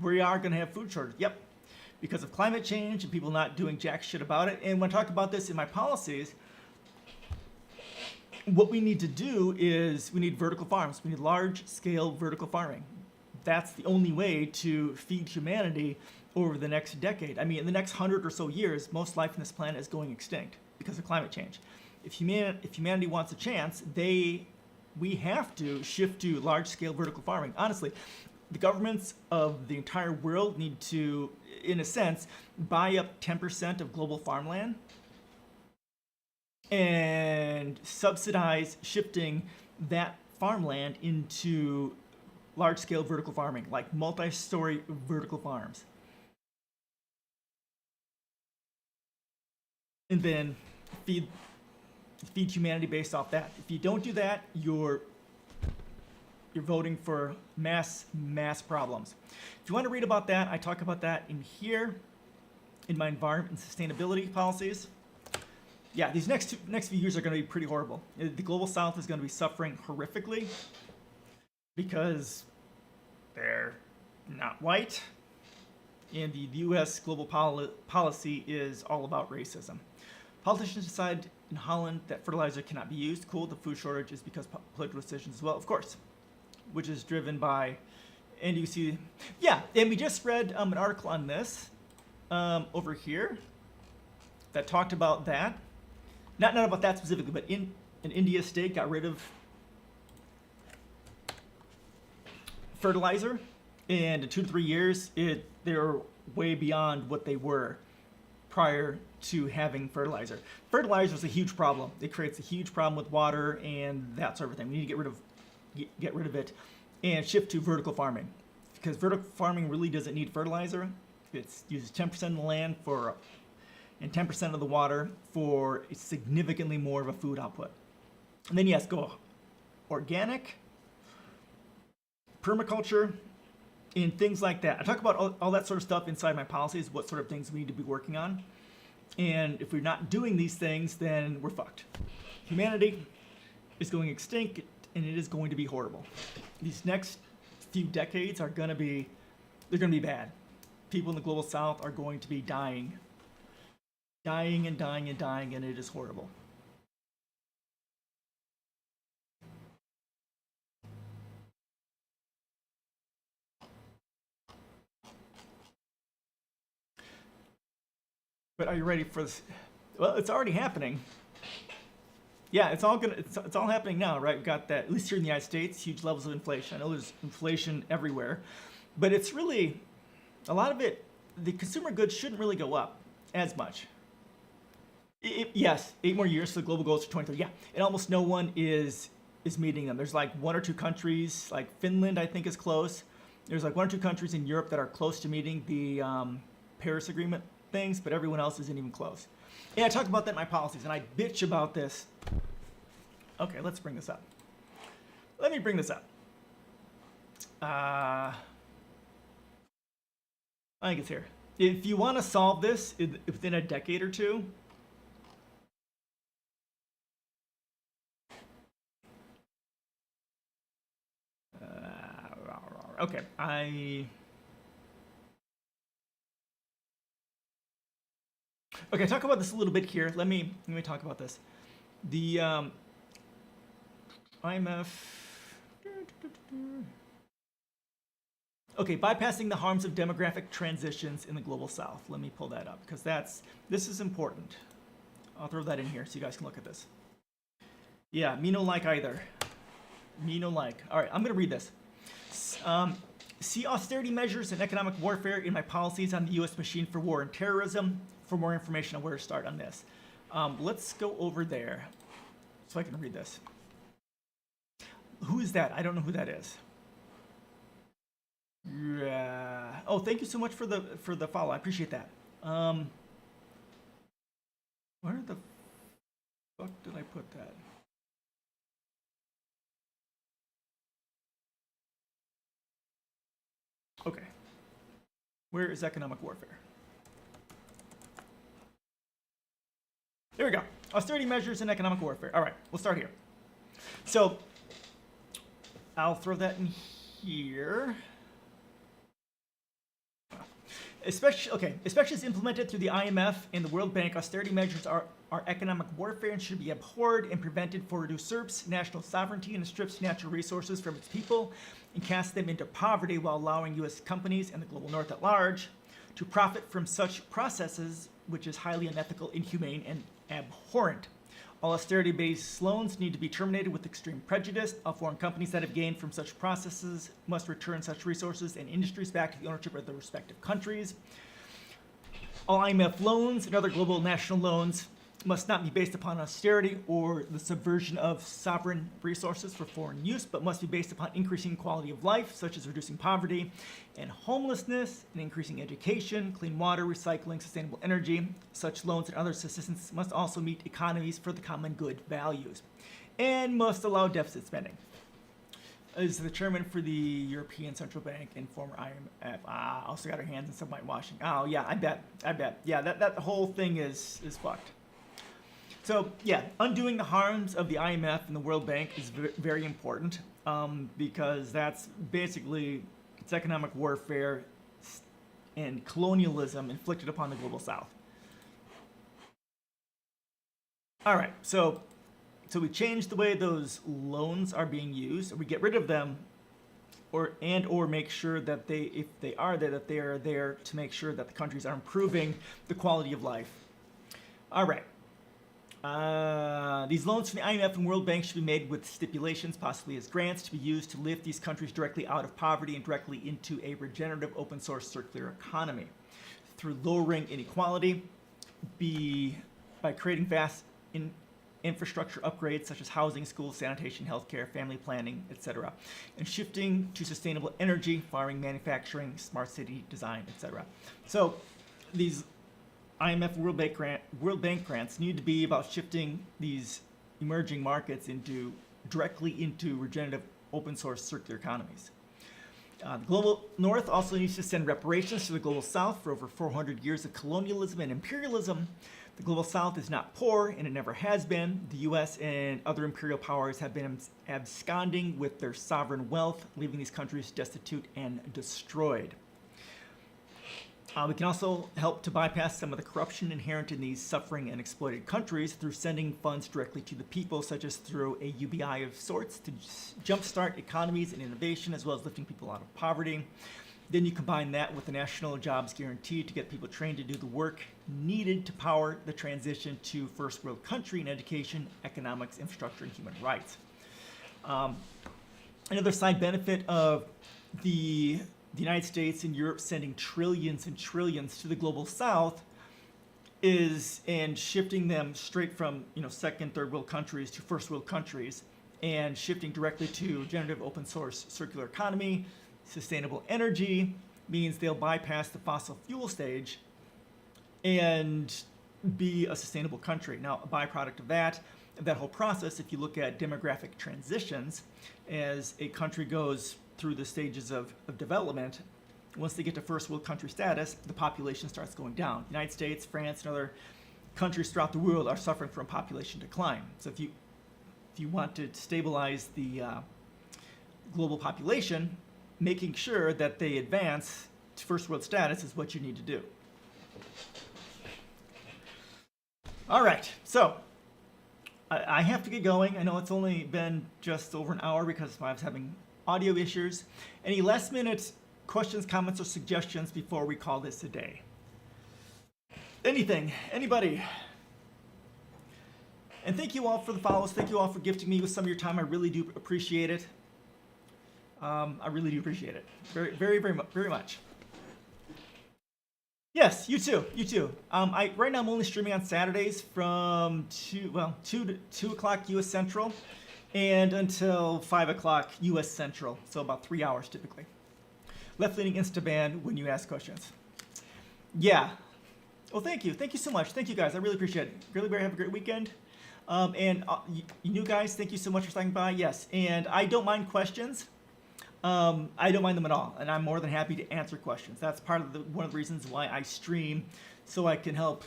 We are going to have food shortage. Yep, because of climate change and people not doing jack shit about it. And when I talk about this in my policies, what we need to do is we need vertical farms. We need large-scale vertical farming. That's the only way to feed humanity over the next decade. I mean, in the next 100 or so years, most life on this planet is going extinct because of climate change. If humanity wants a chance, we have to shift to large-scale vertical farming. Honestly, the governments of the entire world need to, in a sense, buy up 10% of global farmland and subsidize shifting that farmland into large-scale vertical farming, like multi-story vertical farms. And then feed humanity based off that. If you don't do that, you're voting for mass problems. If you want to read about that, I talk about that in here, in my environment and sustainability policies. Yeah, these next few years are going to be pretty horrible. The global south is going to be suffering horrifically because they're not white, and the U.S. global policy is all about racism. Politicians decide in Holland that fertilizer cannot be used. Cool, the food shortage is because political decisions as well, of course. which is driven by, and you see, yeah, and we just read an article on this over here that talked about that. Not about that specifically, but in an India state got rid of fertilizer, and in 2 to 3 years, they're way beyond what they were prior to having fertilizer. Fertilizer is a huge problem. It creates a huge problem with water and that sort of thing. We need to get rid of it and shift to vertical farming, because vertical farming really doesn't need fertilizer. It uses 10% of the land and 10% of the water for significantly more of a food output. And then yes, go organic, permaculture, and things like that. I talk about all that sort of stuff inside my policies, what sort of things we need to be working on. And if we're not doing these things, then we're fucked. Humanity is going extinct, and it is going to be horrible. These next few decades are they're gonna be bad. People in the global south are going to be dying and dying and dying, and it is horrible. But are you ready for this? Well, it's already happening. Yeah, it's all happening now, right? We've got that, at least here in the United States, huge levels of inflation. I know there's inflation everywhere, but it's really, a lot of it, the consumer goods shouldn't really go up as much. Yes, 8 more years for the global goals for 2030. Yeah, and almost no one is meeting them. There's like 1 or 2 countries, like Finland, I think is close. There's like 1 or 2 countries in Europe that are close to meeting the Paris Agreement things, but everyone else isn't even close. And I talked about that in my policies, and I bitch about this. Okay, let's bring this up. Let me bring this up. I think it's here. If you want to solve this within a decade or two, okay, Okay, talk about this a little bit here. Let me talk about this. The IMF. Okay, bypassing the harms of demographic transitions in the global south. Let me pull that up because this is important. I'll throw that in here so you guys can look at this. Yeah, me no like either. Me no like. All right, I'm gonna read this. See austerity measures and economic warfare in my policies on the U.S. machine for war and terrorism. For more information on where to start on this, let's go over there so I can read this. Who is that? I don't know who that is. Yeah. Oh, thank you so much for the follow. I appreciate that. Where the fuck did I put that? Okay. Where is economic warfare? There we go. Austerity measures and economic warfare. All right, we'll start here. So I'll throw that in here. Especially as implemented through the IMF and the World Bank, austerity measures are economic warfare and should be abhorred and prevented, for it usurps national sovereignty and strips natural resources from its people and casts them into poverty while allowing U.S. companies and the global north at large to profit from such processes, which is highly unethical, inhumane, and abhorrent. All austerity-based loans need to be terminated with extreme prejudice. All foreign companies that have gained from such processes must return such resources and industries back to the ownership of their respective countries. All IMF loans and other global national loans must not be based upon austerity or the subversion of sovereign resources for foreign use, but must be based upon increasing quality of life, such as reducing poverty and homelessness, and increasing education, clean water, recycling, sustainable energy. Such loans and other assistance must also meet economies for the common good values, and must allow deficit spending. Is the chairman for the European Central Bank and former IMF. Also got her hands in some whitewashing. Oh yeah, I bet. Yeah, that whole thing is fucked. So yeah, undoing the harms of the IMF and the World Bank is very important because that's basically, it's economic warfare and colonialism inflicted upon the global south. All right, so we change the way those loans are being used, or we get rid of them or make sure that if they are there, that they are there to make sure that the countries are improving the quality of life. All right. These loans from the IMF and World Bank should be made with stipulations, possibly as grants, to be used to lift these countries directly out of poverty and directly into a regenerative, open-source, circular economy through lowering inequality, by creating vast infrastructure upgrades such as housing, schools, sanitation, healthcare, family planning, etc., and shifting to sustainable energy, farming, manufacturing, smart city design, etc. So these IMF World Bank grants need to be about shifting these emerging markets directly into regenerative, open source, circular economies. The global North also needs to send reparations to the global South for over 400 years of colonialism and imperialism. The global South is not poor, and it never has been. The U.S. and other imperial powers have been absconding with their sovereign wealth, leaving these countries destitute and destroyed. We can also help to bypass some of the corruption inherent in these suffering and exploited countries through sending funds directly to the people, such as through a UBI of sorts to jumpstart economies and innovation, as well as lifting people out of poverty. Then you combine that with the National Jobs Guarantee to get people trained to do the work needed to power the transition to first world country in education, economics, infrastructure, and human rights. Another side benefit of the United States and Europe sending trillions and trillions to the global South and shifting them straight from second, third world countries to first world countries, and shifting directly to generative, open source, circular economy, sustainable energy, means they'll bypass the fossil fuel stage and be a sustainable country. Now, a byproduct of that whole process, if you look at demographic transitions, as a country goes through the stages of development, once they get to first world country status, the population starts going down. The United States, France, and other countries throughout the world are suffering from population decline. So if you want to stabilize the global population, making sure that they advance to first world status is what you need to do. All right, so I have to get going. I know it's only been just over an hour because I was having audio issues. Any last minute questions, comments, or suggestions before we call this a day? Anything? Anybody? And thank you all for the follows. Thank you all for gifting me with some of your time. I really do appreciate it. I really do appreciate it. Very, very, very much. Yes, you too. You too. Right now I'm only streaming on Saturdays from 2 o'clock U.S. Central and until 5 o'clock U.S. Central, so about 3 hours typically. Left-leaning Instaban when you ask questions. Yeah. Well, thank you. Thank you so much. Thank you, guys. I really appreciate it. Really, very have a great weekend. And you new guys, thank you so much for stopping by. Yes, and I don't mind questions. I don't mind them at all, and I'm more than happy to answer questions. That's part of one of the reasons why I stream, so I can help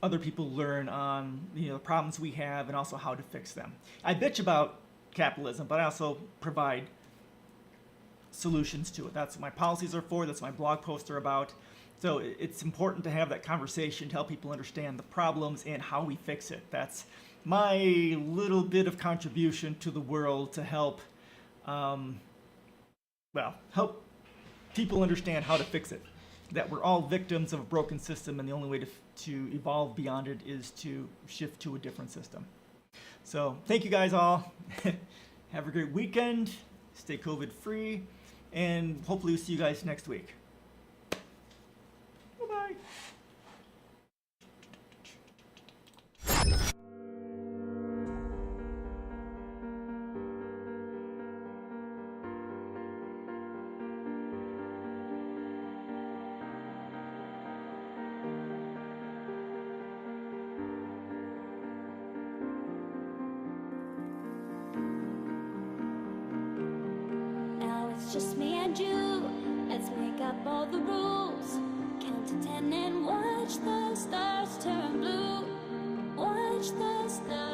other people learn on the problems we have and also how to fix them. I bitch about capitalism, but I also provide solutions to it. That's what my policies are for. That's what my blog posts are about. So it's important to have that conversation to help people understand the problems and how we fix it. That's my little bit of contribution to the world to help, help people understand how to fix it. That we're all victims of a broken system, and the only way to evolve beyond it is to shift to a different system. So thank you guys all. Have a great weekend. Stay COVID-free, and hopefully we'll see you guys next week. Bye-bye. Just me and you, let's make up all the rules. Count to 10 and watch the stars turn blue. Watch the stars.